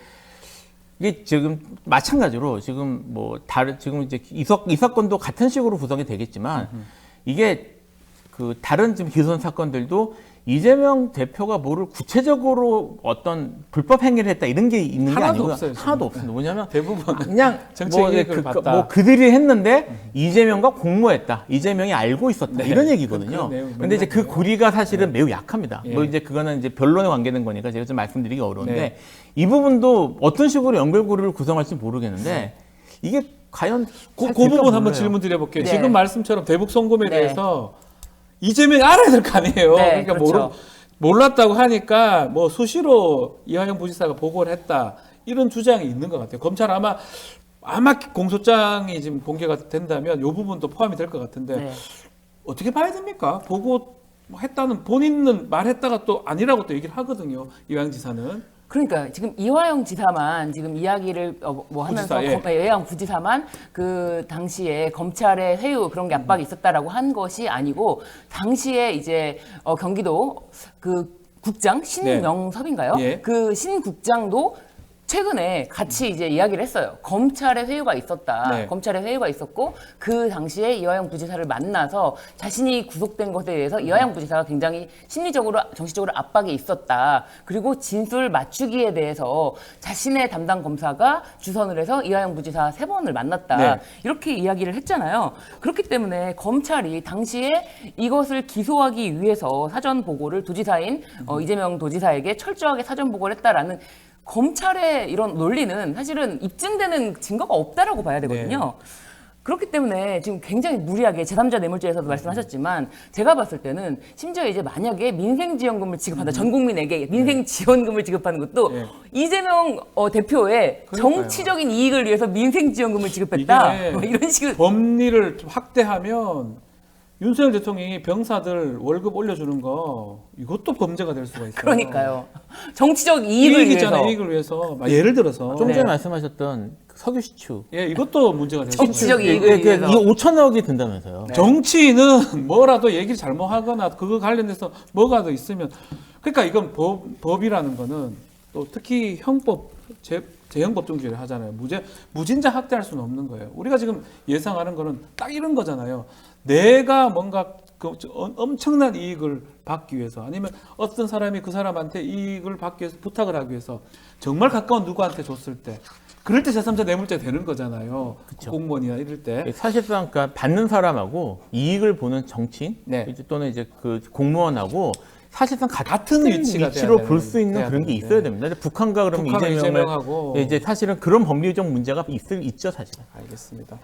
이게 지금 마찬가지로 지금 뭐 지금 이제 이 사건도 같은 식으로 구성이 되겠지만 이게 그 다른 지금 기소된 사건들도 이재명 대표가 뭐를 구체적으로 어떤 불법 행위를 했다 이런 게 있는 게 하나도 아니고요. 없어요, 지금. 하나도 없습니다. 뭐냐면 대부분 그냥 정책 뭐, 이익을 봤다. 뭐 그들이 했는데 이재명과 공모했다. 이재명이 알고 있었다. 네. 이런 얘기거든요. 그런 내용, 근데 이제 그 고리가 사실은 매우 약합니다. 예. 뭐 이제 그거는 이제 변론에 관계된 거니까 제가 좀 말씀드리기 어려운데 네. 이 부분도 어떤 식으로 연결고리를 구성할지 모르겠는데 이게 과연 그 잘 부분 될까 한번 몰라요. 질문 드려볼게요. 네. 지금 말씀처럼 대북 송금에 네. 대해서 이재명이 알아야 될 거 아니에요. 네, 그러니까 그렇죠. 몰랐다고 하니까 뭐 수시로 이화영 부지사가 보고를 했다 이런 주장이 있는 것 같아요. 검찰 아마 공소장이 지금 공개가 된다면 이 부분도 포함이 될 것 같은데 네. 어떻게 봐야 됩니까? 보고 했다는 본인은 말했다가 또 아니라고 또 얘기를 하거든요. 이화영 지사는. 그러니까 지금 이화영 지사만 지금 이야기를 뭐 하면서 부지사, 이화영 부지사만 그 당시에 검찰의 회유 그런 게 압박이 있었다라고 한 것이 아니고 당시에 이제 경기도 그 국장 신명섭인가요? 예. 그 신 국장도 최근에 같이 이제 이야기를 했어요. 검찰의 회유가 있었다. 네. 검찰의 회유가 있었고 그 당시에 이화영 부지사를 만나서 자신이 구속된 것에 대해서 이화영 부지사가 굉장히 심리적으로 정신적으로 압박이 있었다. 그리고 진술 맞추기에 대해서 자신의 담당 검사가 주선을 해서 이화영 부지사 3번을 만났다. 네. 이렇게 이야기를 했잖아요. 그렇기 때문에 검찰이 당시에 이것을 기소하기 위해서 사전 보고를 도지사인 이재명 도지사에게 철저하게 사전 보고를 했다라는 검찰의 이런 논리는 사실은 입증되는 증거가 없다라고 봐야 되거든요. 그렇기 때문에 지금 굉장히 무리하게 제3자 뇌물죄에서도 말씀하셨지만 제가 봤을 때는 심지어 이제 만약에 민생지원금을 지급한다. 전 국민에게 민생지원금을 지급하는 것도 네. 이재명 대표의 그러니까요. 정치적인 이익을 위해서 민생지원금을 지급했다. 이게 뭐 이런 식으로. 법리를 좀 확대하면 윤석열 대통령이 병사들 월급 올려주는 거 이것도 범죄가 될 수가 있어요. 그러니까요. 정치적 이익을 이익이잖아요. 위해서. 이익을 위해서. 예를 들어서 좀 전에 네. 말씀하셨던 석유 시추. 예, 이것도 문제가 될 수 있어요. 정치적 이익을 이게 위해서. 5천억이 든다면서요. 정치인은 뭐라도 얘기를 잘못하거나 그거 관련돼서 뭐가 더 있으면 그러니까 이건 법이라는 거는 또 특히 형법 재형법 중지를 하잖아요. 무진자 학대할 수는 없는 거예요. 우리가 지금 예상하는 거는 딱 이런 거잖아요. 내가 뭔가 엄청난 이익을 받기 위해서 아니면 어떤 사람이 그 사람한테 이익을 받기 위해서 부탁을 하기 위해서 정말 가까운 누구한테 줬을 때 그럴 때 제3자 뇌물죄 되는 거잖아요. 그쵸. 공무원이나 이럴 때. 사실상 그러니까 받는 사람하고 이익을 보는 정치인 네. 이제 또는 이제 그 공무원하고 사실상 같은 위치가 위치로 돼야 볼 수 있는 돼야 그런 게 되는데. 있어야 됩니다. 근데 북한과 그러면 북한은 이재명을 이재명하고. 이제 사실은 그런 법리적 문제가 있죠 사실은. 알겠습니다.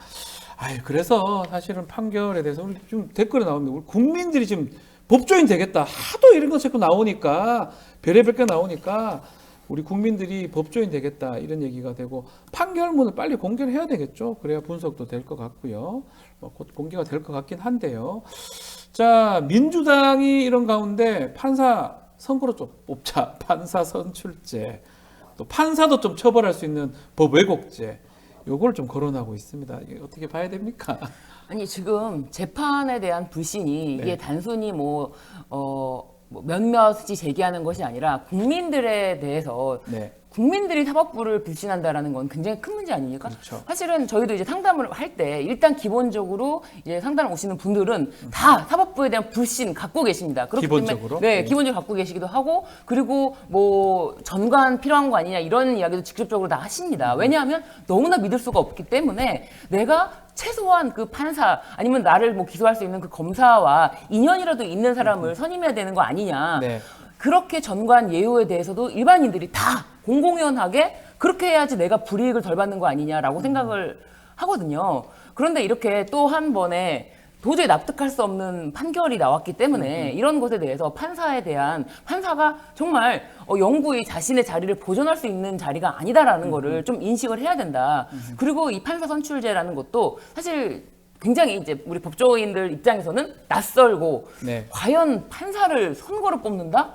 그래서 사실은 판결에 대해서 우리 좀 댓글에 나옵니다. 우리 국민들이 지금 법조인 되겠다. 하도 이런 거 자꾸 나오니까 별의별 게 나오니까 우리 국민들이 법조인 되겠다 이런 얘기가 되고 판결문을 빨리 공개를 해야 되겠죠. 그래야 분석도 될 것 같고요. 곧 공개가 될 것 같긴 한데요. 자, 민주당이 이런 가운데 판사 선거로 좀 뽑자. 판사 선출제. 또 판사도 좀 처벌할 수 있는 법 왜곡죄. 요걸 좀 거론하고 있습니다. 이게 어떻게 봐야 됩니까? 아니 지금 재판에 대한 불신이 네. 이게 단순히 뭐 몇몇이 제기하는 것이 아니라 국민들에 대해서 네. 국민들이 사법부를 불신한다라는 건 굉장히 큰 문제 아닙니까? 그렇죠. 사실은 저희도 이제 상담을 할 때 일단 기본적으로 이제 상담을 오시는 분들은 다 사법부에 대한 불신 갖고 계십니다. 그렇기 기본적으로? 때문에 네. 기본적으로 갖고 계시기도 하고 그리고 뭐 전관 필요한 거 아니냐 이런 이야기도 직접적으로 다 하십니다. 왜냐하면 너무나 믿을 수가 없기 때문에 내가 최소한 그 판사 아니면 나를 뭐 기소할 수 있는 그 검사와 인연이라도 있는 사람을 선임해야 되는 거 아니냐. 네. 그렇게 전관 예우에 대해서도 일반인들이 다 공공연하게 그렇게 해야지 내가 불이익을 덜 받는 거 아니냐라고 생각을 하거든요. 그런데 이렇게 또 한 번에 도저히 납득할 수 없는 판결이 나왔기 때문에 이런 것에 대해서 판사가 정말 영구히 자신의 자리를 보존할 수 있는 자리가 아니다라는 거를 좀 인식을 해야 된다. 그리고 이 판사 선출제라는 것도 사실 굉장히 이제 우리 법조인들 입장에서는 낯설고 네. 과연 판사를 선거로 뽑는다?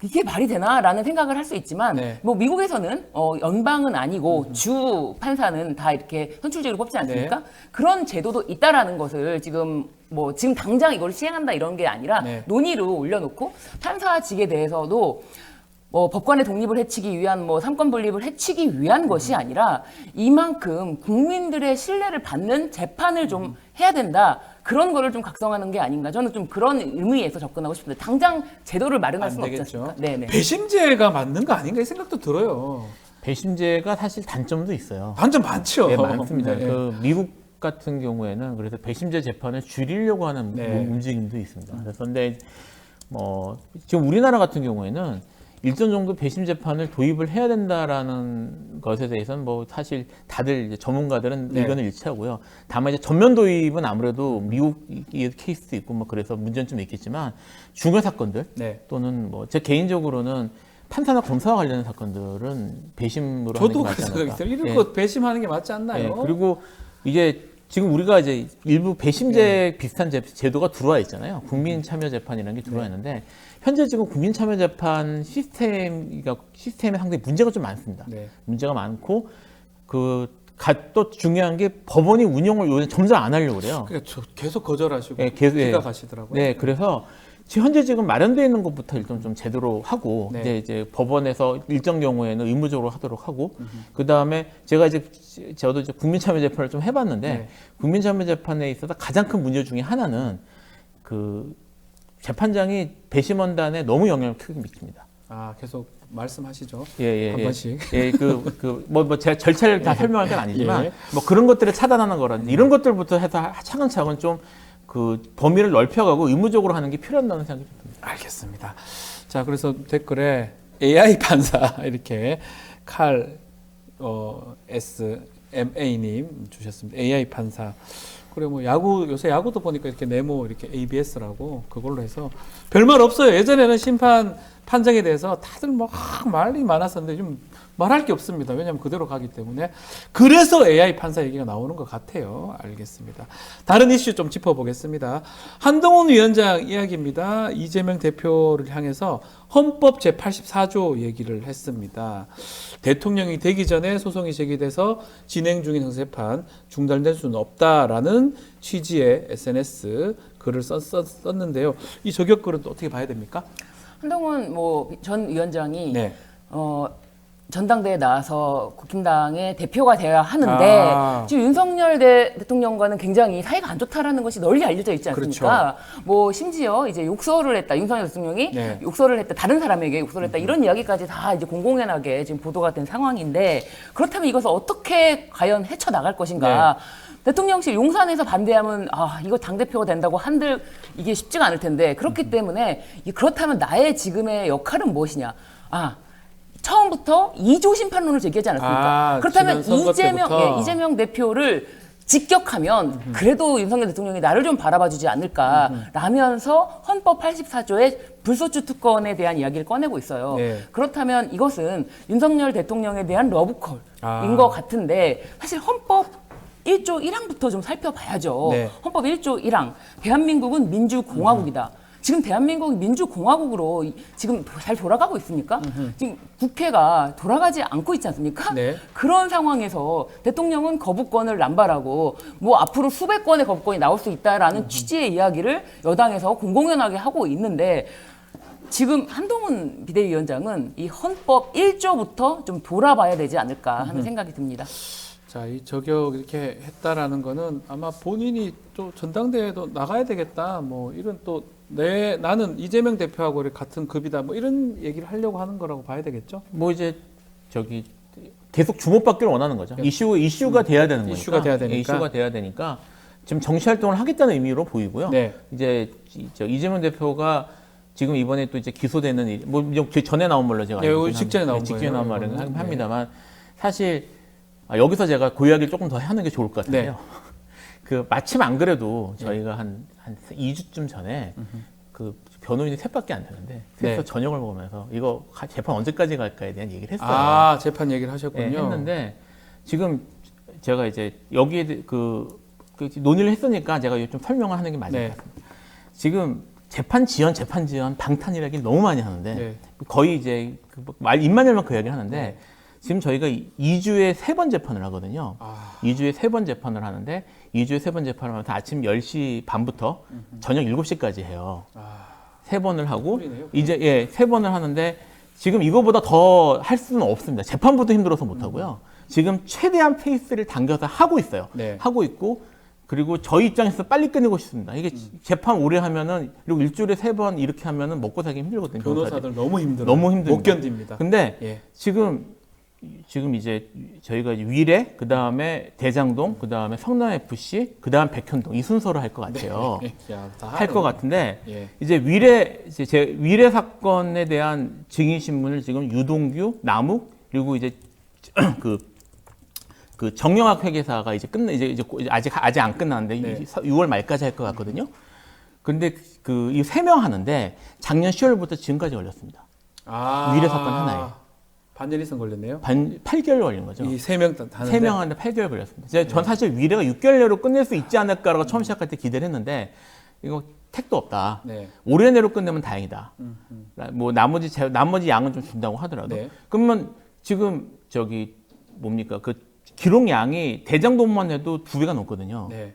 이게 말이 되나라는 생각을 할 수 있지만 네. 뭐 미국에서는 연방은 아니고 주 판사는 다 이렇게 선출직으로 뽑지 않습니까? 네. 그런 제도도 있다라는 것을 지금 당장 이걸 시행한다 이런 게 아니라 네. 논의로 올려놓고 판사직에 대해서도 법관의 독립을 해치기 위한 삼권 분립을 해치기 위한 것이 아니라 이만큼 국민들의 신뢰를 받는 재판을 좀 해야 된다. 그런 거를 좀 각성하는 게 아닌가. 저는 좀 그런 의미에서 접근하고 싶은데 당장 제도를 마련할 안 수는 없지 되겠죠. 않습니까? 네네. 배심제가 맞는 거 아닌가 이 생각도 들어요. 배심제가 사실 단점도 있어요. 완전 많죠. 네, 많습니다. 네. 그 미국 같은 경우에는 그래서 배심제 재판을 줄이려고 하는 네. 움직임도 있습니다. 그래서 근데 뭐 지금 우리나라 같은 경우에는 일정 정도 배심 재판을 도입을 해야 된다라는 것에 대해서는 뭐 사실 다들 이제 전문가들은 네. 의견을 일치하고요. 다만 이제 전면 도입은 아무래도 미국 케이스도 있고 뭐 그래서 문제는 좀 있겠지만 중요 사건들 네. 또는 뭐 제 개인적으로는 판사나 검사와 관련된 사건들은 배심으로 하는 게 저도 맞지 그 않을까. 생각이 들어요. 이런 예. 거 배심하는 게 맞지 않나요? 예, 그리고 이제 지금 우리가 이제 일부 배심제 비슷한 제도가 들어와 있잖아요. 국민참여재판이라는 게 들어와 있는데 현재 지금 국민참여재판 시스템에 상당히 문제가 좀 많습니다. 네. 문제가 많고 또 중요한 게 법원이 운영을 요새 점점 안 하려고 그래요. 그러니까 계속 거절하시고 예, 계속, 예. 기각하시더라고요. 네, 그래서 현재 지금 마련되어 있는 것부터 일단 좀 제대로 하고 네. 이제 법원에서 일정 경우에는 의무적으로 하도록 하고 그 다음에 저도 이제 국민참여재판을 좀 해봤는데 네. 국민참여재판에 있어서 가장 큰 문제 중에 하나는 그 재판장이 배심원단에 너무 영향을 크게 미칩니다. 아, 계속 말씀하시죠. 예, 한 번씩. 예, 뭐 제가 절차를 다 설명할 건 아니지만 예. 뭐 그런 것들을 차단하는 거라든지 이런 것들부터 해서 차근차근 좀 그 범위를 넓혀가고 의무적으로 하는 게 필요하다는 생각이 듭니다. 알겠습니다. 자, 그래서 댓글에 AI 판사 이렇게 SMA님 주셨습니다. AI 판사. 그리고 뭐 요새 야구도 보니까 이렇게 네모 이렇게 ABS라고 그걸로 해서 별말 없어요. 예전에는 심판 판정에 대해서 다들 막 말이 많았었는데 좀 말할 게 없습니다. 왜냐하면 그대로 가기 때문에. 그래서 AI 판사 얘기가 나오는 것 같아요. 알겠습니다. 다른 이슈 좀 짚어보겠습니다. 한동훈 위원장 이야기입니다. 이재명 대표를 향해서 헌법 제84조 얘기를 했습니다. 대통령이 되기 전에 소송이 제기돼서 진행 중인 형사재판 중단될 수는 없다라는 취지의 SNS 글을 썼는데요. 이 저격글은 또 어떻게 봐야 됩니까? 한동훈 전 위원장이 네. 전당대회에 나와서 국힘당의 대표가 돼야 하는데 지금 윤석열 대통령과는 굉장히 사이가 안 좋다라는 것이 널리 알려져 있지 않습니까? 뭐 심지어 이제 욕설을 했다. 윤석열 대통령이 네. 욕설을 했다. 다른 사람에게 욕설을 했다. 이런 이야기까지 다 이제 공공연하게 지금 보도가 된 상황인데 그렇다면 이것을 어떻게 과연 헤쳐나갈 것인가? 대통령실 용산에서 반대하면 이거 당대표가 된다고 한들 이게 쉽지가 않을 텐데 그렇기 때문에 그렇다면 나의 지금의 역할은 무엇이냐? 처음부터 2조 심판론을 제기하지 않았습니까? 그렇다면 지난 선거 때부터. 이재명 대표를 직격하면 그래도 윤석열 대통령이 나를 좀 바라봐주지 않을까 라면서 헌법 84조의 불소추 특권에 대한 이야기를 꺼내고 있어요. 네. 그렇다면 이것은 윤석열 대통령에 대한 러브콜인 것 같은데 사실 헌법 1조 1항부터 좀 살펴봐야죠. 네. 헌법 1조 1항 대한민국은 민주공화국이다. 지금 대한민국이 민주공화국으로 지금 잘 돌아가고 있습니까? 지금 국회가 돌아가지 않고 있지 않습니까? 네. 그런 상황에서 대통령은 거부권을 남발하고 뭐 앞으로 수백 건의 거부권이 나올 수 있다라는 취지의 이야기를 여당에서 공공연하게 하고 있는데 지금 한동훈 비대위원장은 이 헌법 1조부터 좀 돌아봐야 되지 않을까 하는 생각이 듭니다. 자, 이 저격 이렇게 했다라는 거는 아마 본인이 또 전당대회도 나가야 되겠다. 뭐 이런 또 나는 이재명 대표하고 같은 급이다. 뭐 이런 얘기를 하려고 하는 거라고 봐야 되겠죠? 뭐 이제 계속 주목받기를 원하는 거죠. 이슈가 돼야 되는 거니까. 이슈가 돼야 되니까. 이슈가 돼야 되니까 지금 정치 활동을 하겠다는 의미로 보이고요. 네. 이제 이재명 대표가 지금 이번에 또 이제 기소되는 전에 나온 걸로 제가 알고 있긴 직전에 나온 합니다. 직전에 거예요, 나온 말은 이거는. 합니다만 사실 여기서 제가 그 이야기를 조금 더 하는 게 좋을 것 같은데요. 네. 마침 안 그래도 저희가 한 2주쯤 전에 그 변호인이 셋밖에 안 되는데 셋이서 저녁을 먹으면서 이거 재판 언제까지 갈까에 대한 얘기를 했어요. 재판 얘기를 하셨군요. 네, 했는데 지금 제가 이제 여기에 그 논의를 했으니까 제가 좀 설명을 하는 게 맞을 것 같습니다. 지금 재판 지연 방탄이라는 게 너무 많이 하는데 거의 이제 입만 열면 그 이야기를 하는데 지금 저희가 2주에 3번 재판을 하거든요. 2주에 3번 재판을 하는데 2주에 3번 재판을 하면서 아침 10시 반부터 저녁 7시까지 해요. 3번을 하고 이제 3번을 하는데 지금 이거보다 더 할 수는 없습니다. 재판부터 힘들어서 못 하고요. 지금 최대한 페이스를 당겨서 하고 있어요. 하고 있고 그리고 저희 입장에서 빨리 끝내고 싶습니다. 이게 재판 오래 하면은 그리고 일주일에 3번 이렇게 하면은 먹고 살기 힘들거든요. 변호사들 너무 힘들어요. 너무 힘듭니다. 못 견딥니다. 근데 예. 지금 이제 저희가 이제 위례, 그 다음에 대장동, 그 다음에 성남 FC, 그 다음 백현동 이 순서로 할 것 같아요. 야, 다 할 것 같은데 예. 이제 제 위례 사건에 대한 증인 신문을 지금 유동규, 남욱 그리고 이제 그 정영학 회계사가 이제 이제 아직 안 끝났는데 네. 6월 말까지 할 것 같거든요. 근데 그 이 3명 하는데 작년 10월부터 지금까지 걸렸습니다. 위례 사건 하나에. 반년 이상 걸렸네요. 8개월 걸린 거죠. 이 3명 하는데 3명 하는데 8개월 걸렸습니다. 전 사실 위례가 6개월 내로 끝낼 수 있지 않을까라고 처음 시작할 때 기대를 했는데 이거 택도 없다. 네. 올해 내로 끝내면 다행이다. 뭐 나머지 양은 좀 준다고 하더라도. 네. 그러면 지금 뭡니까 그 기록 양이 대장동만 해도 2배가 넘거든요. 네.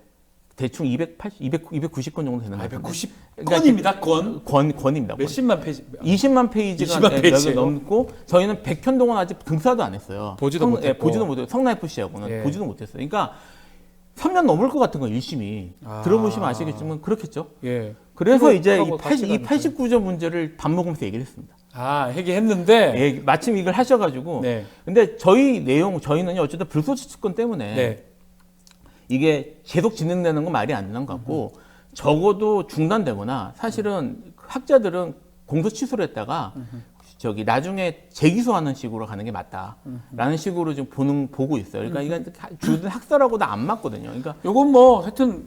대충 290건 정도 되는 거 같아요. 190건입니다. 권입니다. 몇십만 페이지. 20만 페이지가 20만 페이지예요? 넘고 저희는 백현동은 아직 등사도 안 했어요. 보지도 못했고. 보지도 못해요. 성남 FC하고는 예. 보지도 못했어요. 그러니까 3년 넘을 것 같은 거 1심이 들어보시면 아시겠지만 그렇겠죠. 예. 그래서 이제 그거하고 같이 이 가니까요. 89조 문제를 밥 먹으면서 얘기를 했습니다. 회계했는데. 예, 마침 이걸 하셔가지고. 네. 근데 저희는 어쨌든 불소치 특권 때문에 네. 이게 계속 진행되는 건 말이 안 되는 것 같고 적어도 중단되거나 사실은 학자들은 공소 취소를 했다가 나중에 재기소하는 식으로 가는 게 맞다라는 식으로 지금 보고 있어요. 그러니까 이건 주든 학설하고도 안 맞거든요. 그러니까 요건 뭐 하여튼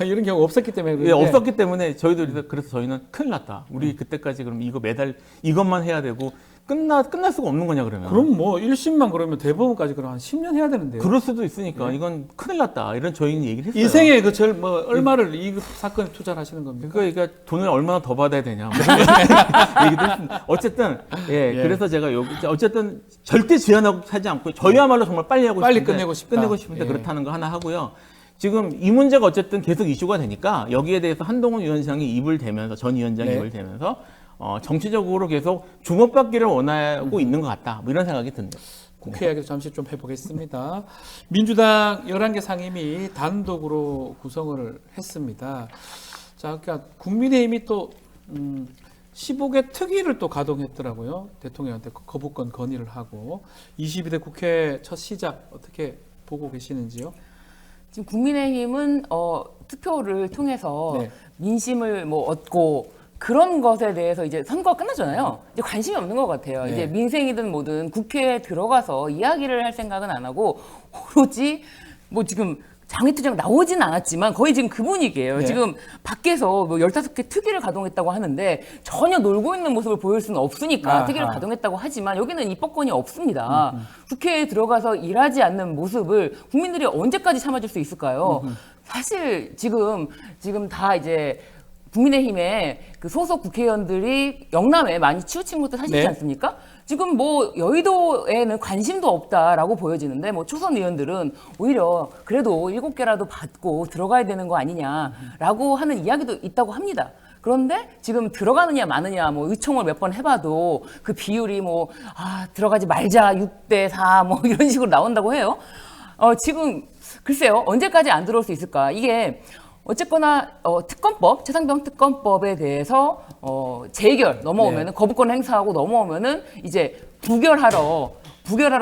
이런 경우 없었기 때문에 예, 그런데 없었기 때문에 저희도 그래서 저희는 큰일 났다. 우리 그때까지 그럼 이거 매달 이것만 해야 되고 끝날 수가 없는 거냐 그러면. 그럼 뭐 1심만 그러면 대법원까지 그럼 한 10년 해야 되는데요. 그럴 수도 있으니까 이건 큰일 났다. 이런 저희는 얘기를 했어요. 인생에 얼마를 이 사건에 투자를 하시는 겁니까? 그러니까 돈을 얼마나 더 받아야 되냐. 얘기도 했습니다. 어쨌든 예, 그래서 제가 어쨌든 절대 지연하고 하지 않고 저희야말로 정말 빨리 하고 빨리 싶은데 끝내고 싶다. 예. 그렇다는 거 하나 하고요. 지금 이 문제가 어쨌든 계속 이슈가 되니까 여기에 대해서 한동훈 위원장이 입을 대면서 전 위원장이 네. 입을 대면서 정치적으로 계속 주목받기를 원하고 있는 것 같다. 뭐 이런 생각이 듭니다. 국회 이야기도 잠시 좀 해보겠습니다. 민주당 11개 상임위 단독으로 구성을 했습니다. 자, 그러니까 국민의힘이 또 15개 특위를 또 가동했더라고요. 대통령한테 거부권 건의를 하고 22대 국회 첫 시작 어떻게 보고 계시는지요? 지금 국민의힘은 투표를 통해서 네. 민심을 얻고 그런 것에 대해서 이제 선거가 끝났잖아요. 이제 관심이 없는 것 같아요. 네. 이제 민생이든 뭐든 국회에 들어가서 이야기를 할 생각은 안 하고 오로지 지금 장외투쟁 나오진 않았지만 거의 지금 그 분위기예요. 네. 지금 밖에서 15개 특위를 가동했다고 하는데 전혀 놀고 있는 모습을 보일 수는 없으니까 아하. 특위를 가동했다고 하지만 여기는 입법권이 없습니다. 국회에 들어가서 일하지 않는 모습을 국민들이 언제까지 참아줄 수 있을까요? 사실 지금 다 이제 국민의힘의 그 소속 국회의원들이 영남에 많이 치우친 것도 사실이지 네. 않습니까? 지금 여의도에는 관심도 없다라고 보여지는데 초선 의원들은 오히려 그래도 7개라도 받고 들어가야 되는 거 아니냐라고 하는 이야기도 있다고 합니다. 그런데 지금 들어가느냐 마느냐 의총을 몇 번 해봐도 그 비율이 들어가지 말자 6대4 이런 식으로 나온다고 해요. 지금 글쎄요 언제까지 안 들어올 수 있을까? 이게 어쨌거나 특검법, 최상병 특검법에 대해서 재결 넘어오면은 네. 거부권 행사하고 넘어오면은 이제 부결하러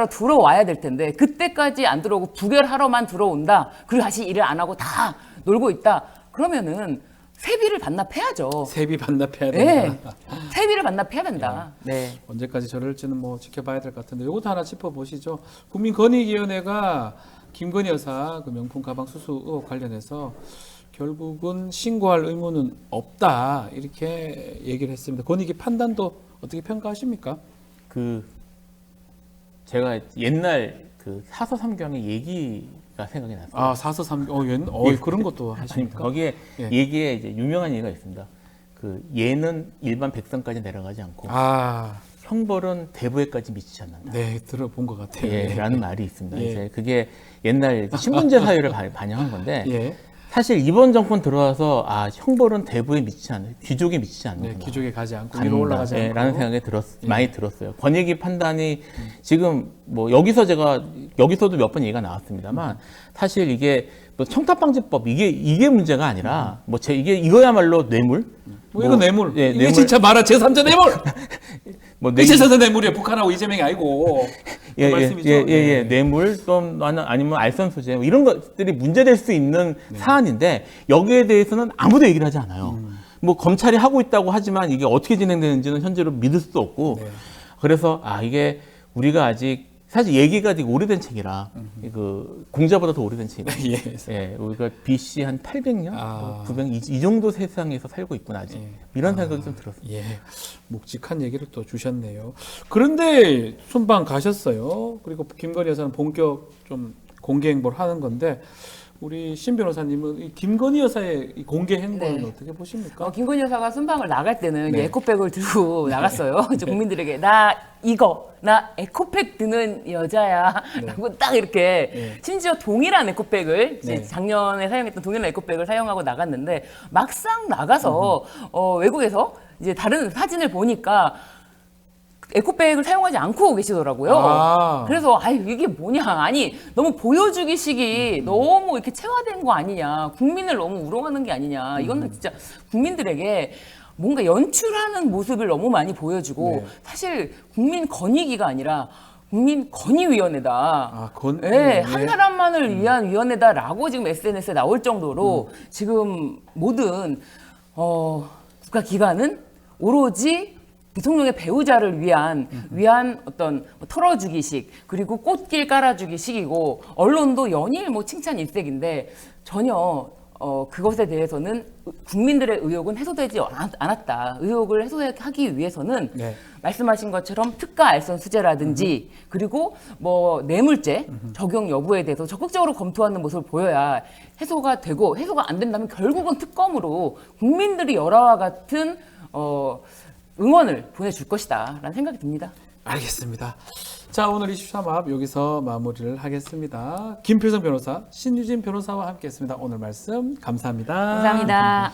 들어와야 될 텐데 그때까지 안 들어오고 부결하러만 들어온다. 그리고 다시 일을 안 하고 다 놀고 있다. 그러면은 세비를 반납해야죠. 세비 반납해야 네, 된다. 세비를 반납해야 된다. 네. 언제까지 저럴지는 지켜봐야 될 것 같은데 이것도 하나 짚어보시죠. 국민권익위원회가 김건희 여사 그 명품 가방 수수 의혹 관련해서 결국은 신고할 의무는 없다 이렇게 얘기를 했습니다. 권익위 판단도 어떻게 평가하십니까? 제가 옛날 사서 삼경의 얘기가 생각이 났어요. 아, 4서 3, 그런 것도 하십니까? 거기에 예. 얘기에 이제 유명한 얘기가 있습니다. 예는 일반 백성까지 내려가지 않고 형벌은 대부에까지 미치지 않는다. 네, 들어본 것 같아요. 예, 네. 라는 말이 있습니다. 예. 이제 그게 옛날 신분제 사회를 반영한 건데 예. 사실 이번 정권 들어와서 형벌은 대부에 미치지 않는, 귀족에 미치지 않는구나. 네, 기족에 가지 않고 위로 올라가지 않고. 라는 생각이 많이 들었어요. 권익위 판단이 지금 뭐 여기서도 몇 번 얘기가 나왔습니다만 사실 이게 뭐 청탁방지법 이게 문제가 아니라 이거야말로 뇌물. 이거 뇌물. 예, 이게 뇌물. 진짜 말하 제3자 뇌물. 뭐 그 제3자 뇌물이에요. 북한하고 이재명이 아니고. 그 말씀이죠. 네. 뇌물 또는 아니면 알선 소재 뭐 이런 것들이 문제될 수 있는 사안인데 여기에 대해서는 아무도 얘기를 하지 않아요. 뭐 검찰이 하고 있다고 하지만 이게 어떻게 진행되는지는 현재로 믿을 수도 없고 그래서 이게 우리가 아직 사실 얘기가 아직 오래된 책이라 그 공자보다 더 오래된 책이에요. 예, 우리가 BC 한 800년, 900년 이 정도 세상에서 살고 있구나 아직 이런 생각이 좀 들었어요. 예, 묵직한 얘기를 또 주셨네요. 그런데 순방 가셨어요. 그리고 김건희 여사는 본격 좀 공개 행보를 하는 건데 우리 신 변호사님은 이 김건희 여사의 이 공개 행보는 네. 어떻게 보십니까? 김건희 여사가 순방을 나갈 때는 네. 이제 에코백을 들고 나갔어요. 이제 국민들에게 나 에코백 드는 여자야라고 딱 이렇게 심지어 동일한 에코백을 이제 작년에 사용했던 동일한 에코백을 사용하고 나갔는데 막상 나가서 외국에서 이제 다른 사진을 보니까 에코백을 사용하지 않고 계시더라고요. 그래서 이게 뭐냐, 아니 너무 보여주기식이 너무 이렇게 체화된 거 아니냐, 국민을 너무 우롱하는 게 아니냐, 이거는 진짜 국민들에게 뭔가 연출하는 모습을 너무 많이 보여주고 사실 국민 건의기가 아니라 국민 건의위원회다. 한 사람만을 위한 위원회다라고 지금 SNS에 나올 정도로 지금 모든 국가기관은 오로지 대통령의 배우자를 위한 어떤 털어주기식 그리고 꽃길 깔아주기식이고 언론도 연일 칭찬 일색인데 전혀 그것에 대해서는 국민들의 의혹은 해소되지 않았다. 의혹을 해소하기 위해서는 말씀하신 것처럼 특가 알선 수재라든지 그리고 뭐 뇌물죄 적용 여부에 대해서 적극적으로 검토하는 모습을 보여야 해소가 되고 해소가 안 된다면 결국은 특검으로 국민들이 열화와 같은 응원을 보내줄 것이다 라는 생각이 듭니다. 알겠습니다. 자, 오늘 이슈 삼합 여기서 마무리를 하겠습니다. 김필성 변호사, 신유진 변호사와 함께했습니다. 오늘 말씀 감사합니다. 감사합니다.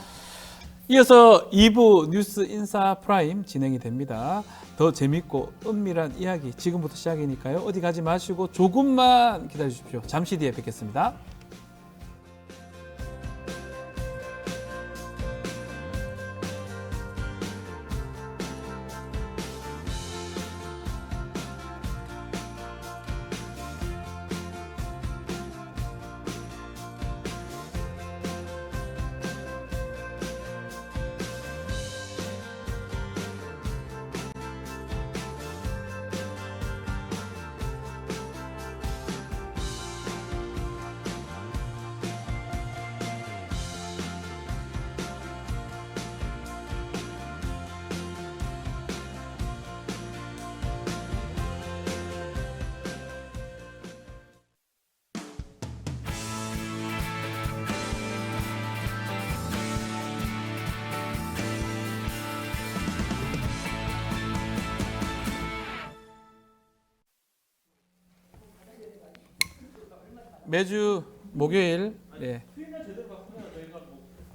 이어서 2부 뉴스 인사 프라임 진행이 됩니다. 더 재밌고 은밀한 이야기 지금부터 시작이니까요. 어디 가지 마시고 조금만 기다려 주십시오. 잠시 뒤에 뵙겠습니다. 매주 목요일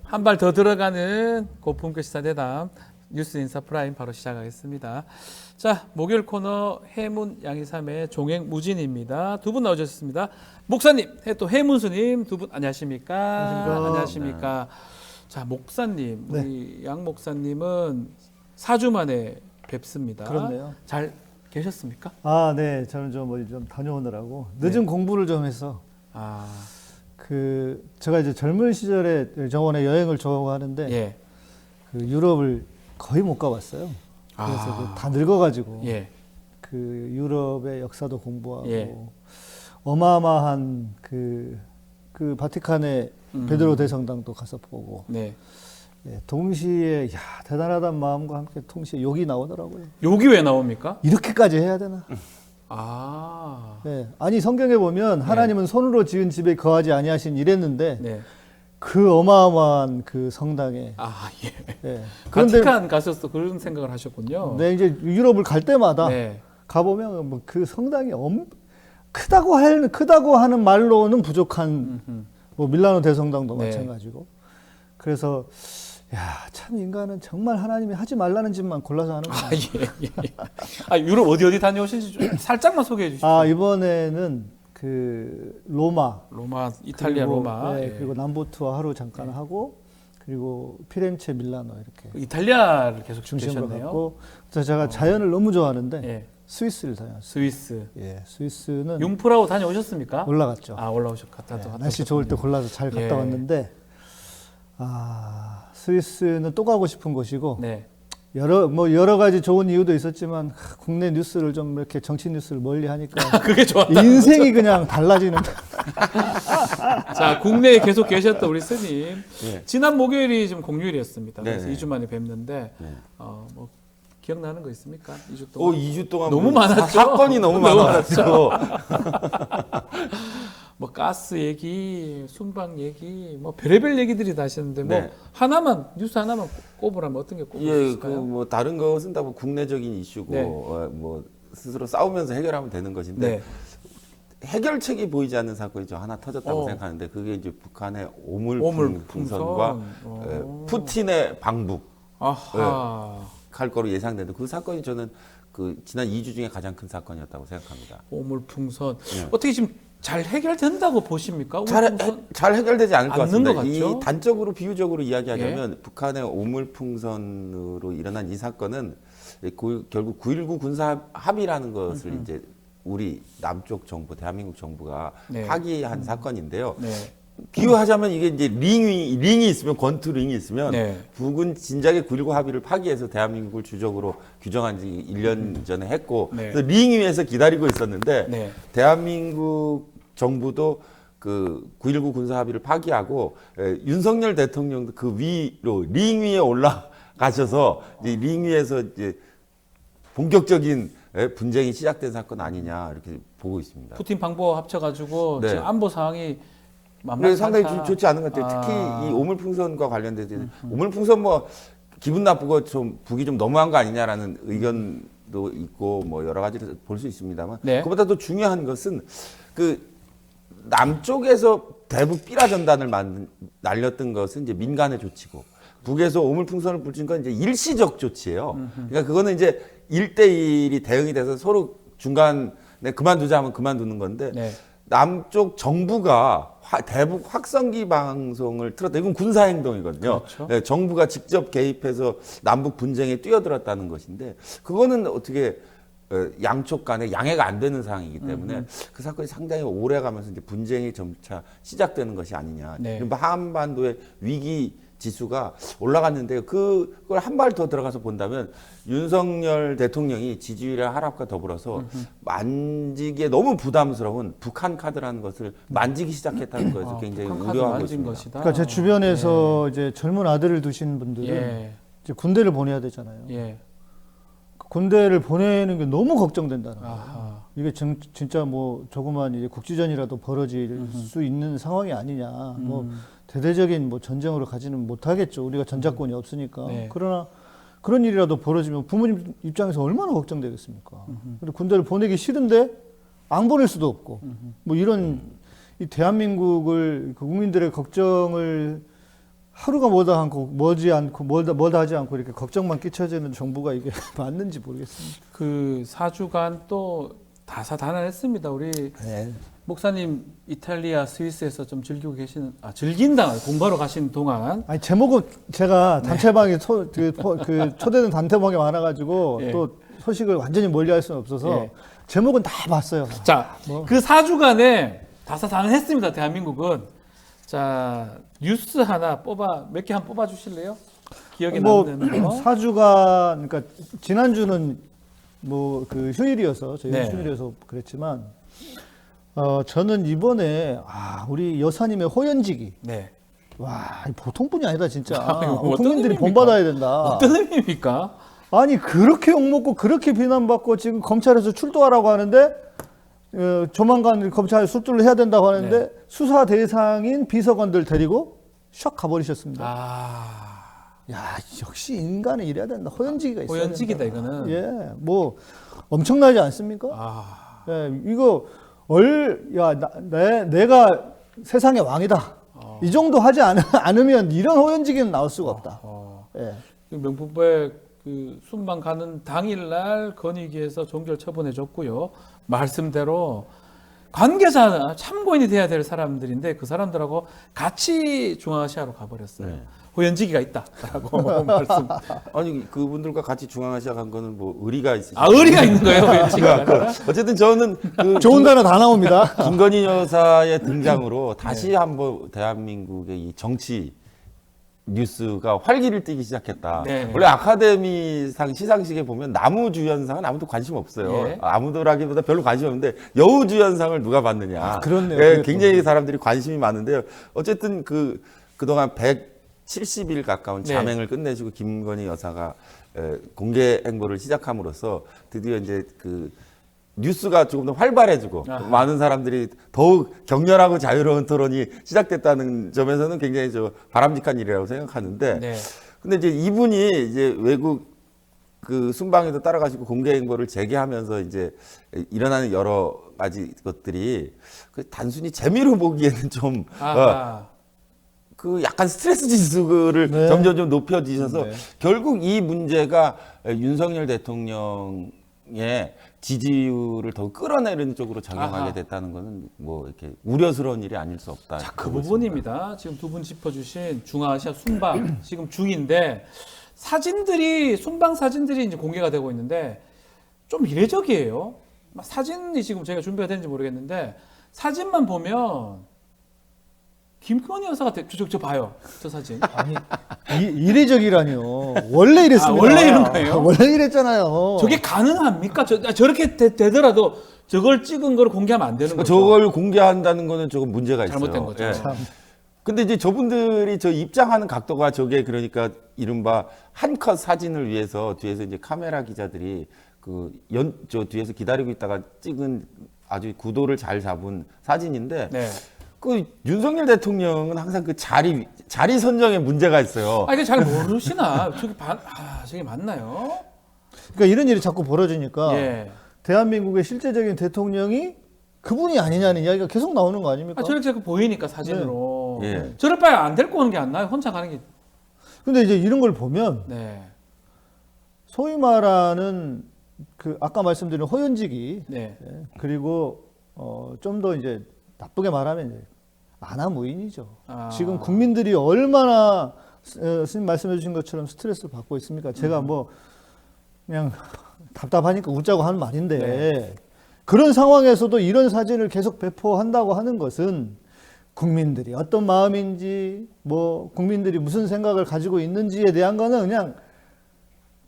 한 발 더 들어가는 고품격 시사대담 뉴스 인사 프라임 바로 시작하겠습니다. 자, 목요일 코너 해문 양이삼의 종횡무진입니다. 두 분 나오셨습니다. 목사님, 또 해문수님 두 분 안녕하십니까? 안녕하십니까? 자, 목사님, 우리 양 목사님은 4주 만에 뵙습니다. 그렇네요. 잘 계셨습니까? 네, 저는 좀 다녀오느라고 늦은 공부를 좀 해서 제가 이제 젊은 시절에 저번에 여행을 좋아하는데 그 유럽을 거의 못 가봤어요. 그래서 다 늙어가지고 그 유럽의 역사도 공부하고 어마어마한 그 바티칸의 베드로 대성당도 가서 보고 동시에 대단하다는 마음과 함께 동시에 욕이 나오더라고요. 욕이 왜 나옵니까? 이렇게까지 해야 되나? 아니 성경에 보면 하나님은 손으로 지은 집에 거하지 아니하신 이랬는데 그 어마어마한 그 성당에 그런데 바티칸 가셔서 그런 생각을 하셨군요. 네, 이제 유럽을 갈 때마다 가보면 뭐 그 성당이 크다고 하는 말로는 부족한 뭐 밀라노 대성당도 네. 마찬가지고. 그래서 야, 참 인간은 정말 하나님이 하지 말라는 짓만 골라서 하는 거예요. 예. 아, 유럽 어디 다녀오신지 좀 살짝만 소개해 주시죠. 아, 이번에는 그 로마, 이탈리아 그리고, 로마. 네, 예. 그리고 남부 투어 하루 잠깐 하고, 그리고 피렌체, 밀라노 이렇게 이탈리아를 계속 중심으로 계셨네요. 갔고, 그래서 제가 자연을 너무 좋아하는데 예. 스위스를 다녔어요. 스위스. 예, 스위스는 융프라우 다녀오셨습니까? 올라갔죠. 아, 갔다 네, 날씨 좋을 때 골라서 잘 갔다 예. 왔는데, 스위스는 또 가고 싶은 곳이고, 네. 여러 가지 좋은 이유도 있었지만 국내 뉴스를 좀 이렇게 정치 뉴스를 멀리 하니까 그게 좋았다. 인생이 그냥 달라지는. 자, 국내에 계속 계셨던 우리 스님. 네. 지난 목요일이 좀 공휴일이었습니다. 그래서 네. 2주 만에 뵙는데 네. 뭐 기억나는 거 있습니까? 2주 동안. 2주 동안 너무 뭐 많았죠. 사건이 너무 많아가지고. 뭐 가스 얘기, 순방 얘기, 뭐 별의별 얘기들이 다 하시는데 뭐 네. 뉴스 하나만 꼽으라면 어떤 게 예, 꼽으실까요? 뭐 다른 것은 다 뭐 국내적인 이슈고 네. 뭐 스스로 싸우면서 해결하면 되는 것인데 네. 해결책이 보이지 않는 사건이 저 하나 터졌다고 생각하는데 그게 이제 북한의 오물풍선과 푸틴의 방북 할 거로 예상되는데 그 사건이 저는 그 지난 2주 중에 가장 큰 사건이었다고 생각합니다. 오물풍선. 네. 어떻게 지금 잘 해결된다고 보십니까? 잘 해결되지 않을 것 않는 같습니다. 것 같죠? 이 단적으로 비유적으로 이야기하자면 북한의 오물풍선으로 일어난 이 사건은 결국 9.19 군사 합의라는 것을 이제 우리 남쪽 정부, 대한민국 정부가 네. 파기한 사건인데요. 네. 비유하자면 이게 이제 링이 있으면 권투 링이 있으면 네. 북은 진작에 9.19 합의를 파기해서 대한민국을 주적으로 규정한 지 1년 전에 했고 네. 그래서 링 위에서 기다리고 있었는데 네. 대한민국 정부도 그 9.19 군사 합의를 파기하고 윤석열 대통령도 그 위로 링 위에 올라가셔서 이제 링 위에서 이제 본격적인 분쟁이 시작된 사건 아니냐 이렇게 보고 있습니다. 푸틴 방법 합쳐가지고 네. 지금 안보 상황이 그래서 상당히 않다. 좋지 않은 것 같아요. 특히 이 오물풍선과 관련돼서 오물풍선 뭐 기분 나쁘고 좀 북이 좀 너무한 거 아니냐라는 의견도 있고 뭐 여러 가지를 볼 수 있습니다만 네. 그보다 더 중요한 것은 그 남쪽에서 대북 삐라 전단을 날렸던 것은 이제 민간의 조치고 북에서 오물풍선을 불친 건 이제 일시적 조치예요. 그러니까 그거는 이제 1대1이 대응이 돼서 서로 중간에 그만두자 하면 그만두는 건데 네. 남쪽 정부가 대북 확성기 방송을 틀었다. 이건 군사행동이거든요. 그렇죠. 네, 정부가 직접 개입해서 남북 분쟁에 뛰어들었다는 것인데 그거는 어떻게 양쪽 간에 양해가 안 되는 상황이기 때문에 그 사건이 상당히 오래 가면서 이제 분쟁이 점차 시작되는 것이 아니냐. 네. 한반도의 위기 지수가 올라갔는데 그걸 한 발 더 들어가서 본다면 윤석열 대통령이 지지율의 하락과 더불어서 만지기에 너무 부담스러운 북한 카드라는 것을 만지기 시작했다는 것에서 굉장히 북한 카드 우려하고 만진 있습니다. 것이다. 그러니까 제 주변에서 이제 젊은 아들을 두신 분들은 예. 이제 군대를 보내야 되잖아요. 예. 군대를 보내는 게 너무 걱정된다는 거예요. 아하. 이게 진짜 뭐 조그만 이제 국지전이라도 벌어질 수 있는 상황이 아니냐. 뭐 대대적인 뭐 전쟁으로 가지는 못하겠죠. 우리가 전작권이 없으니까. 네. 그러나 그런 일이라도 벌어지면 부모님 입장에서 얼마나 걱정되겠습니까? 근데 군대를 보내기 싫은데 안 보낼 수도 없고. 뭐 이런 이 대한민국을 그 국민들의 걱정을 하루가 멀다 하지 않고 이렇게 걱정만 끼쳐지는 정부가 이게 맞는지 모르겠습니다. 그 4주간 또 다사다난했습니다. 우리 네. 목사님 이탈리아, 스위스에서 좀 즐기고 계시는 즐긴다 공부하러 가신 동안 아니 제목은 제가 단체방에 초대된 단체방에 많아가지고 예. 또 소식을 완전히 멀리할 수는 없어서 예. 제목은 다 봤어요. 자, 그 4주간에 다사다난했습니다. 대한민국은. 자, 뉴스 하나 몇 개 한번 뽑아 주실래요? 기억에 남는 거. 4주간 그러니까 지난주는 뭐 그 휴일이어서 저희 네. 휴일이어서 그랬지만 저는 이번에 우리 여사님의 호연지기 네. 와 보통 분이 아니다 진짜. 어떤 국민들이 의미입니까? 본받아야 된다. 어떤 의미입니까? 아니 그렇게 욕먹고 그렇게 비난받고 지금 검찰에서 출두하라고 하는데 조만간 검찰에 출두를 해야 된다고 하는데 네. 수사 대상인 비서관들 데리고 샥 가버리셨습니다. 야 역시 인간은 이래야 된다. 호연지기가 있어야 된다. 호연지기다 이거는. 예, 뭐 엄청나지 않습니까? 예, 이거 내가 세상의 왕이다. 이 정도 하지 않으면 이런 호연지기는 나올 수가 없다. 예. 명품백 그 순방 가는 당일날 건의기에서 종결 처분해줬고요. 말씀대로 관계자 참고인이 돼야 될 사람들인데 그 사람들하고 같이 중앙아시아로 가버렸어요. 네. 호연지기가 있다라고 말씀. 아니 그분들과 같이 중앙아시아 간 거는 뭐 의리가 있으시죠? 아 의리가 있는 거예요, 호연지기가. 어쨌든 저는 그 좋은 단어 다 나옵니다. 김건희 여사의 등장으로 다시 한번 대한민국의 이 정치 뉴스가 활기를 띠기 시작했다. 네. 원래 아카데미상 시상식에 보면 나무주연상은 아무도 관심 없어요. 예. 아무도라기보다 별로 관심 없는데 여우주연상을 누가 받느냐. 그렇네요. 굉장히 사람들이 관심이 많은데요. 어쨌든 그동안 170일 가까운 네. 잠행을 끝내주고 김건희 여사가 공개 행보를 시작함으로써 드디어 이제 그 뉴스가 조금 더 활발해지고 아하. 많은 사람들이 더욱 격렬하고 자유로운 토론이 시작됐다는 점에서는 굉장히 바람직한 일이라고 생각하는데, 네. 근데 이제 이분이 이제 외국 그 순방에도 따라가시고 공개 행보를 재개하면서 이제 일어나는 여러 가지 것들이 그 단순히 재미로 보기에는 좀 그 약간 스트레스 지수를 네. 점점 좀 높여지셔서 네. 결국 이 문제가 윤석열 대통령의 지지율을 더 끌어내리는 쪽으로 작용하게 아하. 됐다는 것은 뭐 이렇게 우려스러운 일이 아닐 수 없다. 자, 그 보고 부분입니다. 지금 두 분 짚어주신 중앙아시아 순방 지금 중인데 사진들이 순방 사진들이 이제 공개가 되고 있는데 좀 이례적이에요. 사진이 지금 저희가 준비가 되는지 모르겠는데 사진만 보면 김건희 여사가 저 봐요. 저 사진. 아니 이례적이라니요. 원래 이랬습니다. 원래 이런 거예요? 원래 이랬잖아요. 저게 가능합니까? 저렇게 되더라도 저걸 찍은 걸 공개하면 안 되는 거죠. 저걸 공개한다는 거는 조금 문제가 있어요. 잘못된 거죠. 예. 참. 근데 이제 저분들이 저 입장하는 각도가 저게 그러니까 이른바 한 컷 사진을 위해서 뒤에서 이제 카메라 기자들이 저 뒤에서 기다리고 있다가 찍은 아주 구도를 잘 잡은 사진인데 네. 그 윤석열 대통령은 항상 그 자리 선정에 문제가 있어요. 아, 이게 잘 모르시나? 저게 맞나요? 그러니까 이런 일이 자꾸 벌어지니까 예. 대한민국의 실제적인 대통령이 그분이 아니냐는 이야기가 계속 나오는 거 아닙니까? 저렇게 보이니까 사진으로. 네. 예. 저럴 바에 안 데리고 오는 게 안 나요? 혼자 가는 게. 근데 이제 이런 걸 보면 네. 소위 말하는 그 아까 말씀드린 호연지기 네. 그리고 좀 더 이제 나쁘게 말하면 이제 아나무인이죠. 아. 지금 국민들이 얼마나 스님 말씀해 주신 것처럼 스트레스를 받고 있습니까? 제가 뭐 그냥 답답하니까 웃자고 하는 말인데 네. 그런 상황에서도 이런 사진을 계속 배포한다고 하는 것은 국민들이 어떤 마음인지 뭐 국민들이 무슨 생각을 가지고 있는지에 대한 거는 그냥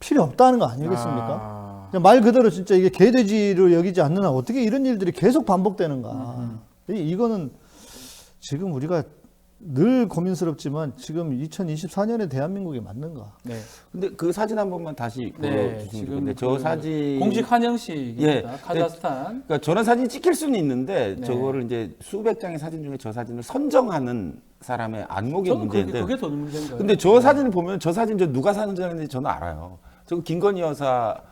필요 없다는 거 아니겠습니까? 그냥 말 그대로 진짜 이게 개돼지로 여기지 않는 한 어떻게 이런 일들이 계속 반복되는가. 이거는 지금 우리가 늘 고민스럽지만 지금 2024년에 대한민국이 맞는가? 네. 근데 그 사진 한 번만 다시 네. 보여주시면 지금 좋겠는데 저 사진 공식 환영식입니다. 예. 카자흐스탄. 그러니까 저런 사진 찍힐 수는 있는데 네. 저거를 이제 수백 장의 사진 중에 저 사진을 선정하는 사람의 안목의 저는 문제인데 그게 더 문제인 거예요. 근데 저 사진을 보면 저 사진 저 누가 사는지 저는 알아요. 저 김건희 여사가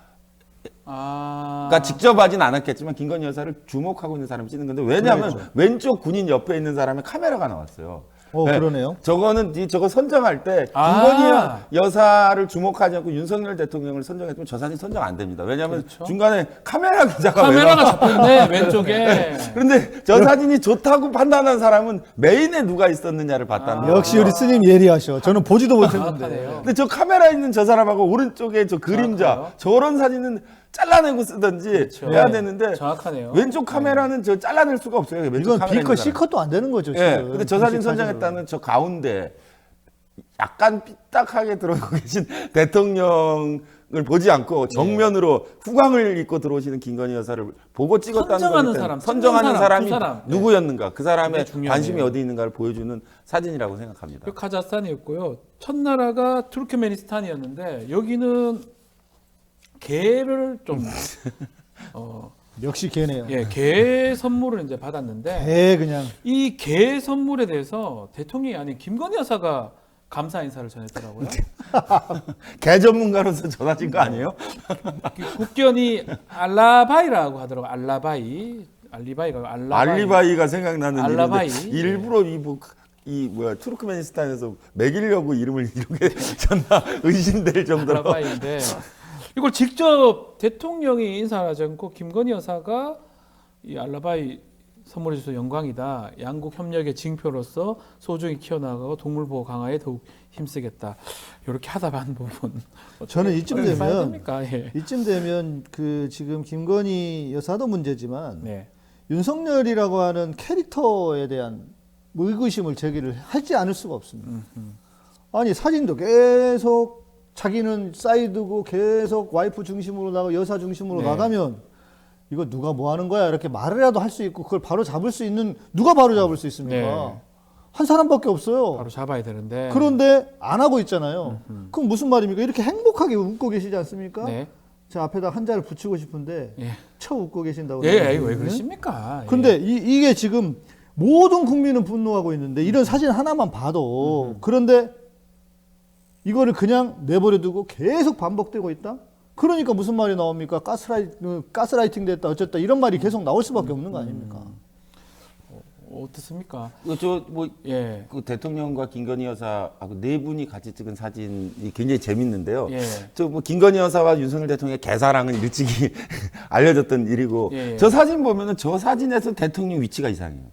직접 하진 않았겠지만 김건희 여사를 주목하고 있는 사람이 찍는 건데 왜냐하면 그렇죠. 왼쪽 군인 옆에 있는 사람의 카메라가 나왔어요. 그러네요. 저거는 저거 선정할 때 김건희 여사를 주목하지 않고 윤석열 대통령을 선정했으면 저 사진 선정 안 됩니다. 왜냐하면 그렇죠. 중간에 카메라가 잡혔네 왼쪽에. 그런데 저 사진이 좋다고 판단한 사람은 메인에 누가 있었느냐를 봤다는 거예요. 역시 우리 스님 예리하셔. 저는 보지도 못했는데. 정확하네요. 근데 저 카메라 있는 저 사람하고 오른쪽에 저 그림자 정확해요. 저런 사진은 잘라내고 쓰든지 그렇죠. 해야 네. 되는데 정확하네요. 왼쪽 카메라는 저 잘라낼 수가 없어요. 왼쪽 이건 카메라 B컷, 있는 사람. C컷도 안 되는 거죠. 예. 지금. 근데 저 사진 공식 사진으로. 선정했다는 저 가운데 약간 삐딱하게 들어오고 계신 대통령을 보지 않고 정면으로 후광을 입고 들어오시는 김건희 여사를 보고 찍었다는 선정하는 거기 때문에 사람, 선정하는 찍는 사람이 두 사람. 누구였는가 그 사람의 그게 중요하네요. 관심이 어디 있는가를 보여주는 사진이라고 생각합니다. 그 카자흐스탄이었고요. 첫 나라가 투르크메니스탄이었는데 여기는 개를 좀 역시 개네요. 예, 개 선물을 이제 받았는데 개 그냥. 이 개 선물에 대해서 대통령이 아닌 김건희 여사가 감사 인사를 전했더라고요. 개 전문가로서 전하신 거 아니에요? 국견이 알라바이라고 하더라고요. 알리바이가 알리바이가 생각나는 알라바이. 일인데 일부러 이 뭐 투르크메니스탄에서 먹이려고 이름을 이렇게 졌나 의심될 정도로. 알라바이인데 이걸 직접 대통령이 인사하지 않고 김건희 여사가 이 알라바이 선물해 주셔서 영광이다. 양국 협력의 징표로서 소중히 키워나가고 동물 보호 강화에 더욱 힘쓰겠다. 이렇게 하다 반 부분. 저는 이쯤 되면 예. 이쯤 되면 그 지금 김건희 여사도 문제지만 네. 윤석열이라고 하는 캐릭터에 대한 의구심을 제기를 하지 않을 수가 없습니다. 아니 사진도 계속 자기는 사이드고 계속 와이프 중심으로 나가고 여사 중심으로 네. 나가면 이거 누가 뭐 하는 거야 이렇게 말이라도 할 수 있고 그걸 바로 잡을 수 있는 누가 바로 잡을 수 있습니까? 네. 한 사람밖에 없어요. 바로 잡아야 되는데. 그런데 안 하고 있잖아요. 그럼 무슨 말입니까? 이렇게 행복하게 웃고 계시지 않습니까? 네. 제 앞에다 한자를 붙이고 싶은데 예. 쳐 웃고 계신다고. 예, 왜 그러십니까? 근데 이게 지금 모든 국민은 분노하고 있는데 이런 사진 하나만 봐도 그런데 이거를 그냥 내버려 두고 계속 반복되고 있다? 그러니까 무슨 말이 나옵니까? 가스라이팅 됐다 어쨌다 이런 말이 계속 나올 수밖에 없는 거 아닙니까? 어떻습니까? 예. 그 대통령과 김건희 여사하고 네 분이 같이 찍은 사진이 굉장히 재밌는데요. 예. 김건희 여사와 윤석열 대통령의 개사랑은 일찍이 알려졌던 일이고 예. 저 사진 보면은 저 사진에서 대통령 위치가 이상해요.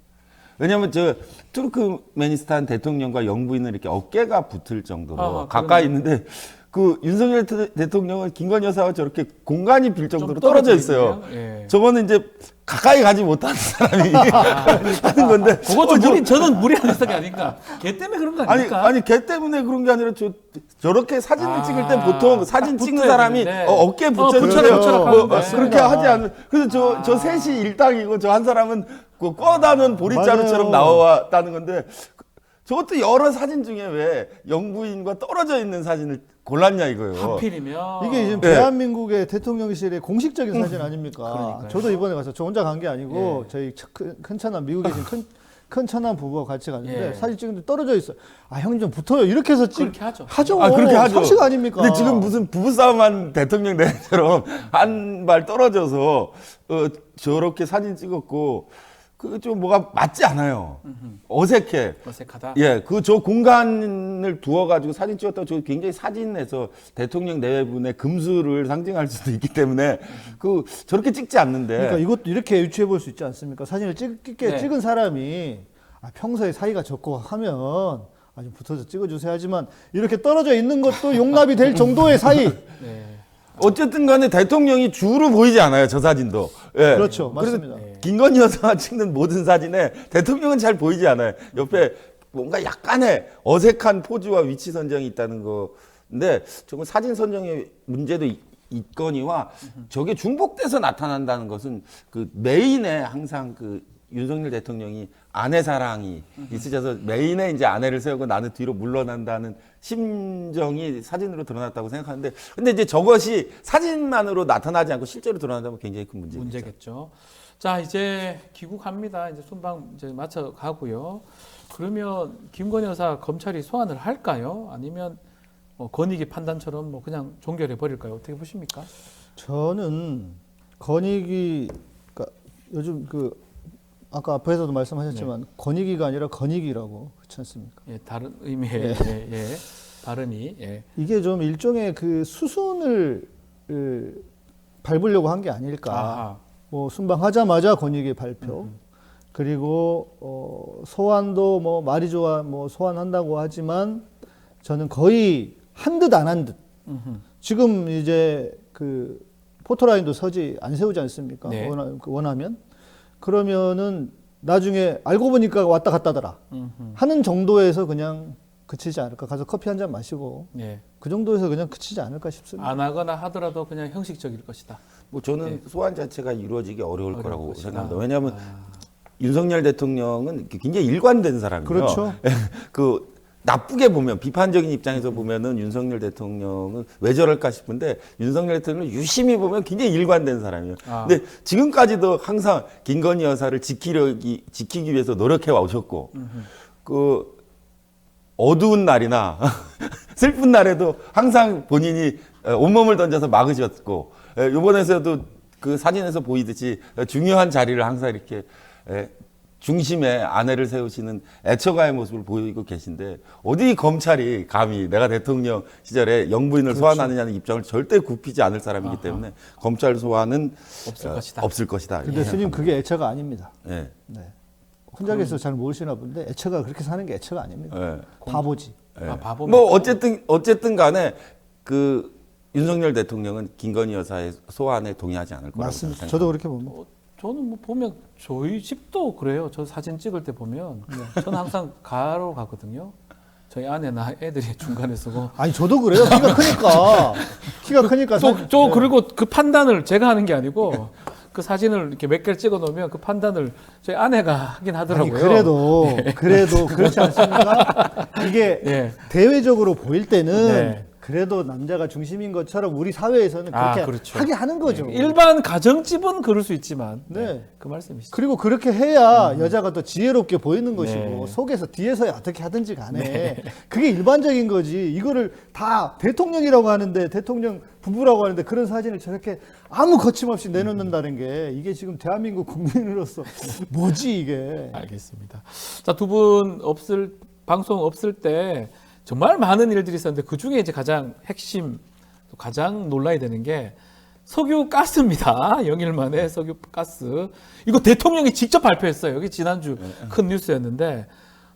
왜냐하면 저 투르크메니스탄 대통령과 영부인은 이렇게 어깨가 붙을 정도로 가까이 있는데 그 윤석열 대통령은 김건희 여사와 저렇게 공간이 빌 정도로 떨어져 있어요. 예. 저거는 이제 가까이 가지 못하는 사람이 하는 건데. 그거 좀 저는 무리한 해석이 아닌가. 걔 때문에 그런 거 아닙니까? 아니 걔 때문에 그런 게 아니라 저렇게 사진을 찍을 때 보통 사진 찍는 사람이 어깨에 붙여주세요. 그렇게 하지 않는. 그래서 저 셋이 일당이고 저 한 사람은 그 꿔다는 보릿자루처럼 나왔다는 건데 저것도 여러 사진 중에 왜 영부인과 떨어져 있는 사진을 골랐냐 이거예요. 하필이면 이게 지금 대한민국의 대통령실의 공식적인 사진 아닙니까? 그러니까요. 저도 이번에 가서 저 혼자 간 게 아니고 저희 큰 차남 미국에 계신 큰 차남 부부가 같이 갔는데 사진 찍는데 떨어져 있어요. 아 형님 좀 붙어요. 이렇게 해서 그렇게 하죠. 그렇게 하죠. 상식 아닙니까? 근데 지금 무슨 부부싸움한 대통령 내처럼 한 발 떨어져서 저렇게 사진 찍었고 그 좀 뭐가 맞지 않아요. 어색해. 어색하다. 예, 저 공간을 두어가지고 사진 찍었다고 저 굉장히 사진에서 대통령 내외분의 금수를 상징할 수도 있기 때문에 저렇게 찍지 않는데. 그러니까 이것도 이렇게 유추해 볼 수 있지 않습니까? 사진을 찍은 사람이 평소에 사이가 좋고 하면 좀 붙어서 찍어주세요 하지만 이렇게 떨어져 있는 것도 용납이 될 정도의 사이. 네. 어쨌든 간에 대통령이 주로 보이지 않아요, 저 사진도. 예. 그렇죠. 맞습니다. 김건희 여사가 찍는 모든 사진에 대통령은 잘 보이지 않아요. 옆에 뭔가 약간의 어색한 포즈와 위치 선정이 있다는 건데, 저건 사진 선정의 문제도 있거니와 저게 중복돼서 나타난다는 것은 그 메인에 항상 윤석열 대통령이 아내 사랑이 있으셔서 메인에 이제 아내를 세우고 나는 뒤로 물러난다는 심정이 사진으로 드러났다고 생각하는데, 근데 이제 저것이 사진만으로 나타나지 않고 실제로 드러난다면 굉장히 큰 문제겠죠. 자, 이제 귀국합니다. 이제 순방 이제 마쳐 가고요. 그러면 김건희 여사 검찰이 소환을 할까요? 아니면 권익위 판단처럼 그냥 종결해 버릴까요? 어떻게 보십니까? 저는 권익위가 요즘 아까 앞에서도 말씀하셨지만 권익위가 아니라 건익위라고 그렇지 않습니까? 예, 다른 의미의 발음이 이게 좀 일종의 수순을 밟으려고 한 게 아닐까. 아하. 순방하자마자 권익위 발표. 그리고 소환도 말이 좋아 소환한다고 하지만 저는 거의 한 듯 안 한 듯. 지금 이제 포토라인도 안 세우지 않습니까? 네. 원하면. 그러면은 나중에 알고 보니까 왔다 갔다더라 하는 정도에서 그냥 그치지 않을까. 가서 커피 한 잔 마시고 그 정도에서 그냥 그치지 않을까 싶습니다. 안 하거나 하더라도 그냥 형식적일 것이다. 저는 소환 자체가 이루어지기 어려울 거라고 생각합니다. 왜냐하면 윤석열 대통령은 굉장히 일관된 사람이에요. 그렇죠. 나쁘게 보면 비판적인 입장에서 보면은 윤석열 대통령은 왜 저럴까 싶은데 윤석열 대통령은 유심히 보면 굉장히 일관된 사람이에요. 근데 지금까지도 항상 김건희 여사를 지키기 위해서 노력해 오셨고 어두운 날이나 슬픈 날에도 항상 본인이 온몸을 던져서 막으셨고 이번에서도 그 사진에서 보이듯이 중요한 자리를 항상 이렇게 중심에 아내를 세우시는 애처가의 모습을 보이고 계신데 어디 검찰이 감히 내가 대통령 시절에 영부인을 소환하느냐는 입장을 절대 굽히지 않을 사람이기 때문에 검찰 소환은 없을 것이다. 근데 스님 그게 애처가 아닙니다. 예. 네. 혼자계서 잘 모르시나 본데 애처가 그렇게 사는 게 애처가 아닙니다. 예. 바보지. 예. 뭐 어쨌든 간에 그 윤석열 대통령은 김건희 여사의 소환에 동의하지 않을 거라고 맞습니다. 생각합니다. 저도 그렇게 봅니다. 저는 뭐 보면 저희 집도 그래요. 저 사진 찍을 때 보면 저는 항상 가로 가거든요. 저희 아내나 애들이 중간에 서고. 아니 저도 그래요. 키가 크니까. 저 그리고 그 판단을 제가 하는 게 아니고 그 사진을 이렇게 몇 개를 찍어 놓으면 그 판단을 저희 아내가 하긴 하더라고요. 아니, 그래도 그렇지 않습니까? 이게 대외적으로 보일 때는 그래도 남자가 중심인 것처럼 우리 사회에서는 그렇게 그렇죠. 하게 하는 거죠. 일반 가정집은 그럴 수 있지만 그 말씀이시죠. 그리고 그렇게 해야 여자가 더 지혜롭게 보이는 것이고 속에서 뒤에서야 어떻게 하든지 간에 그게 일반적인 거지. 이거를 다 대통령이라고 하는데 대통령 부부라고 하는데 그런 사진을 저렇게 아무 거침없이 내놓는다는 게 이게 지금 대한민국 국민으로서 뭐지 이게. 알겠습니다. 자, 두 분 방송 없을 때 정말 많은 일들이 있었는데 그 중에 이제 가장 핵심, 가장 놀라야 되는 게 석유 가스입니다. 0일 만에 석유 가스. 이거 대통령이 직접 발표했어요. 여기 지난주 큰 뉴스였는데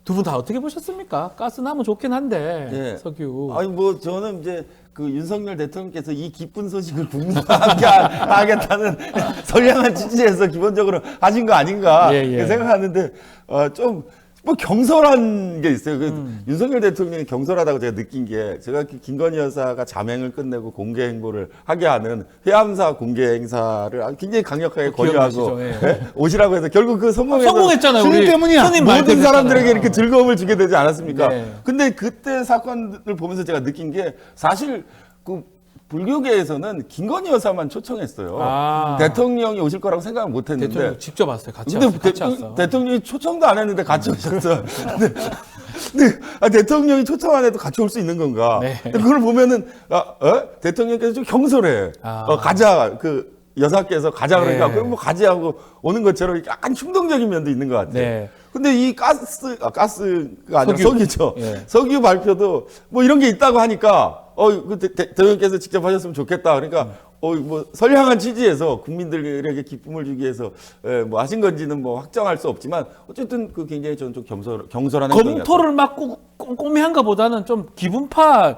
두 분 다 어떻게 보셨습니까? 가스 나면 좋긴 한데 석유. 아니 뭐 저는 이제 그 윤석열 대통령께서 이 기쁜 소식을 국민과 함께 하겠다는 선량한 취지에서 기본적으로 하신 거 아닌가 생각하는데 좀 뭐 경솔한 게 있어요. 윤석열 대통령이 경솔하다고 제가 느낀 게 제가 김건희 여사가 자맹을 끝내고 공개 행보를 하게 하는 회암사 공개 행사를 굉장히 강력하게 권유하고 오시라고 해서 결국 그 성공했잖아요. 스님 때문이야. 모든 사람들에게 이렇게 즐거움을 주게 되지 않았습니까? 근데 그때 사건을 보면서 제가 느낀 게 사실 그 불교계에서는 김건희 여사만 초청했어요. 대통령이 오실 거라고 생각을 못 했는데. 대통령 직접 왔어요. 같이 왔어. 대통령이 초청도 안 했는데 같이 오셨어. 근데 대통령이 초청 안 해도 같이 올 수 있는 건가? 근데 그걸 보면은 대통령께서 좀 경솔해. 가자. 그 여사께서 가자 그러니까 그럼 뭐 가지 하고 오는 것처럼 약간 충동적인 면도 있는 것 같아요. 근데 이 가스가 아니라 석유죠. 석유 발표도 뭐 이런 게 있다고 하니까 대통령께서 직접 하셨으면 좋겠다. 그러니까 뭐 선량한 취지에서 국민들에게 기쁨을 주기 위해서 뭐 하신 건지는 뭐 확정할 수 없지만 어쨌든 그 굉장히 저는 좀 경솔한 검토를 막 꼼꼼히 한가 보다는 좀 기분파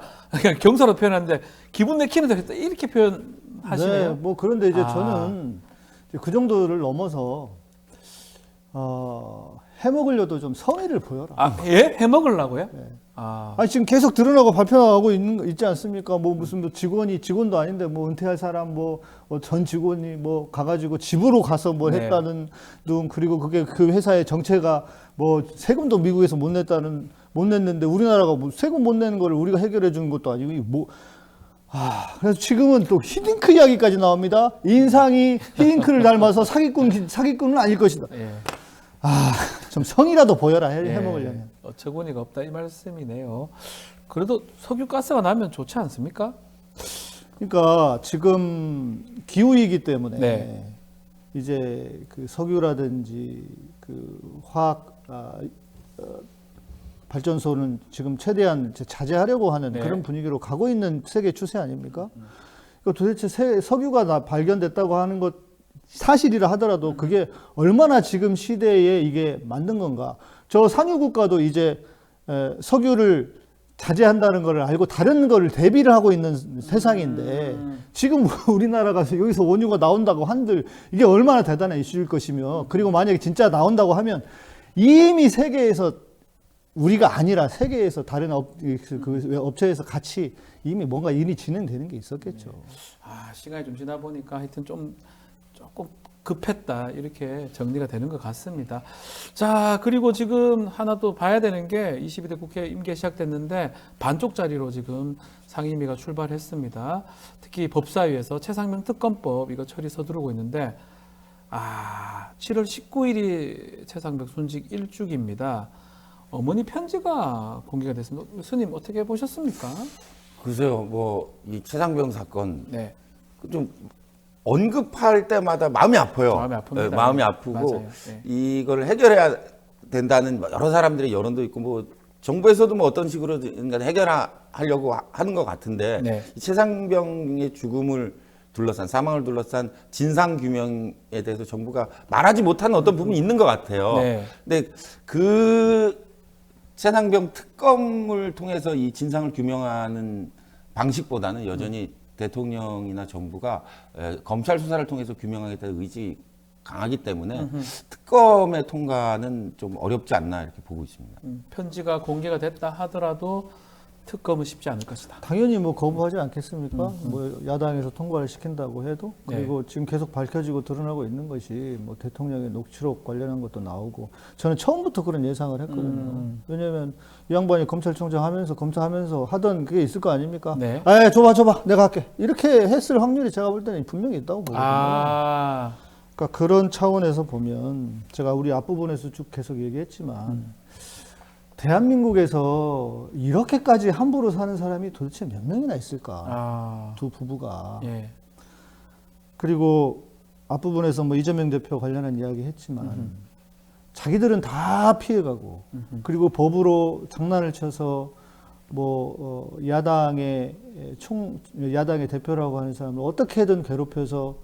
경사로 표현하는데 기분 내키는 데 이렇게 표현하시네요. 뭐 그런데 이제 저는 그 정도를 넘어서 해먹으려도 좀 성의를 보여라. 해먹으려고요? 아니 지금 계속 드러나고 발표하고 있지 않습니까? 뭐 무슨 뭐 직원도 아닌데 뭐 은퇴할 사람 뭐 전 직원이 뭐 가가지고 집으로 가서 뭐 했다는 둥 그리고 그게 그 회사의 정체가 뭐 세금도 미국에서 못 냈는데 우리나라가 뭐 세금 못 내는 거를 우리가 해결해 주는 것도 아니고 그래서 지금은 또 히딩크 이야기까지 나옵니다. 인상이 히딩크를 닮아서 사기꾼은 아닐 것이다. 좀 성이라도 보여라 해먹으려면. 어처구니가 없다 이 말씀이네요. 그래도 석유가스가 나면 좋지 않습니까? 그러니까 지금 기후이기 때문에 이제 그 석유라든지 그 화학 발전소는 지금 최대한 자제하려고 하는 그런 분위기로 가고 있는 세계 추세 아닙니까? 도대체 석유가 발견됐다고 하는 것 사실이라 하더라도 그게 얼마나 지금 시대에 이게 맞는 건가? 저 산유 국가도 이제 석유를 자제한다는 걸 알고 다른 거를 대비를 하고 있는 세상인데 지금 우리나라가 여기서 원유가 나온다고 한들 이게 얼마나 대단한 이슈일 것이며 그리고 만약에 진짜 나온다고 하면 이미 세계에서 우리가 아니라 세계에서 다른 업체에서 같이 이미 뭔가 일이 진행되는 게 있었겠죠. 시간이 좀 지나 보니까 하여튼 조금 급했다 이렇게 정리가 되는 것 같습니다. 자, 그리고 지금 하나 또 봐야 되는 게 22대 국회 임기 시작됐는데 반쪽짜리로 지금 상임위가 출발했습니다. 특히 법사위에서 최상병 특검법 이거 처리 서두르고 있는데 7월 19일이 최상병 순직 1주기입니다. 어머니 편지가 공개가 됐습니다. 스님 어떻게 보셨습니까? 글쎄요, 뭐 이 최상병 사건 좀 언급할 때마다 마음이 아파요. 마음이 아픕니다. 예, 마음이 아프고 맞아요. 예. 이걸 해결해야 된다는 여러 사람들의 여론도 있고 뭐 정부에서도 뭐 어떤 식으로든 해결하려고 하는 것 같은데 네. 이 최상병의 죽음을 둘러싼 사망을 둘러싼 진상 규명에 대해서 정부가 말하지 못하는 어떤 부분이 있는 것 같아요. 네. 근데 그 최상병 특검을 통해서 이 진상을 규명하는 방식보다는 여전히 대통령이나 정부가 검찰 수사를 통해서 규명하겠다는 의지 강하기 때문에 특검의 통과는 좀 어렵지 않나 이렇게 보고 있습니다. 편지가 공개가 됐다 하더라도 특검은 쉽지 않을 것이다. 당연히 뭐 거부하지 않겠습니까? 뭐 야당에서 통과를 시킨다고 해도 그리고 지금 계속 밝혀지고 드러나고 있는 것이 뭐 대통령의 녹취록 관련한 것도 나오고 저는 처음부터 그런 예상을 했거든요. 왜냐하면 이 양반이 검찰총장 하면서 검사하면서 하던 그게 있을 거 아닙니까? 네. 아, 줘봐, 내가 할게. 이렇게 했을 확률이 제가 볼 때는 분명히 있다고 보거든요. 그러니까 그런 차원에서 보면 제가 우리 앞부분에서 쭉 계속 얘기했지만. 대한민국에서 이렇게까지 함부로 사는 사람이 도대체 몇 명이나 있을까? 두 부부가. 예. 그리고 앞부분에서 뭐 이재명 대표 관련한 이야기 했지만 자기들은 다 피해가고 그리고 법으로 장난을 쳐서 뭐 야당의 대표라고 하는 사람을 어떻게든 괴롭혀서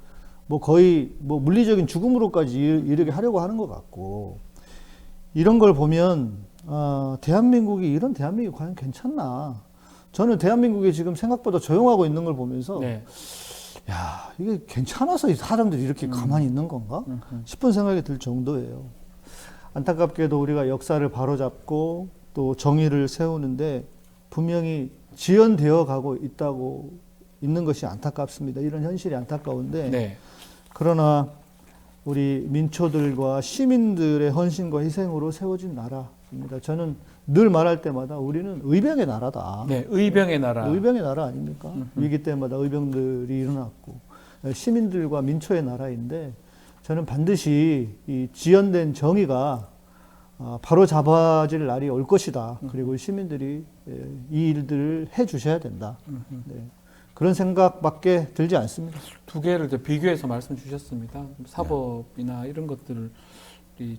뭐 거의 뭐 물리적인 죽음으로까지 이르게 하려고 하는 것 같고 이런 걸 보면 대한민국이 이런 대한민국이 과연 괜찮나? 저는 대한민국이 지금 생각보다 조용하고 있는 걸 보면서 야, 이게 괜찮아서 이 사람들이 이렇게 가만히 있는 건가? 싶은 생각이 들 정도예요. 안타깝게도 우리가 역사를 바로잡고 또 정의를 세우는데 분명히 지연되어 가고 있는 것이 안타깝습니다. 이런 현실이 안타까운데 그러나 우리 민초들과 시민들의 헌신과 희생으로 세워진 나라입니다. 저는 늘 말할 때마다 우리는 의병의 나라다. 네, 의병의 나라. 의병의 나라 아닙니까? 위기 때마다 의병들이 일어났고 시민들과 민초의 나라인데 저는 반드시 이 지연된 정의가 바로 잡아질 날이 올 것이다. 그리고 시민들이 이 일들을 해 주셔야 된다. 네. 그런 생각밖에 들지 않습니다. 두 개를 비교해서 말씀 주셨습니다. 사법이나 이런 것들이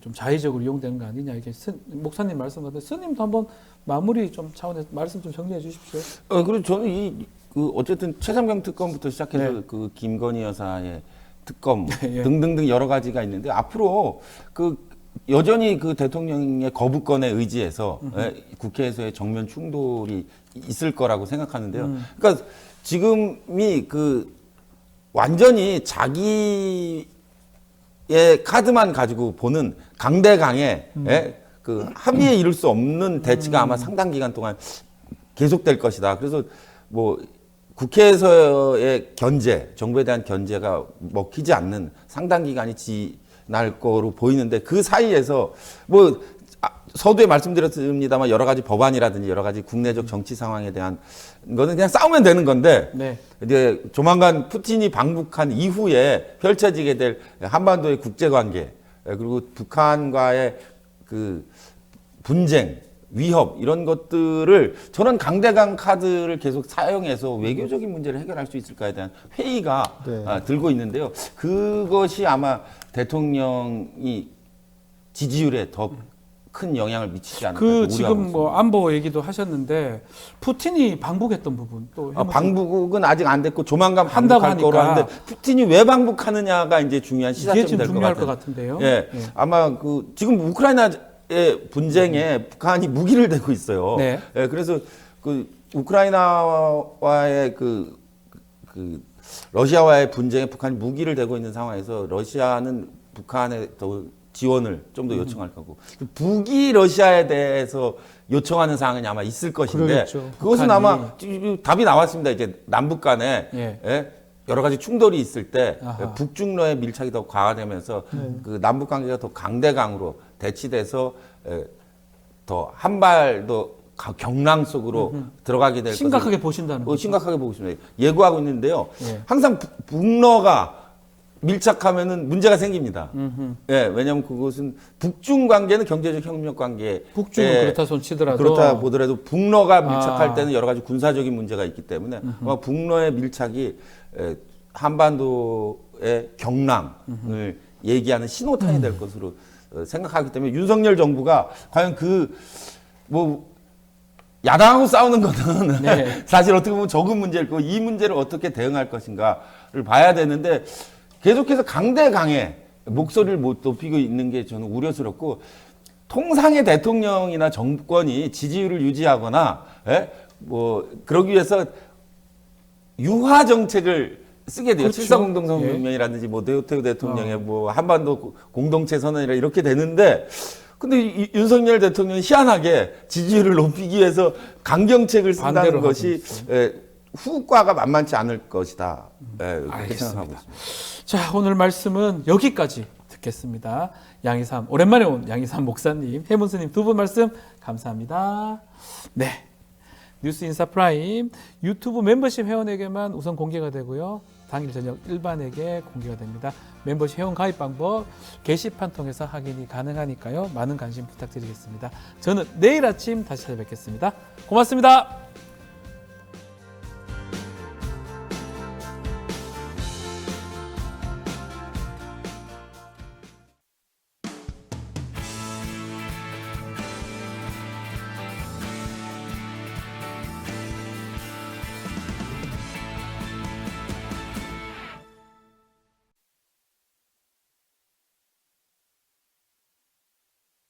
좀 자의적으로 이용되는 거 아니냐 이게 목사님 말씀 같은데 스님도 한번 마무리 좀 차원에서 말씀 좀 정리해 주십시오. 그리고 저는 어쨌든 최상병 특검부터 시작해서 그 김건희 여사의 특검 등등등 여러 가지가 있는데 앞으로 여전히 그 대통령의 거부권에 의지해서 국회에서의 정면 충돌이 있을 거라고 생각하는데요. 그러니까 지금이 완전히 자기의 카드만 가지고 보는 강대강의 합의에 이를 수 없는 대치가 아마 상당 기간 동안 계속될 것이다. 그래서 뭐 국회에서의 견제, 정부에 대한 견제가 먹히지 않는 상당 기간이 지날 거로 보이는데 그 사이에서 뭐 서두에 말씀드렸습니다만 여러 가지 법안이라든지 여러 가지 국내적 정치 상황에 대한 거는 그냥 싸우면 되는 건데 이제 조만간 푸틴이 방북한 이후에 펼쳐지게 될 한반도의 국제관계 그리고 북한과의 그 분쟁, 위협 이런 것들을 저는 강대강 카드를 계속 사용해서 외교적인 문제를 해결할 수 있을까에 대한 회의가 들고 있는데요. 그것이 아마 대통령이 지지율에 더 큰 영향을 미치지 않을까 지금 뭐 안보 얘기도 하셨는데 푸틴이 방북했던 부분 또 방북은 아직 안 됐고 조만간 방북할 거로 하는데 푸틴이 왜 방북하느냐가 이제 중요한 시사점이 될 것 같은데요. 예, 아마 지금 우크라이나의 분쟁에 북한이 무기를 대고 있어요. 예, 그래서 우크라이나와의 러시아와의 분쟁에 북한이 무기를 대고 있는 상황에서 러시아는 북한에 더 지원을 좀 더 요청할 거고 북이 러시아에 대해서 요청하는 사항은 아마 있을 것인데 그러겠죠. 그것은 아마 답이 나왔습니다. 이제 남북 간에 여러 가지 충돌이 있을 때 북중러의 밀착이 더 강화되면서 그 남북 관계가 더 강대강으로 대치돼서 더 한 발 더 경랑 속으로 들어가게 될 심각하게 보신다는 거죠? 심각하게 보고 있습니다. 예고하고 있는데요. 항상 북러가 밀착하면은 문제가 생깁니다. 왜냐하면 그것은 북중 관계는 경제적 협력 관계. 북중은 그렇다 손 치더라도. 그렇다 보더라도 북러가 밀착할 때는 여러 가지 군사적인 문제가 있기 때문에 아마 북러의 밀착이 한반도의 경랑을 얘기하는 신호탄이 될 것으로 생각하기 때문에 윤석열 정부가 과연 뭐 야당하고 싸우는 거는 네. 사실 어떻게 보면 적은 문제일 거고 이 문제를 어떻게 대응할 것인가를 봐야 되는데 계속해서 강대강에 목소리를 못 높이고 있는 게 저는 우려스럽고 통상의 대통령이나 정권이 지지율을 유지하거나 뭐 그러기 위해서 유화 정책을 쓰게 돼요. 그렇죠. 7.4 공동성명이라든지 뭐 노태우 대통령의 뭐 한반도 공동체 선언이라 이렇게 되는데 근데 윤석열 대통령이 희한하게 지지율을 높이기 위해서 강경책을 쓴다는 것이 후과가 만만치 않을 것이다. 그렇게 생각하고 있습니다. 자, 오늘 말씀은 여기까지 듣겠습니다. 양희삼, 오랜만에 온 양희삼 목사님, 해문스님 두 분 말씀 감사합니다. 네. 뉴스 인사 프라임 유튜브 멤버십 회원에게만 우선 공개가 되고요. 당일 저녁 일반에게 공개가 됩니다. 멤버십 회원 가입 방법 게시판 통해서 확인이 가능하니까요. 많은 관심 부탁드리겠습니다. 저는 내일 아침 다시 찾아뵙겠습니다. 고맙습니다.